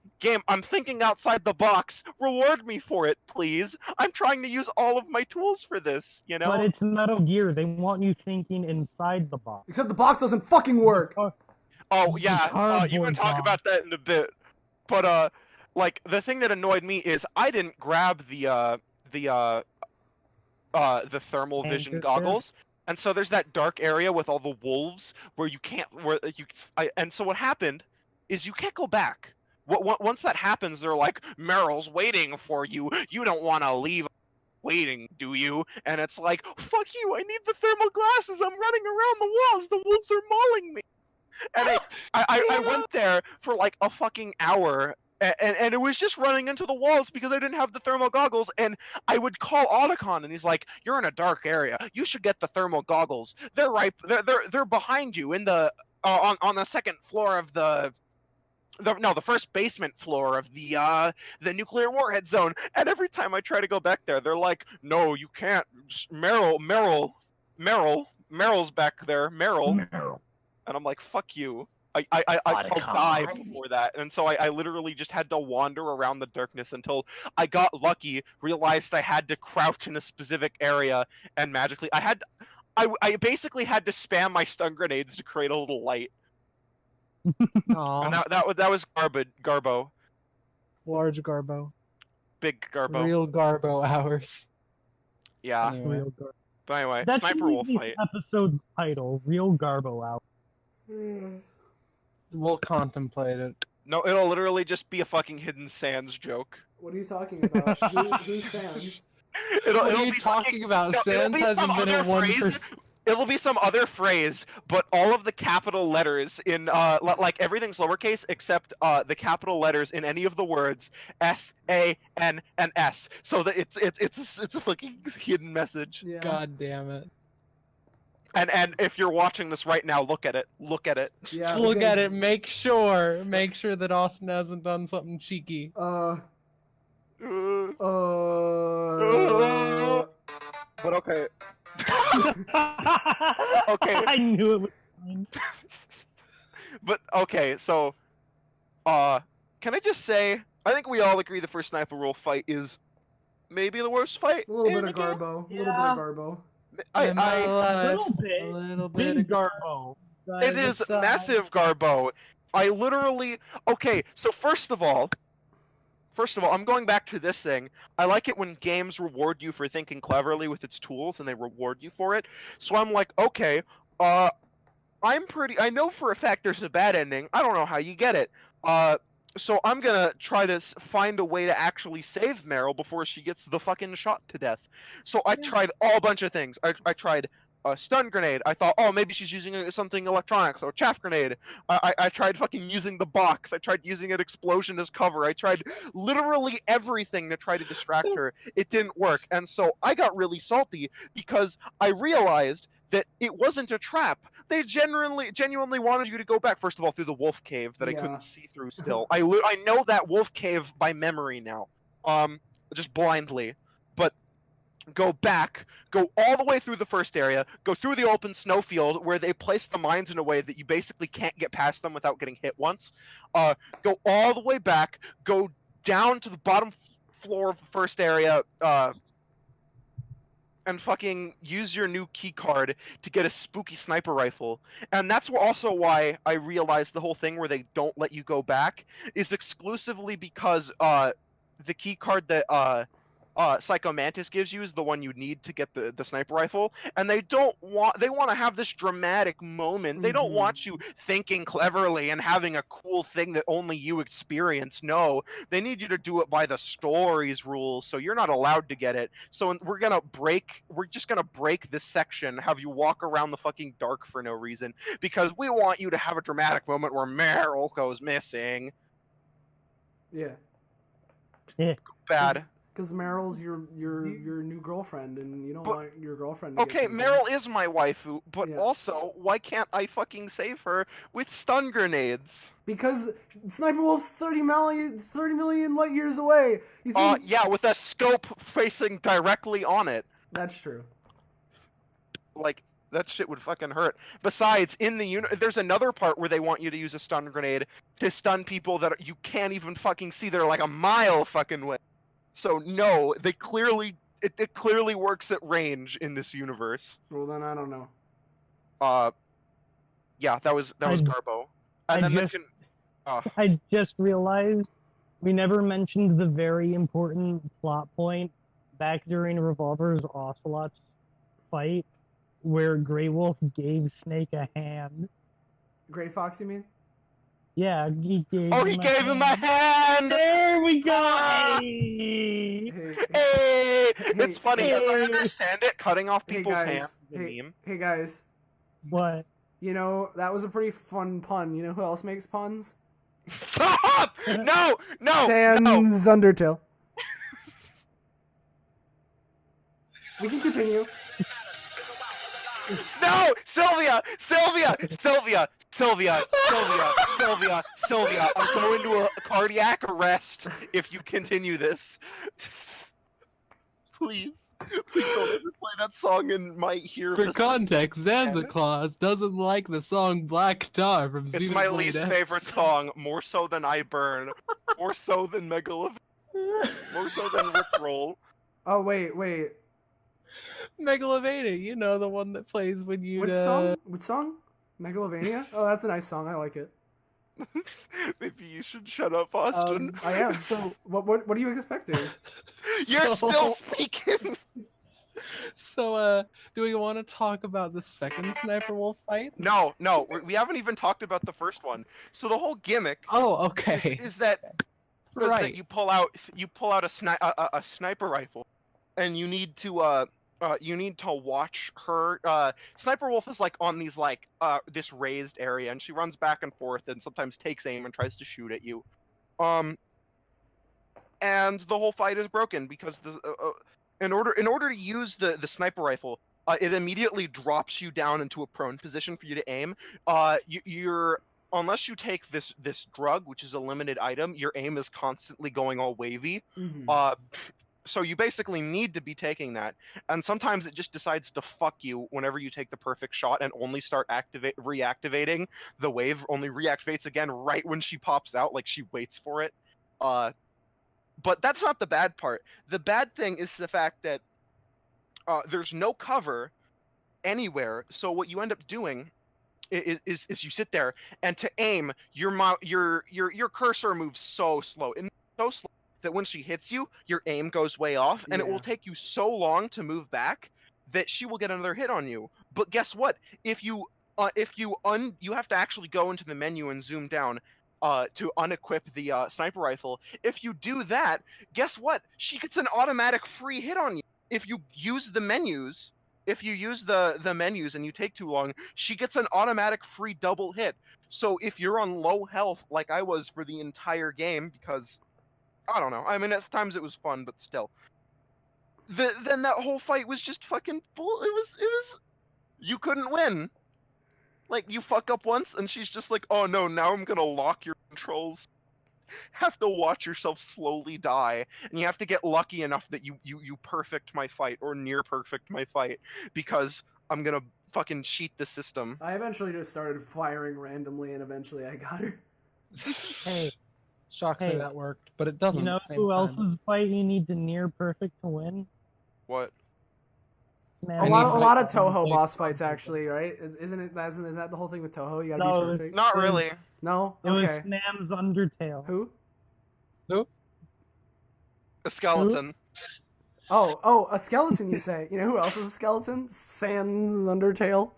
I'm thinking outside the box. Reward me for it, please. I'm trying to use all of my tools for this, you know? But it's Metal Gear. They want you thinking inside the box. Except the box doesn't fucking work. Oh, yeah, you Cardboard can talk box. about that in a bit. But, like, the thing that annoyed me is I didn't grab the thermal vision Anchor goggles. And so there's that dark area with all the wolves where you can't, and so what happened is you can't go back. Once that happens, they're like, Meryl's waiting for you. You don't want to leave waiting, do you? And it's like, fuck you, I need the thermal glasses. I'm running around the walls. The wolves are mauling me. And I went there for like a fucking hour. And it was just running into the walls because I didn't have the thermal goggles. And I would call Otacon, and he's like, "You're in a dark area. You should get the thermal goggles. They're right. They're behind you in the on the second floor of the first basement floor of the nuclear warhead zone." And every time I try to go back there, they're like, "No, you can't. Meryl's back there. Meryl." And I'm like, "Fuck you. I'll die before that." And so I literally just had to wander around the darkness until I got lucky, realized I had to crouch in a specific area, and magically I basically had to spam my stun grenades to create a little light. Aw, And that was Garbo. large Garbo. Big Garbo. Real Garbo hours. Yeah. Anyway. Real Garbo. But anyway, That Sniper should be Wolf this fight. episode's title, Real Garbo Out. We'll contemplate it. No, it'll literally just be a fucking Hidden Sands joke. What are you talking about? Who's Sans? What are It'll you be talking about? no, it'll Sans be hasn't some been other at 1%. phrase. It'll be some other phrase, but all of the capital letters in like everything's lowercase except the capital letters in any of the words S, A, N, and S. So that it's a fucking hidden message. Yeah. God damn it. And if you're watching this right now, look at it. Look at it. Yeah. Look at because, it. Make sure that Austin hasn't done something cheeky. But okay. Okay. I knew it was fine. But okay, so can I just say I think we all agree the first Sniper Wolf fight is maybe the worst fight. A little in bit the of game? Garbo. A little bit Yeah. of Garbo. In my A life, little bit. Big Garbo. It is massive Garbo. I literally okay. So first of all, first of all, I'm going back to this thing. I like it when games reward you for thinking cleverly with its tools, and they reward you for it. So I'm like, okay, I know for a fact there's a bad ending. I don't know how you get it. So I'm gonna try to find a way to actually save Meryl before she gets the fucking shot to death. So I tried a bunch of things. I tried a stun grenade. I thought, oh, maybe she's using something electronics or chaff grenade. I tried fucking using the box. I tried using an explosion as cover. I tried literally everything to try to distract her. It didn't work, and so I got really salty because I realized that it wasn't a trap. They genuinely wanted you to go back, first of all, through the wolf cave that I couldn't see through still. I know that wolf cave by memory now, just blindly. But go back, go all the way through the first area, go through the open snowfield where they place the mines in a way that you basically can't get past them without getting hit once. Go all the way back, go down to the bottom floor of the first area, and fucking use your new key card to get a spooky sniper rifle. And that's also why I realized the whole thing where they don't let you go back is exclusively because the key card that Psycho Mantis gives you is the one you need to get the sniper rifle, and they want to have this dramatic moment. They don't want you thinking cleverly and having a cool thing that only you experience. No, they need you to do it by the story's rules, so you're not allowed to get it. So we're just gonna break this section, have you walk around the fucking dark for no reason, because we want you to have a dramatic moment where Meryl goes missing. Yeah. Bad. Because Meryl's your new girlfriend, and you don't want your girlfriend to Okay, get Meryl is my waifu, but Yeah. also, why can't I fucking save her with stun grenades? Because Sniper Wolf's 30 million light years away. You think... Yeah, with a scope facing directly on it. That's true. Like, that shit would fucking hurt. Besides, there's another part where they want you to use a stun grenade to stun people that you can't even fucking see. They're like a mile fucking way. So no, it clearly works at range in this universe. Well, then I don't know. Yeah, that was Garbo. And I just realized we never mentioned the very important plot point back during Revolver's Ocelot's fight, where Grey Wolf gave sNake a hand. Gray Fox, you mean? Yeah, he gave him a hand! There we go! Hey! It's funny, because I understand it, cutting off people's hands is a meme. Hey guys. What? You know, that was a pretty fun pun. You know who else makes puns? Stop! No! Sans Undertale. We can continue. No! Sylvia! I'm going to a cardiac arrest if you continue this. Please don't ever play that song in my ear. For context, Zanza Claus doesn't like the song Black Tar from It's my least favorite song, more so than I Burn, more so than Megalov, more so than Rickroll. Oh, wait. Megalovania, you know, the one that plays when you... Which song? Which song? Megalovania? Oh, that's a nice song. I like it. Maybe you should shut up, Austin. I am. So, what are you expecting? You're still speaking! So, do we want to talk about the second Sniper Wolf fight? No, we haven't even talked about the first one. So the whole gimmick... Oh, okay. Is that you pull out a sniper rifle, and you need to watch her. Sniper Wolf is like on these this raised area, and she runs back and forth, and sometimes takes aim and tries to shoot at you. And the whole fight is broken because in order to use the sniper rifle, it immediately drops you down into a prone position for you to aim. Unless you take this drug, which is a limited item, your aim is constantly going all wavy. Mm-hmm. So you basically need to be taking that, and sometimes it just decides to fuck you whenever you take the perfect shot and only start reactivating. The wave only reactivates again right when she pops out, like she waits for it. But that's not the bad part. The bad thing is the fact that there's no cover anywhere, so what you end up doing is you sit there, and to aim, your cursor moves so slow. It moves so slow that when she hits you, your aim goes way off, and it Yeah. will take you so long to move back that she will get another hit on you. But guess what? If you have to actually go into the menu and zoom down to unequip the sniper rifle. If you do that, guess what? She gets an automatic free hit on you. If you use the menus, the menus and you take too long, she gets an automatic free double hit. So if you're on low health, like I was for the entire game, because I don't know. I mean, at times it was fun, but still. Then that whole fight was just fucking bull. It was. You couldn't win. Like, you fuck up once, and she's just like, oh no, now I'm gonna lock your controls. Have to watch yourself slowly die, and you have to get lucky enough that you perfect my fight, or near perfect my fight, because I'm gonna fucking cheat the system. I eventually just started firing randomly, and eventually I got her. Hey, Shocked Hey, say that worked, but it doesn't. you know at the same who time. else's fight you need to near perfect to win? What? Man, A Any lot of fight Toho like- boss fights, actually, right? Isn't that the whole thing with Toho? You gotta No, be it's- perfect. Not really. No? It was Okay. Snam's Undertale. Who? A skeleton. Oh, a skeleton, you say? You know who else is a skeleton? Sans Undertale.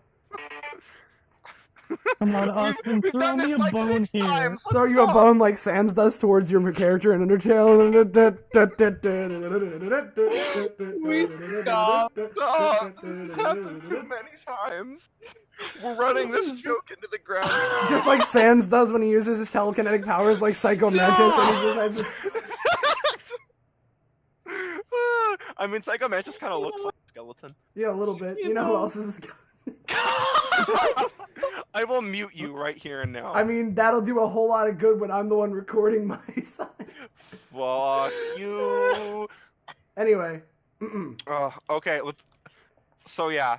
Come on, Austin, We've throw done me this a like bone 6 here. times. Throw Let's you a go. bone like Sans does towards your character in Undertale. We stop. Oh, this happened too many times. We're running this joke into the ground. Just like Sans does when he uses his telekinetic powers like Psycho Mantis, and he just has this... I mean, Psycho Mantis kind of looks like a skeleton. Yeah, a little bit. You know who else is a skeleton? I will mute you right here and now. I mean, that'll do a whole lot of good when I'm the one recording my side. Fuck you. Anyway. Okay. So yeah,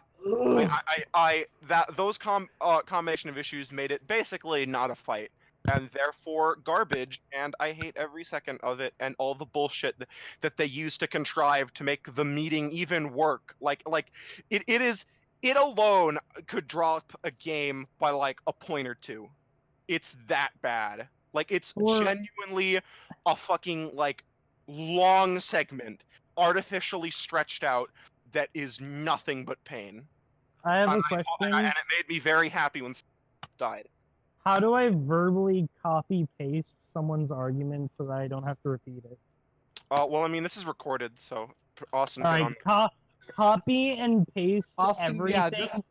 those combination of issues made it basically not a fight, and therefore garbage. And I hate every second of it, and all the bullshit that they use to contrive to make the meeting even work. Like it alone could drop a game by like a point or two. It's that bad. Like, it's genuinely a fucking like long segment, artificially stretched out, that is nothing but pain. I have a And question. and it made me very happy when died. How do I verbally copy paste someone's argument so that I don't have to repeat it? Well, I mean, this is recorded, so Austin. All right, copy and paste Austin, everything. yeah, just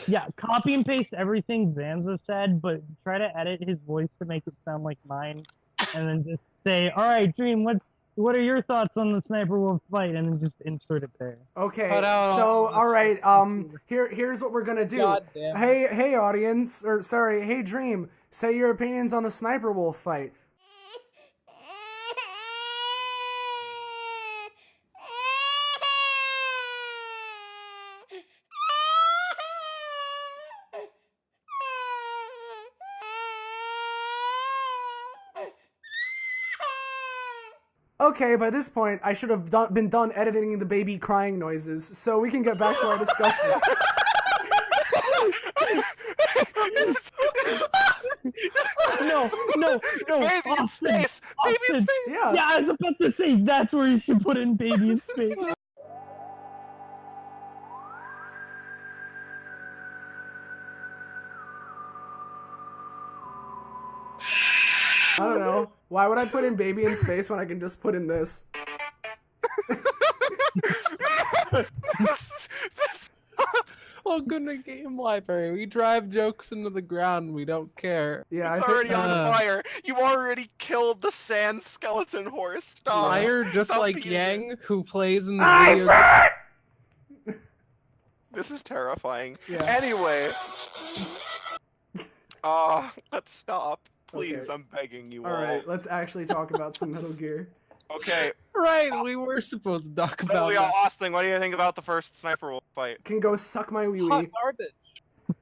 Yeah, copy and paste everything Zanza said, but try to edit his voice to make it sound like mine, and then just say, "All right, Dream, what are your thoughts on the Sniper Wolf fight?" And then just insert it there. Okay, But, so all right, here's what we're gonna do. God damn. Hey, audience, or sorry, hey, Dream, say your opinions on the Sniper Wolf fight. Okay, by this point, I should have been done editing the baby crying noises, so we can get back to our discussion. No, Baby in Austin, space! Baby in Austin. space! Yeah. Yeah, I was about to say that's where you should put in baby in space. I don't know. Why would I put in baby in space when I can just put in this? Welcome to Game Library. We drive jokes into the ground. We don't care. Yeah, It's I think already on fire. You already killed the sand skeleton horse. Stop. Fire, just Stop like being Yang, who plays in the I video. This is terrifying. Yeah. Anyway. Let's stop. Please, Okay. I'm begging you all. Alright, let's actually talk about some Metal Gear. Okay. Right, we were supposed to talk So about we that. all Austin, what do you think about the first Sniper Wolf fight? Can go suck my wee Hot wee.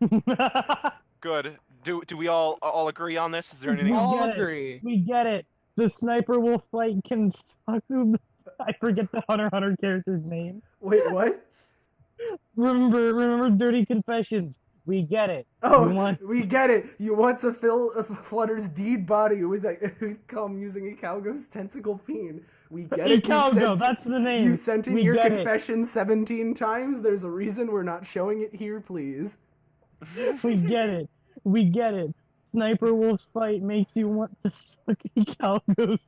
garbage. Good. Do we all agree on this? Is there anything We else? All get it. agree. We get it. The Sniper Wolf fight can suck. I forget the Hunter x Hunter character's name. Wait, what? Remember Dirty Confessions. We get it. Oh, we get it. You want to fill Flutter's deed body with cum using a Calgo's tentacle peen. We get it. Calgo, that's the name. You sent in We your get confession 17 times. There's a reason we're not showing it here, please. We get it. We get it. Sniper Wolf's fight makes you want to suck a Calgo's.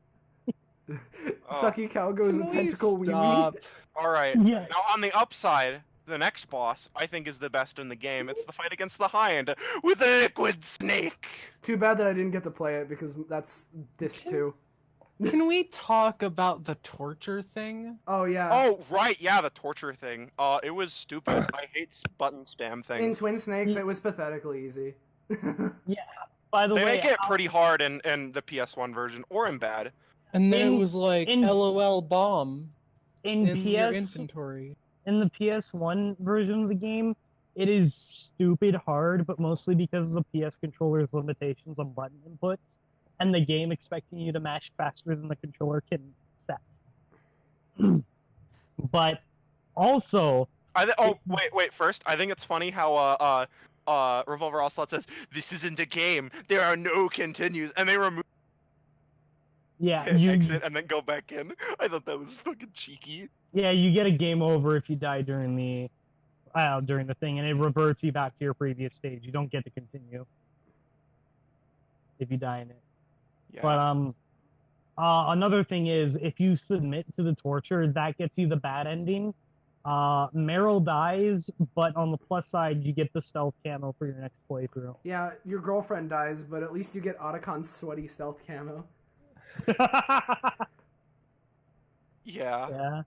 Sucky Calgo's and tentacle wee wee. All right. Yeah. Now on the upside, the next boss I think is the best in the game. It's the fight against the Hind with a liquid snake. Too bad that I didn't get to play it because that's disc 2. Can we talk about the torture thing? Oh yeah. Oh right, yeah, the torture thing. It was stupid. I hate button spam things. In Twin Snakes, it was pathetically easy. Yeah. By the They way, make it pretty hard in the PS1 version, or in bad. And then In- it was like in- LOL bomb in your PS inventory. in the PS1 version of the game, it is stupid hard, but mostly because of the PS controller's limitations on button inputs, and the game expecting you to mash faster than the controller can set. But also, Wait. First, I think it's funny how Revolver Ocelot says this isn't a game. There are no continues, and they remove yeah, exit and then go back in. I thought that was fucking cheeky. you get a game over if you die during the thing, and it reverts you back to your previous stage. You don't get to continue if you die in it. Yeah. But another thing is, if you submit to the torture, that gets you the bad ending. Meryl dies, but on the plus side, you get the stealth camo for your next playthrough. Yeah, your girlfriend dies, but at least you get Otacon's sweaty stealth camo. Yeah. Yeah.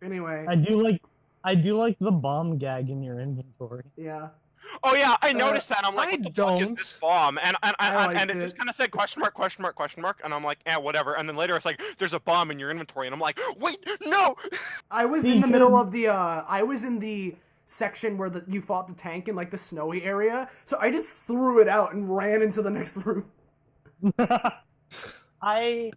Anyway. I do like the bomb gag in your inventory. Yeah. Oh yeah, I noticed that. I'm like, I what the fuck is don't. this bomb? And liked it it. just kind of said question mark, and I'm like, whatever. And then later it's like, there's a bomb in your inventory, and I'm like, wait, no. I was in the middle of the I was in the section where you fought the tank in like the snowy area, so I just threw it out and ran into the next room. I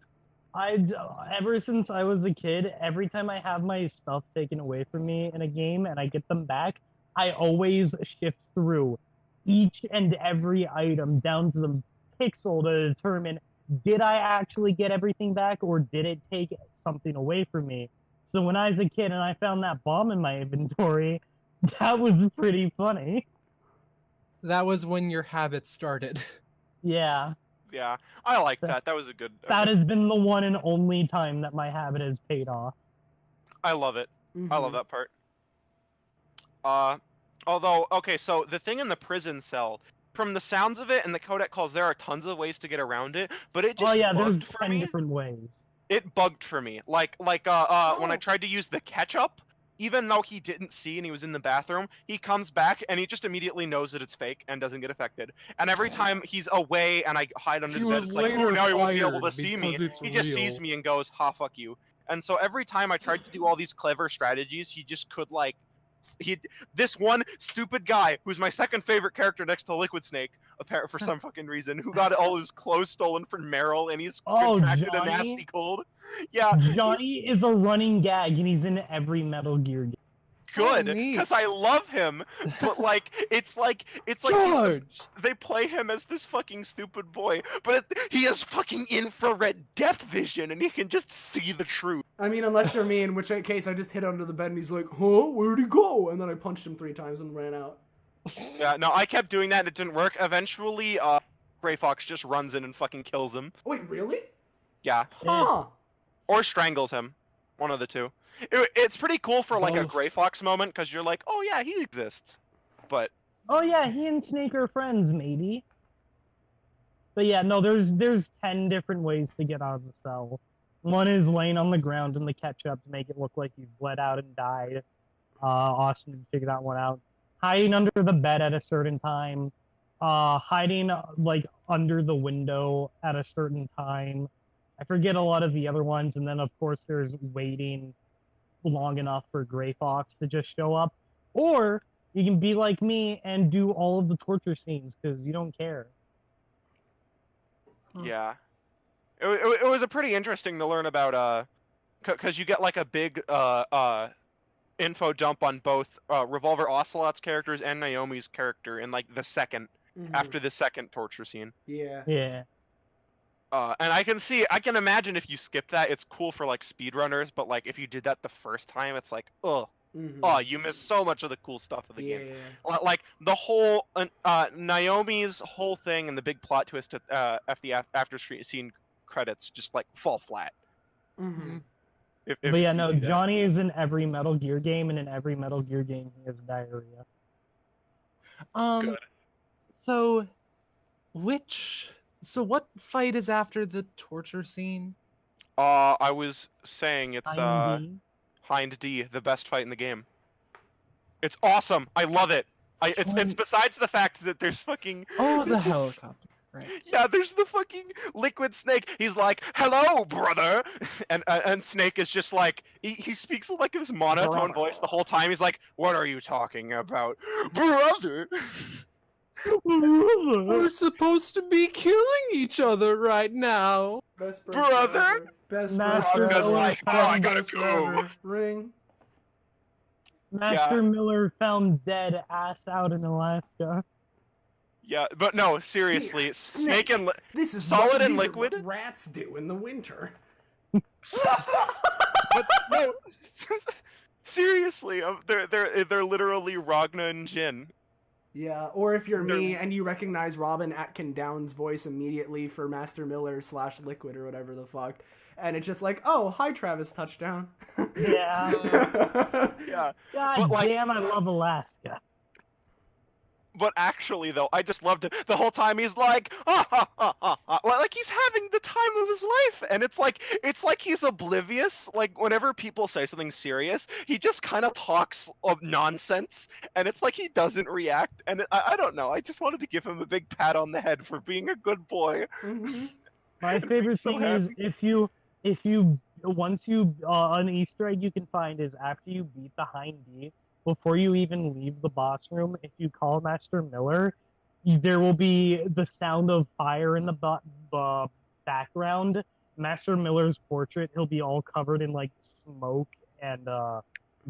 ever since I was a kid, every time I have my stuff taken away from me in a game and I get them back, I always shift through each and every item down to the pixel to determine, did I actually get everything back or did it take something away from me? So when I was a kid and I found that bomb in my inventory, that was pretty funny. That was when your habit started. Yeah. Yeah, I like that. That was a good. That has been the one and only time that my habit has paid off. I love it. Mm-hmm. I love that part. Although, okay, so the thing in the prison cell, from the sounds of it and the codec calls, there are tons of ways to get around it, but it just there's bugged for 10 me. different ways. It bugged for me. When I tried to use the ketchup, even though he didn't see and he was in the bathroom, he comes back and he just immediately knows that it's fake and doesn't get affected. And every time he's away and I hide under the bed, it's like, oh, now he won't be able to see me. He just sees me and goes, ha, fuck you. And so every time I tried to do all these clever strategies, he just could, like, this one stupid guy who's my second favorite character next to Liquid Snake, apparently for some fucking reason, who got all his clothes stolen from Meryl and he's contracted a nasty cold. Yeah, Johnny is a running gag and he's in every Metal Gear game. good Oh, neat. because I love him, but like it's like George! they play him as this fucking stupid boy, but he has fucking infrared depth vision and he can just see the truth. I mean, unless you're me, in which case I just hid under the bed and he's like, huh, where'd he go? And then I punched him 3 times and ran out. Yeah, no, I kept doing that and it didn't work. Eventually, Gray Fox just runs in and fucking kills him. Wait, really? Yeah, Huh. or strangles him, one of the two. It's pretty cool for like a Both. Gray Fox moment because you're like, oh yeah, he exists, but Oh yeah, he and Snake are friends, maybe. But yeah, no, there's 10 different ways to get out of the cell. One is laying on the ground in the ketchup to make it look like you've bled out and died. Austin figured that one out. Hiding under the bed at a certain time. Hiding like under the window at a certain time. I forget a lot of the other ones, and then of course there's waiting long enough for Gray Fox to just show up. Or you can be like me and do all of the torture scenes because you don't care. yeah. It was a pretty interesting to learn about, because you get like a big, info dump on both Revolver Ocelot's characters and Naomi's character in like the second after the second torture scene. Yeah. Yeah. And I can imagine if you skip that, it's cool for like speedrunners, but like if you did that the first time, it's like, oh, you missed so much of the cool stuff of the game. Like the whole Naomi's whole thing and the big plot twist at the after scene credits just like fall flat. But yeah, no, Johnny is in every Metal Gear game, and in every Metal Gear game he has diarrhea. Good. So what fight is after the torture scene? I was saying it's Hind Hind D, the best fight in the game. It's awesome. I love it. It's besides the fact that there's fucking the helicopter. Right. Yeah, there's the fucking liquid snAke. He's like, "Hello, brother," and snAke is just like he speaks like this monotone voice the whole time. He's like, "What are you talking about, brother?" We're supposed to be killing each other right now. Best brother. Best Master Miller. Like, oh, I gotta best go. ever. Ring. Master Miller found dead, ass out in Alaska. Yeah, but no, seriously, snAke and this is Solid and these are Liquid. what rats do in the winter. But no, seriously, they're literally Ragna and Jin. Yeah, or if you're me and you recognize Robin Atkin Down's voice immediately for Master Miller / Liquid or whatever the fuck, and it's just like, oh, hi Travis, touchdown. Yeah. Yeah. God damn, I love Alaska. But actually, though, I just loved it. The whole time he's like, like he's having the time of his life, and it's like he's oblivious. Like whenever people say something serious, he just kind of talks of nonsense, and it's like he doesn't react. And I don't know. I just wanted to give him a big pat on the head for being a good boy. My favorite thing is if you once you an Easter egg you can find is after you beat the Hind D. Before you even leave the boss room, if you call Master Miller, there will be the sound of fire in the background. Master Miller's portrait, he'll be all covered in like smoke and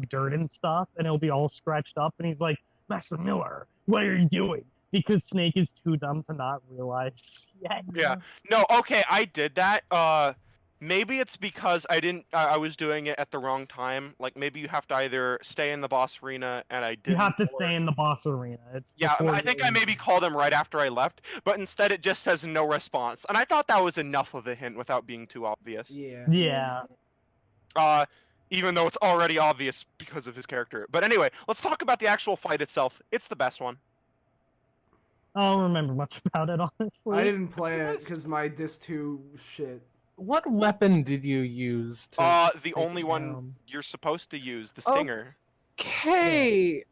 dirt and stuff, and he'll be all scratched up, and he's like, Master Miller, what are you doing? Because snAke is too dumb to not realize yet. Yeah. No, okay, I did that. Maybe it's because I was doing it at the wrong time. Like maybe you have to either stay in the boss arena, and I didn't. You have to stay in the boss arena. I think I maybe called him right after I left, but instead it just says no response, and I thought that was enough of a hint without being too obvious. Yeah. Even though it's already obvious because of his character. But anyway, let's talk about the actual fight itself. It's the best one. I don't remember much about it, honestly. I didn't play it because my disc 2 shit. What weapon did you use to The only one you're supposed to use, the Oh. stinger. Okay.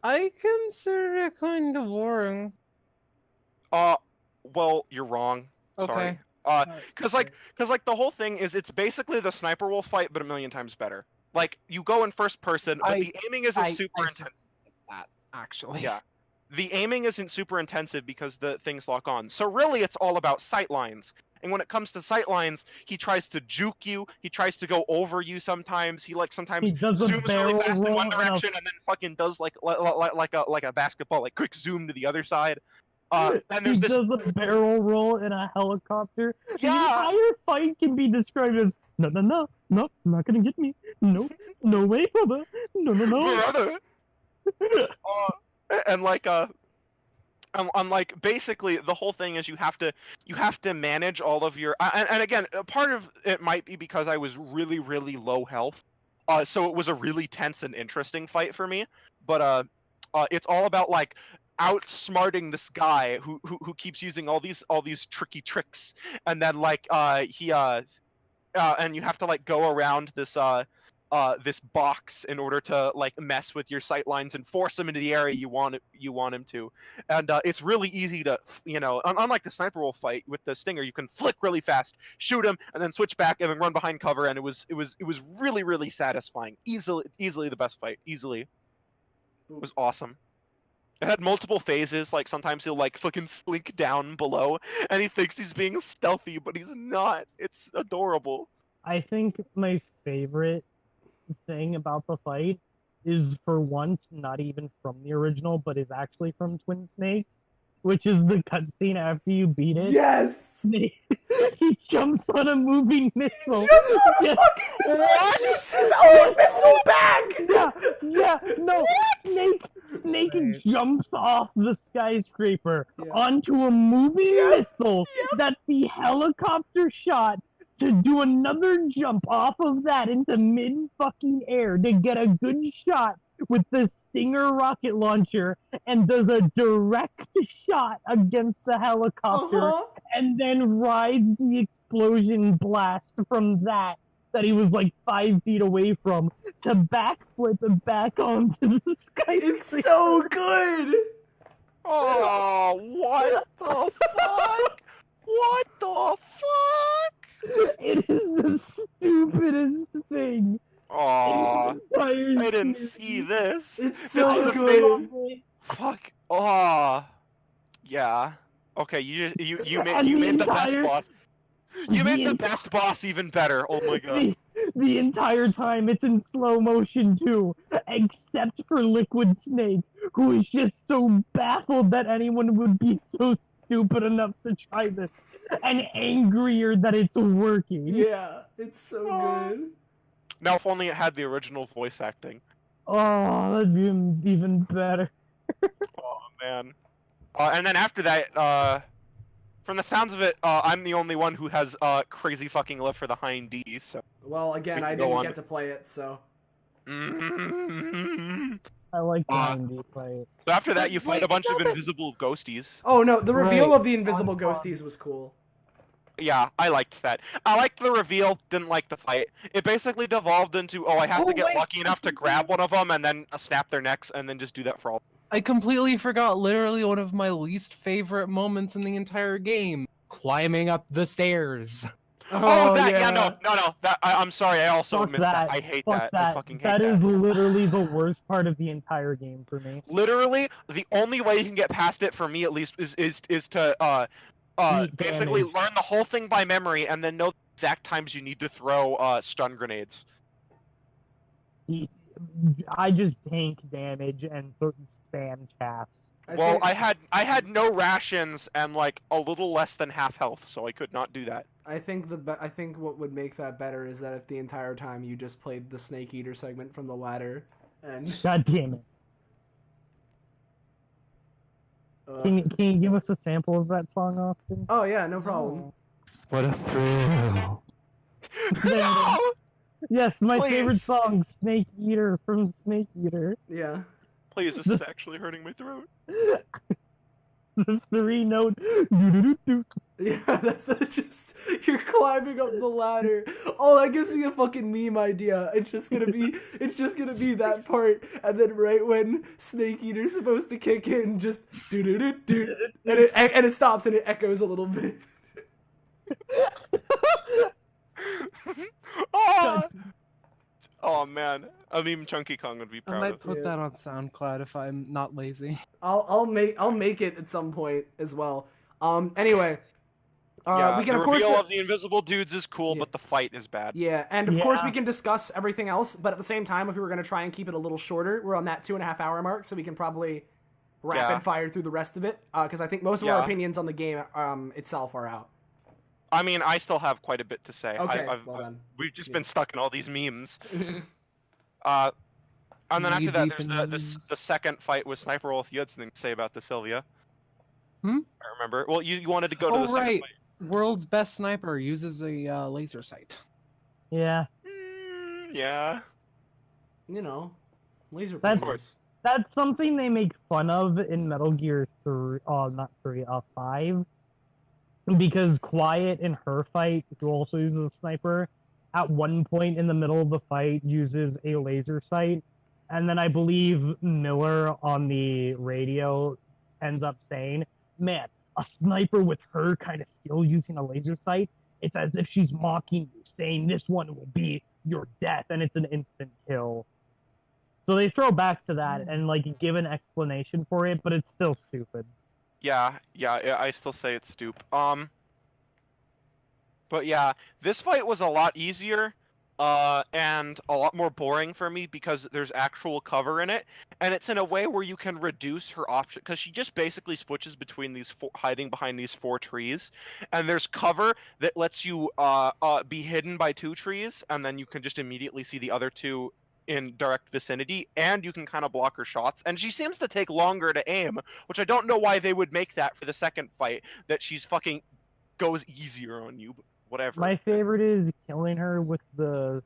I consider it kind of boring. Well, you're wrong. Okay. Sorry. Cause the whole thing is it's basically the sniper wolf fight, but a million times better. Like you go in first person, but the aiming isn't super intense. That actually. Yeah. The aiming isn't super intensive because the things lock on. So really it's all about sight lines. And when it comes to sight lines, he tries to juke you. He tries to go over you sometimes. He sometimes zooms really fast in one direction and then fucking does like a basketball, like quick zoom to the other side. And there's he does a barrel roll in a helicopter. Yeah. The entire fight can be described as no, not gonna get me. No way, brother. No. Brother. And like basically the whole thing is you have to manage all of your and again part of it might be because I was really low health, so it was a really tense and interesting fight for me. But it's all about like outsmarting this guy who keeps using all these tricky tricks, and then like and you have to like go around this box in order to like mess with your sight lines and force him into the area you want him to. And it's really easy to, unlike the sniper wolf fight with the stinger, you can flick really fast, shoot him, and then switch back and then run behind cover. And it was really satisfying. Easily the best fight. Easily. It was awesome. It had multiple phases. Like sometimes he'll like fucking slink down below, and he thinks he's being stealthy, but he's not. It's adorable. I think my favorite thing about the fight is for once not even from the original, but is actually from Twin Snakes, which is the cutscene after you beat it. Yes! He jumps on a moving missile. Jumps on a fucking missile and shoots his own missile back! No, Snake Right. jumps off the skyscraper Yeah. onto a moving missile that the helicopter shot to do another jump off of that into mid-fucking air to get a good shot with the Stinger rocket launcher and does a direct shot against the helicopter and then rides the explosion blast from that he was like 5 feet away from to backflip and back onto the skyscraper. It's so good! Oh, what the fuck? What the fuck? It is the stupidest thing. Aw, I I didn't see this. It's so This good. Fuck. Aw. Yeah. Okay, you And made the best entire- boss. You made the the best boss even better. Oh my god. The entire time it's in slow motion too, except for Liquid Snake, who is just so baffled that anyone would be so stupid enough to try this, and angrier that it's working. Yeah, it's so good. Now, if only it had the original voice acting. Oh, that'd be even better. Oh man. And then after that, from the sounds of it, I'm the only one who has crazy fucking love for the Hind D. So. Well, again, We I can go didn't on. get to play it, so. So I like the Ah. 90 play. after that, you fight a Like, bunch of no, but- invisible ghosties. Oh no, the reveal Right. of the invisible ghosties was cool. Yeah, I liked that. I liked the reveal, didn't like the fight. It basically devolved into, I have to get wait. lucky enough to grab one of them and then snap their necks and then just do that for all. I completely forgot literally one of my least favorite moments in the entire game. Climbing up the stairs. Oh, that, yeah, no. I'm sorry, I also Fuck missed that. that. I hate Fuck that. that. I fucking hate That that. is literally the worst part of the entire game for me. Literally, the only way you can get past it, for me at least, is to Eat basically damage. learn the whole thing by memory and then know the exact times you need to throw stun grenades. I just tank damage and spam chaffs. Well, I had no rations and like a little less than half health, so I could not do that. I think I think what would make that better is that if the entire time you just played the Snake Eater segment from the ladder, and God damn it. Can you give us a sample of that song, Austin? oh yeah, no problem. What a thrill. No! Yes, my Please. favorite song, Snake Eater from Snake Eater. Yeah. Please, this is actually hurting my throat. The 3-note. doo-doo-doo-doo. Yeah, that's just you're climbing up the ladder. Oh, that gives me a fucking meme idea. It's just gonna be that part, and then right when Snake Eater's supposed to kick in, just do do do do, and it stops and it echoes a little bit. Oh man, a meme Chunky Kong would be I proud might of. put Yeah. that on SoundCloud if I'm not lazy. I'll make it at some point as well. Anyway, Yeah, we can the of course reveal of the invisible dudes is cool, Yeah. but the fight is bad. yeah, and of course Yeah. we can discuss everything else. But at the same time, if we were gonna try and keep it a little shorter, we're on that 2.5 hour mark, so we can probably rapid Yeah. fire through the rest of it. Because I think most of our Yeah. opinions on the game itself are out. I mean, I still have quite a bit to say. Okay, well then. We've just Yeah. been stuck in all these memes. And then after that, Knee-deep there's in the memes. second fight with Sniper Wolf. You had something to say about this, Sylvia. Hmm? I remember. Well, you wanted to go to Oh, the second right. fight. World's best sniper uses a laser sight. Yeah. Yeah. You know, laser That's- pointers. That's something they make fun of in Metal Gear 3, not 3, 5. Because Quiet in her fight, who also uses a sniper, at one point in the middle of the fight uses a laser sight. And then I believe Miller on the radio ends up saying, man, a sniper with her kind of skill using a laser sight, it's as if she's mocking you, saying this one will be your death, and it's an instant kill. So they throw back to that and like give an explanation for it, but it's still stupid. Yeah, I still say it's stoop. But yeah, this fight was a lot easier and a lot more boring for me because there's actual cover in it, and it's in a way where you can reduce her option because she just basically switches between these hiding behind these 4 trees, and there's cover that lets you be hidden by 2 trees, and then you can just immediately see the other 2 in direct vicinity, and you can kind of block her shots. And she seems to take longer to aim, which I don't know why they would make that for the second fight, that she's fucking goes easier on you, but whatever. My favorite is killing her with the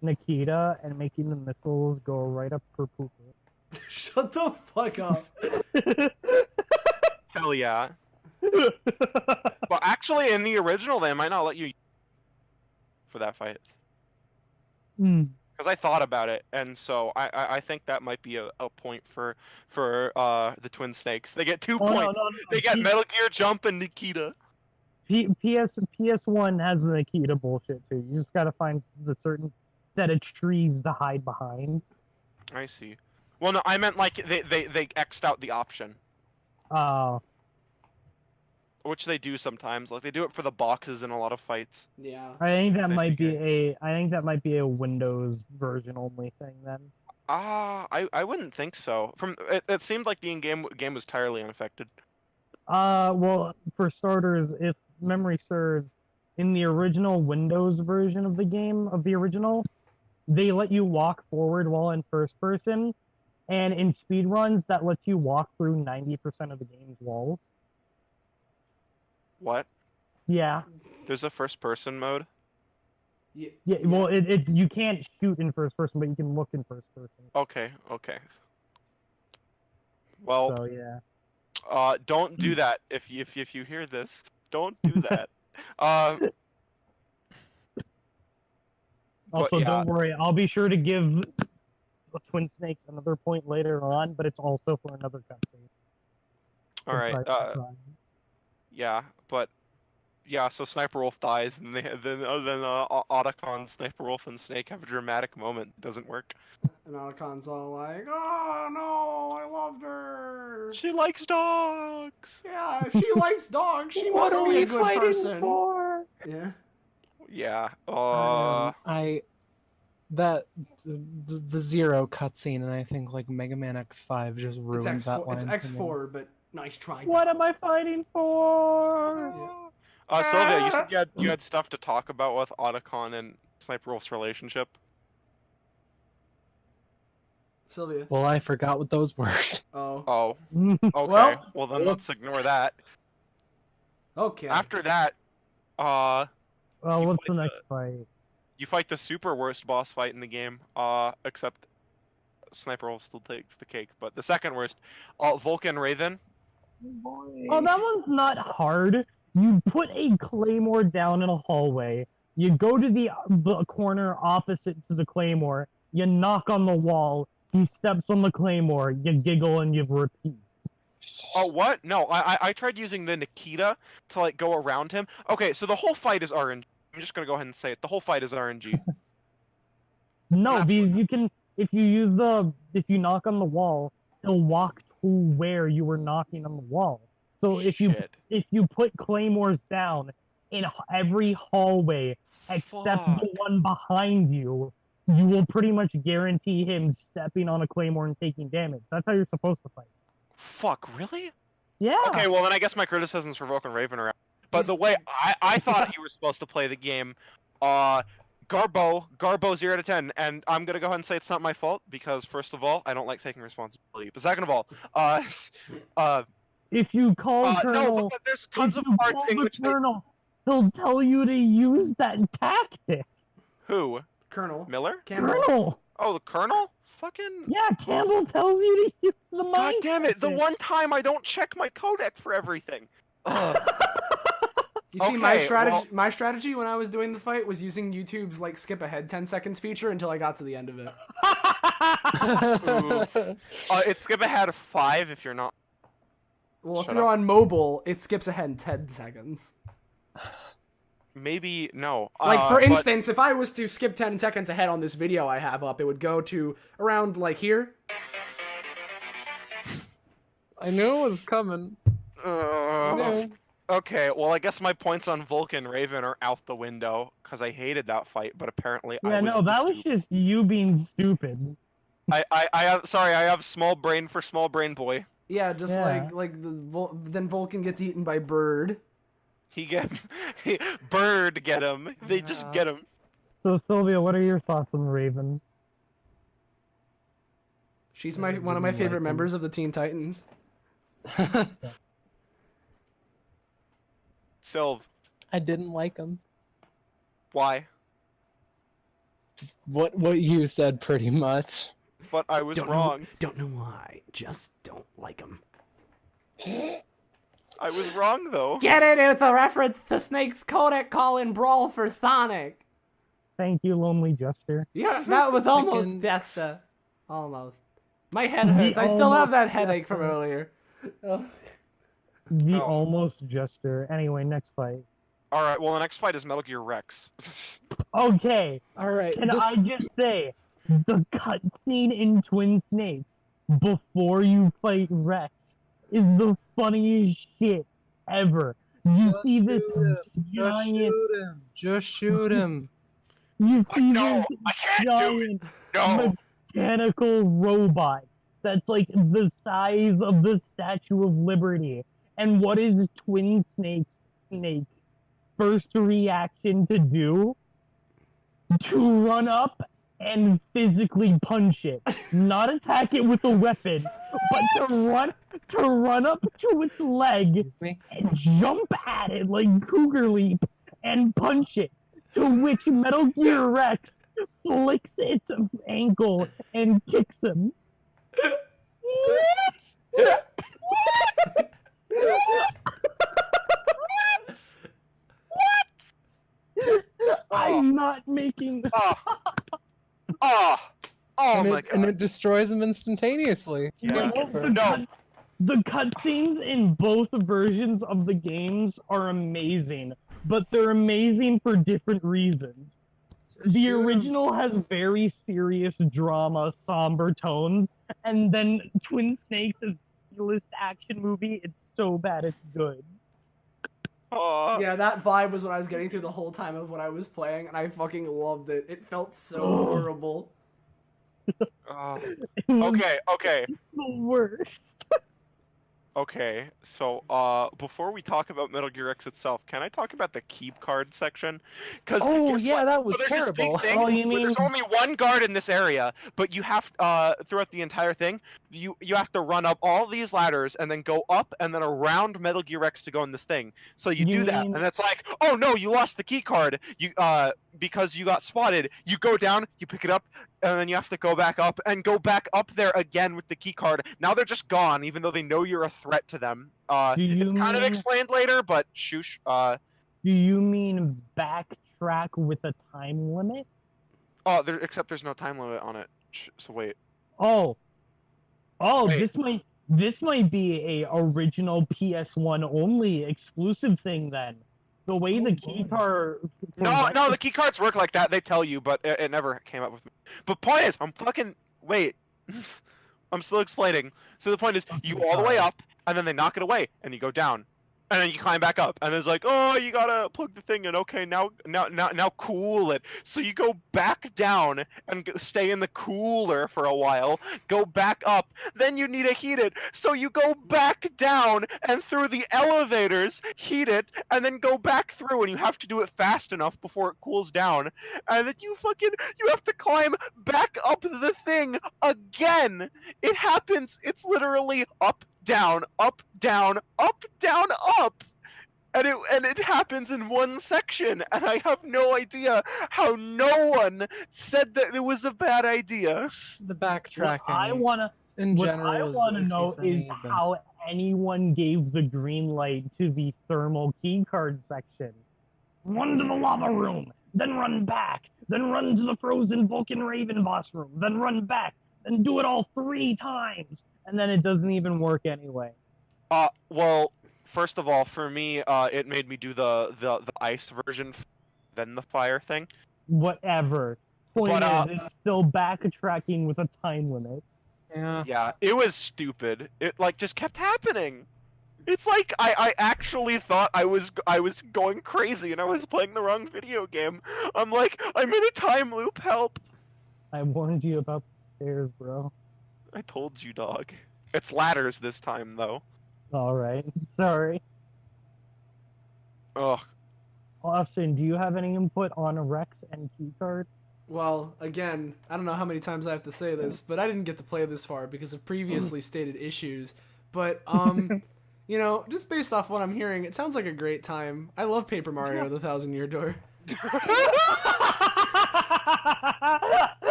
Nikita and making the missiles go right up her poop. Shut the fuck up. Hell yeah. But actually, in the original, they might not let you for that fight. Because I thought about it, and so I think that might be a point for the Twin Snakes. They get 2 points. No. They get Metal Gear Jump and Nikita. PS1 has the Nikita bullshit too. You just gotta find the certain set of trees to hide behind. I see. Well, no, I meant like they X'd out the option. Which they do sometimes. Like they do it for the boxes in a lot of fights. Yeah. I think that might be a Windows version only thing then. I wouldn't think so. It seemed like the in-game game was entirely unaffected. Well, for starters, if memory serves, in the original Windows version of the game, they let you walk forward while in first person, and in speedruns, that lets you walk through 90% of the game's walls. What? Yeah. There's a first-person mode? Yeah, well, you can't shoot in first person, but you can look in first person. Okay. Well, so, yeah. Don't do that if you hear this. Don't do that. Also, yeah. don't worry. I'll be sure to give Twin Snakes another point later on, but it's also for another cutscene. All right. Yeah, but yeah. So Sniper Wolf dies, and then Otacon, Sniper Wolf, and Snake have a dramatic moment. It doesn't work. And Otacon's all like, "Oh no, I loved her. She likes dogs." Yeah, if she likes dogs, she What must are be we a good fighting person." for? Yeah. Yeah. The Zero cutscene, and I think like Mega Man X5 just ruined It's that X4, line. it's for me. X4, but nice try. What am I fighting for? Sylvia, you said you had stuff to talk about with Otacon and Sniper Wolf's relationship. Sylvia. Well, I forgot what those were. Oh. Okay. Well, then let's ignore that. Okay. After that, well, what's the next fight? you fight the super worst boss fight in the game. Except Sniper Wolf still takes the cake. But the second worst, Vulcan Raven. Oh, that one's not hard. You put a claymore down in a hallway. You go to the corner opposite to the claymore. You knock on the wall. He steps on the claymore. You giggle and you repeat. Oh, what? No, I tried using the Nikita to like go around him. Okay, so the whole fight is RNG. I'm just gonna go ahead and say it. The whole fight is RNG. No, because you can, if you knock on the wall, he'll walk to where you were knocking on the wall. So if you put claymores down in every hallway except the one behind you, you will pretty much guarantee him stepping on a claymore and taking damage. That's how you're supposed to fight. Fuck, really? Yeah. Okay, well then I guess my criticisms for Vulcan Raven are out. But the way I thought you were supposed to play the game, Garbo 0 to 10, and I'm gonna go ahead and say it's not my fault because first of all, I don't like taking responsibility. But second of all, if you call Colonel, no, but there's tons of parts in which Colonel, he'll tell you to use that tactic. Who? Colonel. Miller? Colonel. Oh, the Colonel? Fucking. Yeah, Campbell tells you to use the mind. God damn it! The one time I don't check my codec for everything. You see, my strategy when I was doing the fight was using YouTube's like skip ahead 10 seconds feature until I got to the end of it. It's skip ahead 5 if you're not. Well, if you're on mobile, it skips ahead 10 seconds. Maybe no. Like for instance, if I was to skip 10 seconds ahead on this video I have up, it would go to around like here. I knew it was coming. Okay, well, I guess my points on Vulcan Raven are out the window because I hated that fight, but apparently I was. no, that was stupid. just you being stupid. I have. Sorry, I have small brain for small brain boy. Yeah, just Yeah. then Vulcan gets eaten by Bird. Bird get him. They just get him. So Sylvia, what are your thoughts on Raven? She's I one of my didn't favorite like him. members of the Teen Titans. Sylv, I didn't like him. why? Just what you said, pretty much. But I was wrong. Don't know why. Just don't like him. I was wrong though. Get it with a reference to Snake's Kodak call in Brawl for Sonic. Thank you, Lonely Jester. Yeah, that was almost Freaking- Desta. Almost. My head hurts. I still have that headache from earlier. Oh. The Oh. almost Jester. Anyway, next fight. All right. Well, the next fight is Metal Gear Rex. Okay, All right. can this- I just say, the cutscene in Twin Snakes before you fight Rex is the funniest shit ever. You see this Just giant, shoot him. Just shoot him. you see No, this I can't do it. giant No. mechanical robot that's like the size of the Statue of Liberty. And what is Twin Snake's Snake first reaction to do? To run up and physically punch it. Not attack it with a weapon, but to run up to its leg Me? and jump at it like Cougar Leap and punch it. To which Metal Gear Rex flicks its ankle and kicks him. I'm not making. Oh. Oh. Oh and, my it, and god. it destroys him instantaneously. Yeah. The the cutscenes in both versions of the games are amazing, but they're amazing for different reasons. The original has very serious drama, somber tones, and then Twin Snakes is C-list action movie. It's so bad it's good. Oh. Yeah, that vibe was what I was getting through the whole time of what I was playing, and I fucking loved it. It felt so horrible. Oh. It was Okay. the worst. Okay, so before we talk about Metal Gear X itself, can I talk about the keep card section? Because Oh yeah, that was there's this big terrible. thing Oh, you where there's mean- only one guard in this area, but you have throughout the entire thing, you have to run up all these ladders and then go up and then around Metal Gear X to go in this thing. So you You do that, mean- and it's like, oh no, you lost the key card. You because you got spotted. You go down, you pick it up, and then you have to go back up and go back up there again with the key card. Now they're just gone, even though they know you're a threat to them. Do you It's kind of mean- explained later, but shoosh. Do you mean backtrack with a time limit? Except there's no time limit on it. So wait. Oh, Wait. this might be a original PS1 only exclusive thing then. The way the key card. No, the key cards work like that. They tell you, but it never came up with me. But point is, wait. I'm still explaining. So the point is, you go all the way up, and then they knock it away, and you go down, and then you climb back up, and it's like, oh, you gotta plug the thing in. Okay, now cool it. So you go back down and stay in the cooler for a while. Go back up, then you need to heat it. So you go back down and through the elevators, heat it, and then go back through. And you have to do it fast enough before it cools down. And then you have to climb back up the thing again. It happens. It's literally up, down, up, down, up, down, up. And it happens in one section, and I have no idea how no one said that it was a bad idea. The What backtracking I wanna in general is iffy know for is me, but- how anyone gave the green light to the thermal keycard section. Run to the lava room, then run back, then run to the frozen Vulcan Raven boss room, then run back, then do it all 3 times, and then it doesn't even work anyway. Well, first of all, for me, it made me do the ice version, then the fire thing. Whatever. Point But, is, it's still backtracking with a time limit. Yeah. Yeah, it was stupid. It just kept happening. It's like I actually thought I was going crazy and I was playing the wrong video game. I'm like, I'm in a time loop. Help! I warned you about the stairs, bro. I told you, dog. It's ladders this time, though. All right. Sorry. Ugh. Austin, do you have any input on Rex and Keycard? Well, again, I don't know how many times I have to say this, but I didn't get to play this far because of previously stated issues. But, you know, just based off what I'm hearing, it sounds like a great time. I love Paper Mario: The Thousand Year Door.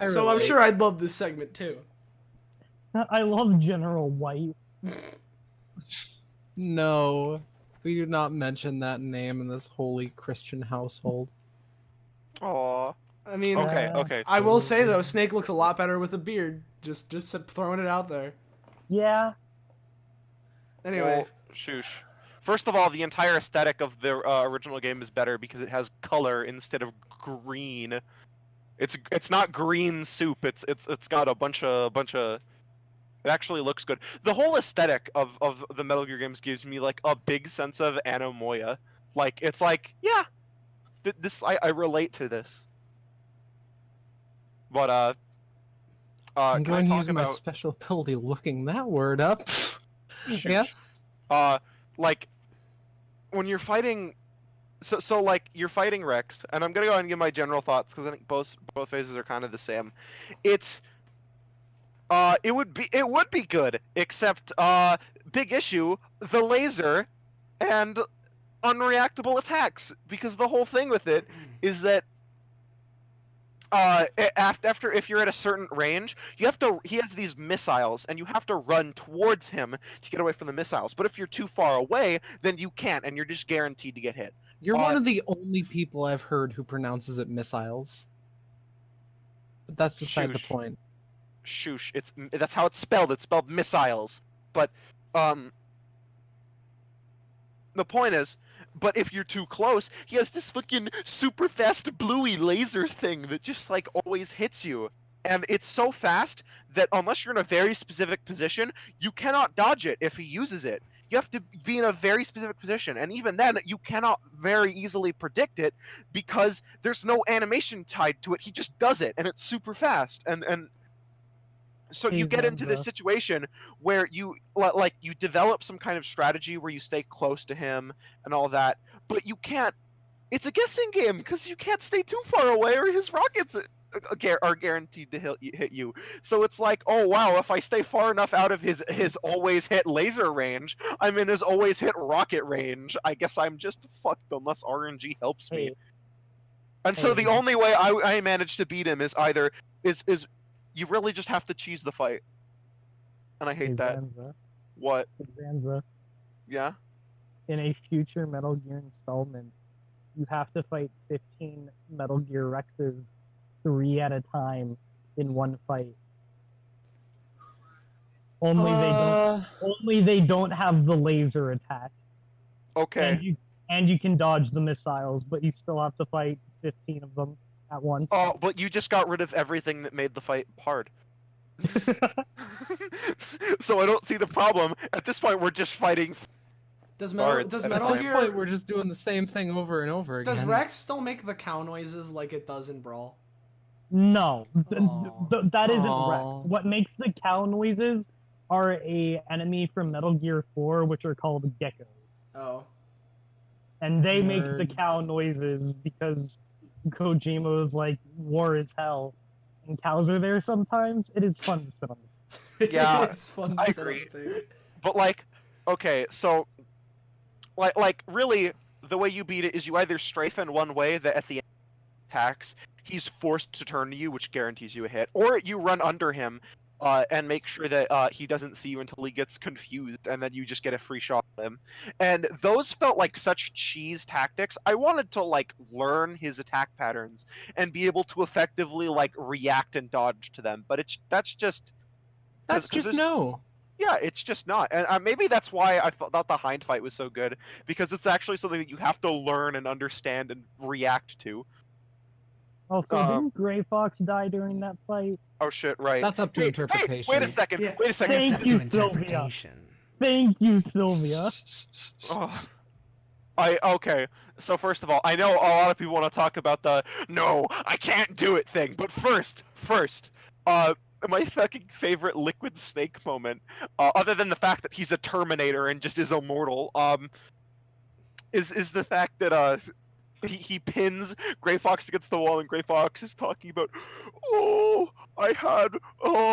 So I'm sure I'd love this segment too. I love General White. No, we do not mention that name in this holy Christian household. Aw. I mean, Okay. I will say though, SNAKE looks a lot better with a beard. Just throwing it out there. Yeah. Anyway, Well, shoosh. First of all, the entire aesthetic of the original game is better because it has color instead of green. It's not green soup. It's got a bunch of. It actually looks good. The whole aesthetic of the Metal Gear games gives me like a big sense of Anomoya. Like it's like, yeah, this I relate to this. But I'm can I going to talk use my about special ability looking that word up. Yes. like when you're fighting, so like you're fighting Rex, and I'm gonna go ahead and give my general thoughts because I think both phases are kind of the same. It would be good, except big issue, the laser and unreactable attacks, because the whole thing with it is that after if you're at a certain range, he has these missiles and you have to run towards him to get away from the missiles. But if you're too far away, then you can't, and you're just guaranteed to get hit. You're one of the only people I've heard who pronounces it missiles. But that's beside the Shoosh. point. Shoosh, that's how it's spelled. It's spelled missiles. But the point is, but if you're too close, he has this fucking super fast bluey laser thing that just like always hits you. And it's so fast that unless you're in a very specific position, you cannot dodge it if he uses it. You have to be in a very specific position, and even then, you cannot very easily predict it because there's no animation tied to it. He just does it, and it's super fast. And so you get into this situation where you develop some kind of strategy where you stay close to him and all that, but you can't. It's a guessing game because you can't stay too far away, or his rockets are guaranteed to hit you. So it's like, oh wow, if I stay far enough out of his always hit laser range, I'm in his always hit rocket range. I guess I'm just fucked unless RNG helps me. And so the only way I managed to beat him is either is you really just have to cheese the fight. And I hate that. Zanza. What? Zanza. Yeah? In a future Metal Gear installment, you have to fight 15 Metal Gear Rexes 3 at a time in one fight. Only they don't have the laser attack. Okay. And you can dodge the missiles, but you still have to fight 15 of them at once. Oh, but you just got rid of everything that made the fight hard. So I don't see the problem. At this point, we're just fighting. Does Metal At this Gear? point, we're just doing the same thing over and over again. Does Rex still make the cow noises like it does in Brawl? No, that isn't Aw. Rex. What makes the cow noises are a enemy from Metal Gear 4, which are called geckos. Oh. And they make the Nerd. cow noises because Kojima was like, war is hell. And cows are there sometimes. It is fun to sit on them. Yeah, It's fun to I sit on agree. the thing. But like, okay, so like really, the way you beat it is you either strafe in one way that at the end attacks, he's forced to turn to you, which guarantees you a hit, or you run under him and make sure that he doesn't see you until he gets confused, and then you just get a free shot at him. And those felt like such cheese tactics. I wanted to like learn his attack patterns and be able to effectively like react and dodge to them, but that's just no. yeah, it's just not. And maybe that's why I thought the hind fight was so good, because it's actually something that you have to learn and understand and react to. Also, didn't Gray Fox die during that fight? Oh shit, right. That's up to interpretation. Hey, wait a second. Yeah. Wait a second. Thank That's you, up to Sylvia. interpretation. Thank you, Sylvia. Oh. Okay. So first of all, I know a lot of people want to talk about the "no, I can't do it" thing, but first, my fucking favorite Liquid snAke moment, other than the fact that he's a Terminator and just is immortal, is the fact that he pins Gray Fox against the wall, and Gray Fox is talking about, oh, I had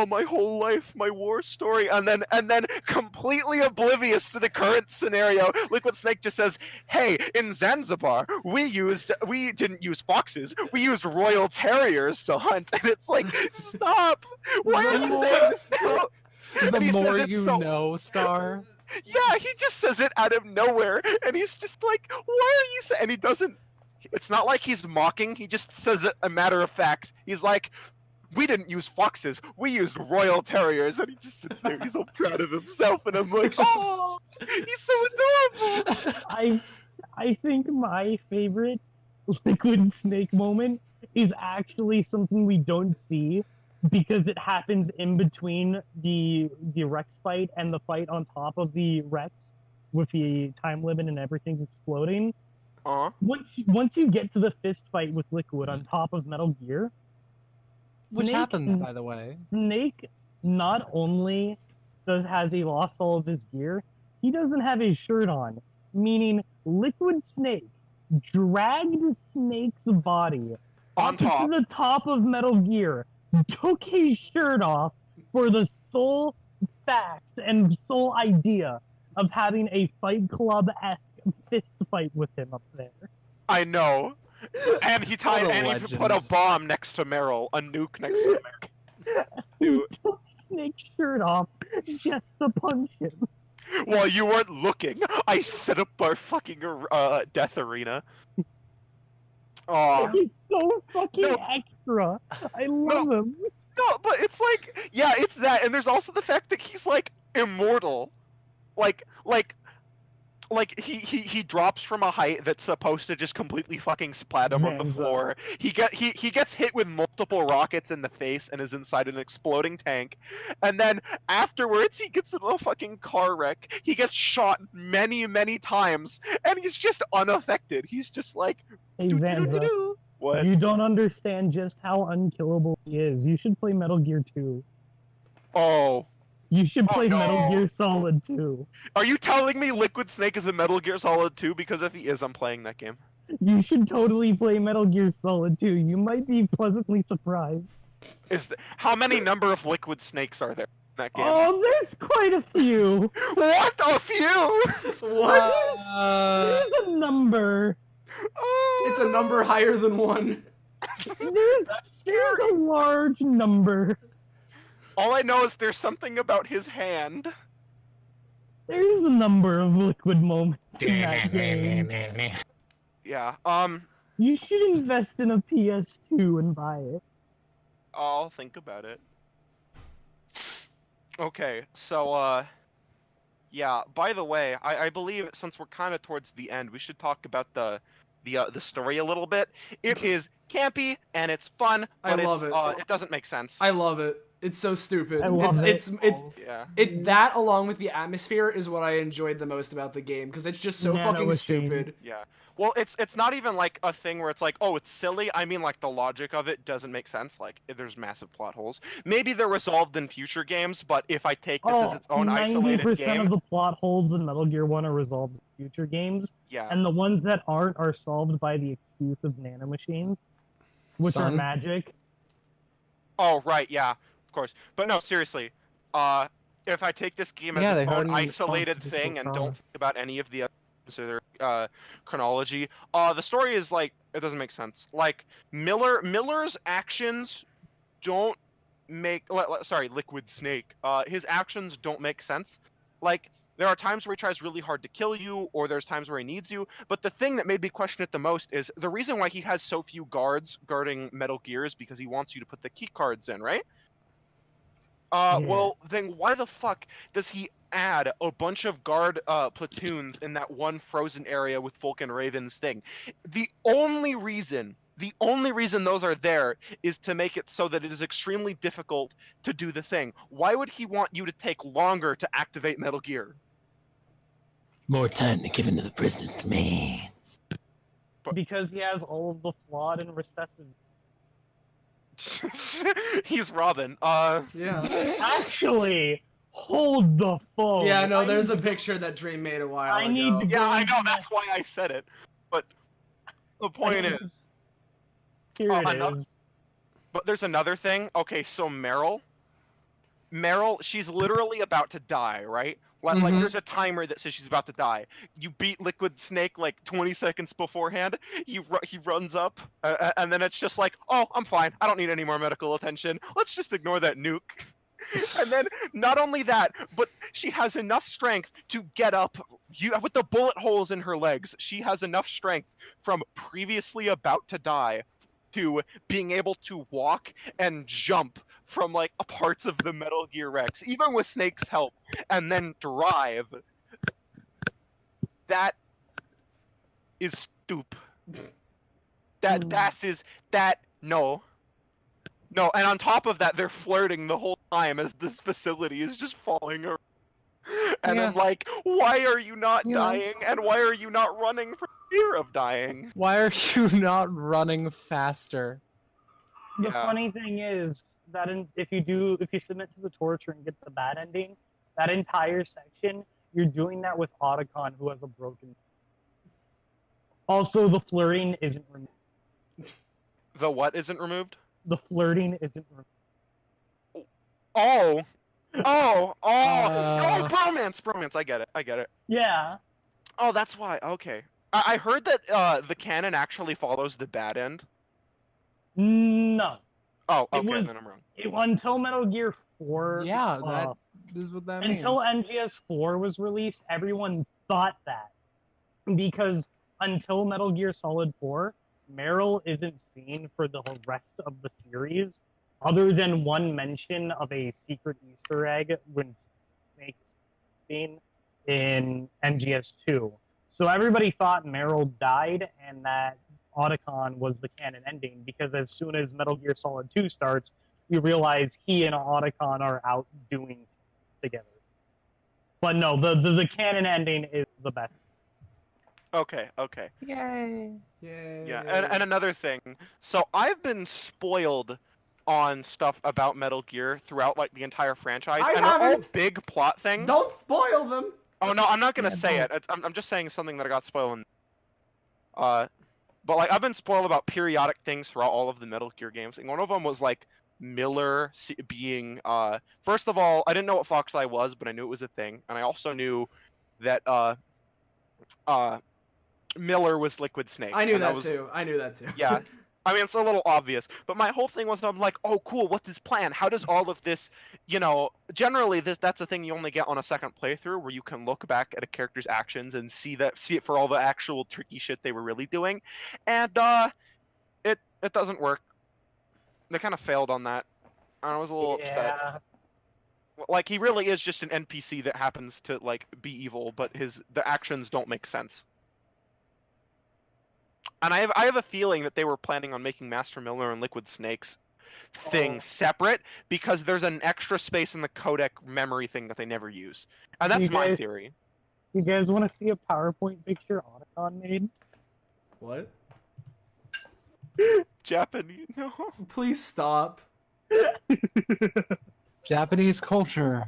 my whole life, my war story, and then completely oblivious to the current scenario, Liquid snAke just says, hey, in Zanzibar, we didn't use foxes, we used royal terriers to hunt, and it's like, stop! Why are you saying this now? The And he more says it you so- know, Star. Yeah, he just says it out of nowhere, and he's just like, why are you saying? And he doesn't. It's not like he's mocking. He just says it a matter of fact. He's like, we didn't use foxes. We used royal terriers, and he just sits there. He's so proud of himself, and I'm like, oh, he's so adorable. I think my favorite Liquid snAke moment is actually something we don't see because it happens in between the Rex fight and the fight on top of the Rex with the time limit and everything's exploding. Once you get to the fist fight with Liquid on top of Metal Gear, Which snAke happens, by the way. snAke not only has he lost all of his gear, he doesn't have his shirt on, meaning Liquid snAke dragged snAke's body On up to top. the top of Metal Gear, took his shirt off for the sole fact and sole idea of having a Fight Club-esque fist fight with him up there. I know. And he tied, What a and he legend. put a bomb next to Meryl, a nuke next to Meryl. He Dude. took Snake's shirt off just to punch him. While you weren't looking, I set up our fucking death arena. Aw. He's so fucking No. extra. I love him. No, but it's like, yeah, it's that, and there's also the fact that he's like immortal. Like he drops from a height that's supposed to just completely fucking splat him on the Zanza. floor. He gets hit with multiple rockets in the face and is inside an exploding tank. And then afterwards he gets in a fucking car wreck. He gets shot many, many times and he's just unaffected. He's just like, Hey, "Doo-doo-doo-doo-doo." Zanza, What? you don't understand just how unkillable he is. You should play Metal Gear 2. Oh. You should Oh, play no. Metal Gear Solid 2. Are you telling me Liquid snAke is a Metal Gear Solid 2? Because if he is, I'm playing that game. You should totally play Metal Gear Solid 2. You might be pleasantly surprised. How many number of Liquid snAkes are there in that game? Oh, there's quite a few. What? A few? What? There's a number. It's a number higher than one. There's a large number. All I know is there's something about his hand. There's a number of Liquid moments in that game. Yeah. You should invest in a PS2 and buy it. I'll think about it. Okay, so yeah. By the way, I believe since we're kind of towards the end, we should talk about the story a little bit. It is campy and it's fun, I but love it. It doesn't make sense. I love it. It's so stupid. I love it. Yeah. That along with the atmosphere is what I enjoyed the most about the game because it's just so Nano fucking machines. stupid. Yeah. Well, it's not even like a thing where it's like, oh, it's silly. I mean, like the logic of it doesn't make sense. Like there's massive plot holes. Maybe they're resolved in future games, but if I take this as its own isolated 90% game, of the plot holes in Metal Gear 1 are resolved in future games, yeah. and the ones that aren't are solved by the excuse of nanomachines, which are Son? magic. Oh, right, yeah, of course. But no, seriously. If I take this game as Yeah, they its heard own in isolated response to thing this and whole don't think about any of the other chronology, the story is like it doesn't make sense. Like Miller's actions don't make. Sorry, Liquid snAke. His actions don't make sense. Like there are times where he tries really hard to kill you, or there's times where he needs you. But the thing that made me question it the most is the reason why he has so few guards guarding Metal Gear is because he wants you to put the key cards in, right? Well, then why the fuck does he add a bunch of guard platoons in that one frozen area with Vulcan Raven's thing? The only reason those are there is to make it so that it is extremely difficult to do the thing. Why would he want you to take longer to activate Metal Gear? More time to give into the prisoner's demands. Because he has all of the flawed and recessive. He's Robin. Yeah. Actually, hold the phone. Yeah, no, I there's a need to- picture that Dream made a while I ago. need to- Yeah, I know. That's why I said it. But the point is, Here it another- is. but there's another thing. Okay, so Meryl, she's literally about to die, right? Like, Mhm. there's a timer that says she's about to die. You beat Liquid Snake like 20 seconds beforehand. He runs up, and then it's just like, oh, I'm fine. I don't need any more medical attention. Let's just ignore that nuke. And then not only that, but she has enough strength to get up. With the bullet holes in her legs, she has enough strength from previously about to die to being able to walk and jump from like parts of the Metal Gear Rex, even with Snake's help, and then drive. That is stupid. No, and on top of that, they're flirting the whole time as this facility is just falling around. And I'm like, why are you not dying? And why are you not running for fear of dying? Why are you not running faster? The Yeah. funny thing is that if you submit to the torture and get the bad ending, that entire section, you're doing that with Otacon, who has a broken. Also, the flirting isn't removed. The what isn't removed? The flirting isn't removed. Oh, bromance. I get it. Yeah. Oh, that's why. Okay. I heard that the canon actually follows the bad end. No. Oh, It okay, was- then I'm wrong. Until Metal Gear 4. Yeah, that is what that means. Until MGS 4 was released, everyone thought that. Because until Metal Gear Solid 4, Meryl isn't seen for the whole rest of the series, other than one mention of a secret Easter egg when Snake is seen in MGS 2. So everybody thought Meryl died and that Otacon was the canon ending, because as soon as Metal Gear Solid 2 starts, you realize he and Otacon are out doing things together. But no, the canon ending is the best. Okay. Yay. Yeah, and another thing. So I've been spoiled on stuff about Metal Gear throughout like the entire franchise, I and they're all haven't. big plot things. Don't spoil them. Oh no, I'm not gonna Yeah, say don't. it. I'm just saying something that I got spoiled. But like I've been spoiled about periodic things throughout all of the Metal Gear games, and one of them was like Miller being. First of all, I didn't know what Foxeye was, but I knew it was a thing, and I also knew that Miller was Liquid Snake. I knew and that was, too. I knew that too. Yeah. I mean, it's a little obvious, but my whole thing was I'm like, oh, cool, what's his plan? How does all of this, generally that's a thing you only get on a second playthrough where you can look back at a character's actions and see it for all the actual tricky shit they were really doing. And it doesn't work. They kind of failed on that. I was a little upset. Yeah. Like he really is just an NPC that happens to like be evil, but the actions don't make sense. And I have a feeling that they were planning on making Master Miller and Liquid Snake's thing separate because there's an extra space in the codec memory thing that they never use. And that's my theory. You guys want to see a PowerPoint picture Otacon made? What? Japanese, no. Please stop. Japanese culture.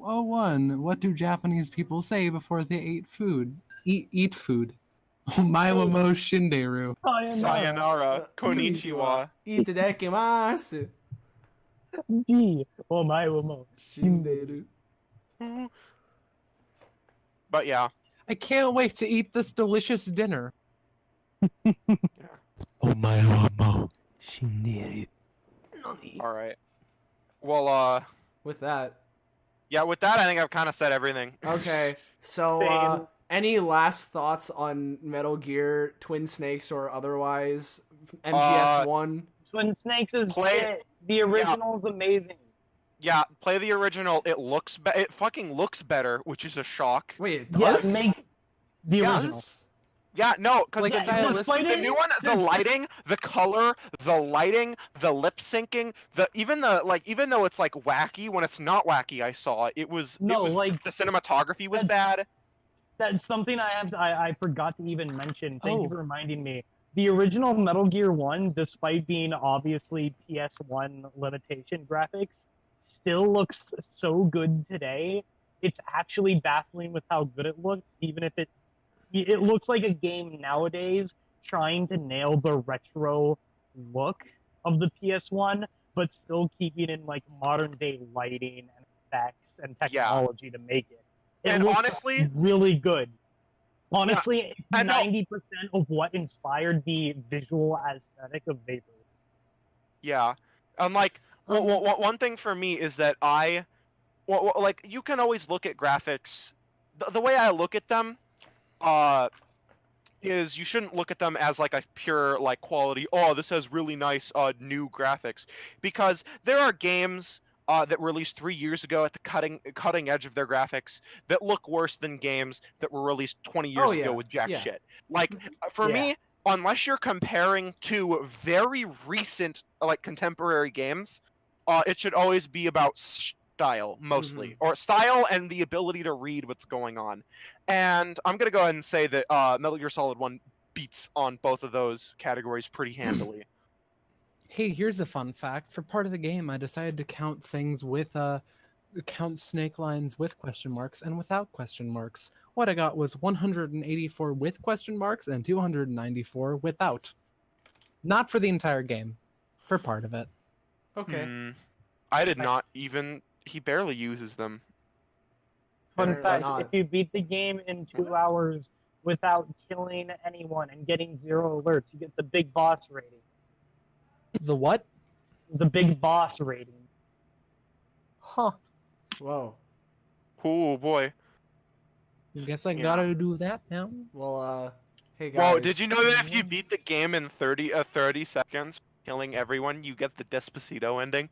Oh, what do Japanese people say before they ate food? Eat food. Omae mo shinderu. Sayonara, konnichiwa. Itadakimasu. D. Oh my mo. Shinderu. But yeah. I can't wait to eat this delicious dinner. Omae mo shinderu. All right. Well, With that. yeah, with that, I think I've kind of said everything. Okay. So, any last thoughts on Metal Gear, Twin Snakes, or otherwise? MGS1? Twin Snakes is Play- shit. The original's amazing. Yeah, play the original. It fucking looks better, which is a shock. Wait, it Yeah, does? make the original. Yes? Yeah, no, because Like stylistic- the new one, the lighting, the color, the lip syncing, even though it's like wacky, when it's not wacky, I saw it was No, it was, like- the cinematography was That's- bad. That's something I forgot to even mention. Thank you Oh. for reminding me. The original Metal Gear 1, despite being obviously PS1 limitation graphics, still looks so good today. It's actually baffling with how good it looks, even if it looks like a game nowadays trying to nail the retro look of the PS1, but still keeping in like modern day lighting and effects and technology to make it. It And looks honestly, really good. Honestly, and no- 90% of what inspired the visual aesthetic of Vapor. Yeah, and like one thing for me is that like you can always look at graphics. The way I look at them, is you shouldn't look at them as like a pure like quality. Oh, this has really nice new graphics, because there are games that released 3 years ago at the cutting edge of their graphics that look worse than games that were released 20 years ago with jack shit. Like for me, unless you're comparing to very recent like contemporary games, it should always be about style mostly, or style and the ability to read what's going on. And I'm gonna go ahead and say that Metal Gear Solid 1 beats on both of those categories pretty handily. Hey, here's a fun fact. For part of the game, I decided to count things with count snake lines with question marks and without question marks. What I got was 184 with question marks and 294 without. Not for the entire game, for part of it. Okay. I did not even. He barely uses them. Fun Better fact, not. if you beat the game in 2 hours without killing anyone and getting 0 alerts, you get the big boss rating. The what? The big boss rating. Huh. Whoa. Oh boy. Guess I gotta do that now. Well, hey guys. Whoa, did you know that if you beat the game in 30 seconds, killing everyone, you get the Despacito ending?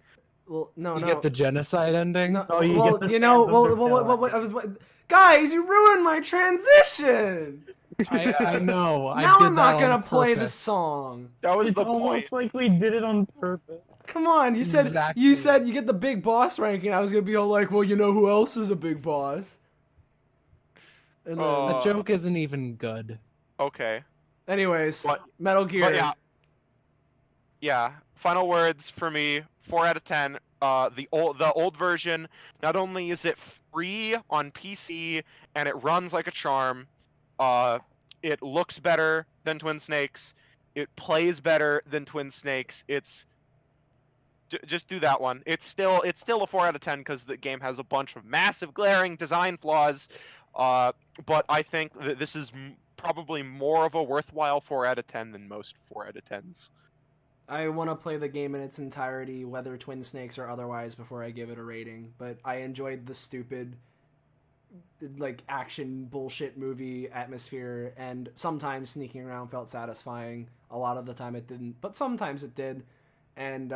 Well, no, You no. get the genocide ending? No, Oh, you well, get the you know, Sands well, of I was, guys, you ruined my transition. I know. I Now did I'm that not on gonna play the purpose. song. That was It's the point. almost like we did it on purpose. Come on, you said Exactly. you get the big boss ranking. I was gonna be all like, well, you know who else is a big boss? And then, The joke isn't even good. Okay. anyways, But- Metal Gear. But yeah. Final words for me: 4 out of 10. The old version. Not only is it free on PC and it runs like a charm, it looks better than Twin Snakes. It plays better than Twin Snakes. It's just do that one. It's still a 4 out of 10 because the game has a bunch of massive glaring design flaws. But I think that this is probably more of a worthwhile 4 out of 10 than most 4 out of 10s. I want to play the game in its entirety, whether Twin Snakes or otherwise, before I give it a rating. But I enjoyed the stupid, like, action bullshit movie atmosphere, and sometimes sneaking around felt satisfying. A lot of the time it didn't, but sometimes it did. And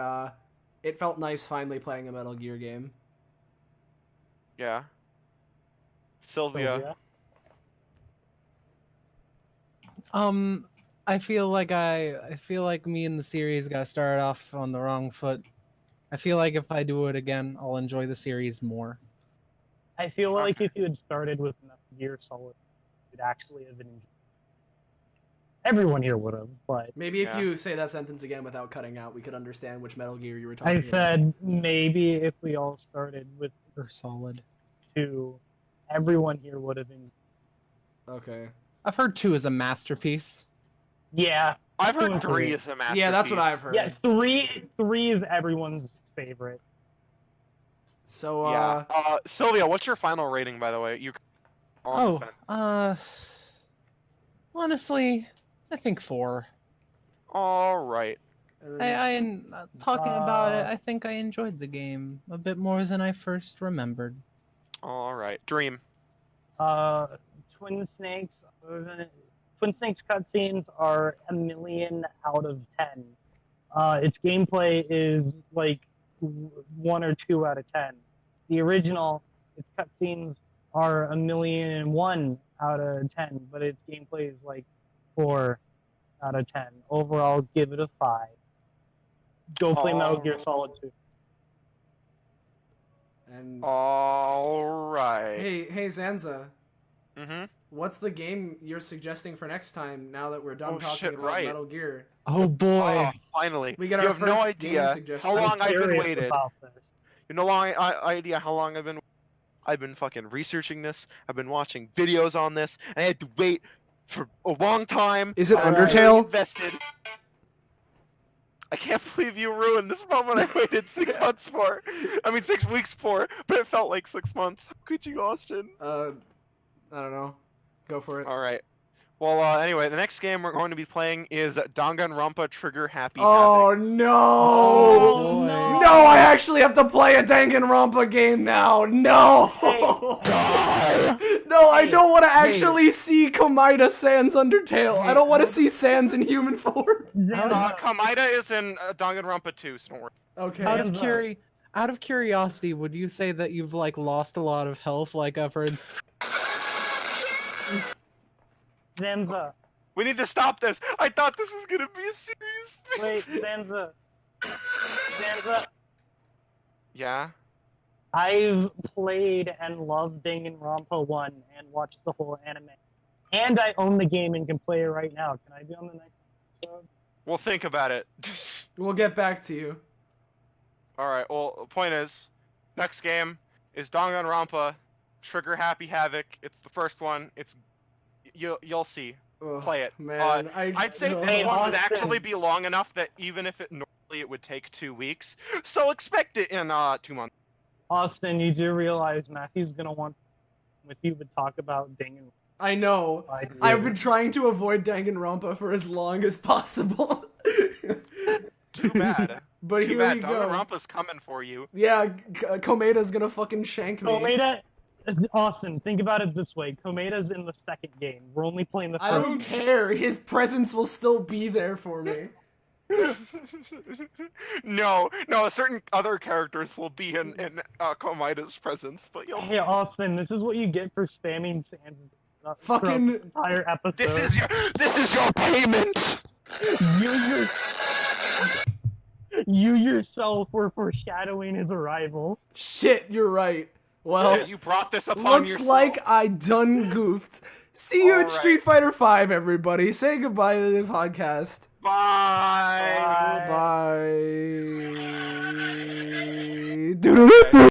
it felt nice finally playing a Metal Gear game. Yeah. Sylvia. I feel like me and the series got started off on the wrong foot. I feel like if I do it again, I'll enjoy the series more. I feel like if you had started with Metal Gear Solid, you'd actually have enjoyed. Everyone here would have, but Maybe if you say that sentence again without cutting out, we could understand which Metal Gear you were talking I about. said maybe if we all started with Or Solid. 2, everyone here would have been. Okay. I've heard 2 is a masterpiece. Yeah, I've 2 heard and 3 is a masterpiece. Yeah, that's what I've heard. Yeah, three is everyone's favorite. So, Yeah. Sylvia, what's your final rating, by the way? You. On the fence. Honestly, I think 4. All right. Talking about it, I think I enjoyed the game a bit more than I first remembered. All right. Dream. Twin Snakes cutscenes are 1,000,000 out of 10. Its gameplay is like 1 or 2 out of 10. The original, its cutscenes are 1,000,001 out of 10, but its gameplay is like 4 out of 10. Overall, give it a 5. Go play Metal Gear Solid 2. And All right. hey, Zanza. Mm-hmm. What's the game you're suggesting for next time? Now that we're done talking shit, about right. Metal Gear. Oh boy. Oh, finally. We got you our have no first game idea suggestion. how long I've been Curious waited. about this. You know idea how long I've been fucking researching this. I've been watching videos on this. I had to wait for a long time. Is it I'm very Undertale? invested. I can't believe you ruined this moment I waited 6 months for. I mean 6 weeks for, but it felt like 6 months. How could you, Austin? I don't know. Go for it. All right. Well, anyway, the next game we're going to be playing is Danganronpa Trigger Happy Oh Havoc. no! Oh, No, I actually have to play a Danganronpa game now. No. No, I don't want to actually see Komaeda Sans Undertale. I don't want to see Sans in human form. Komaeda is in Danganronpa 2, so don't worry. Okay. Out of curiosity, would you say that you've like lost a lot of health, like for instance? Zanza. We need to stop this. I thought this was gonna be a serious thing. Wait, Zanza. Zanza. Yeah. I've played and loved Danganronpa 1 and watched the whole anime. And I own the game and can play it right now. Can I be on the next episode? Well, think about it. We'll get back to you. Alright, well, the point is, next game is Danganronpa Trigger Happy Havoc. It's the first one. You'll see. Ugh, Play it. Man, I'd say ugh. this Hey, one would Austin. actually be long enough that even if it normally it would take 2 weeks, so expect it in 2 months. Austin, you do realize Matthew's gonna want with you to talk about Danganronpa. I know. I've been trying to avoid Danganronpa for as long as possible. Too bad. But Too here bad. we go. Danganronpa's coming for you. Yeah, Komeda's gonna fucking shank me. Komeda, Austin, think about it this way. Komeda's in the second game. We're only playing the I first. don't care. His presence will still be there for me. No, certain other characters will be in Komaida's presence, but you'll. Hey, Austin, this is what you get for spamming Sans. Fucking- this entire episode. This is your payment. You yourself were foreshadowing his arrival. Shit, you're right. Well, You brought this upon looks yourself. like I done goofed. See you in Alright. Street Fighter V, everybody. Say goodbye to the podcast. Bye. Bye. Doo-doo-doo-doo.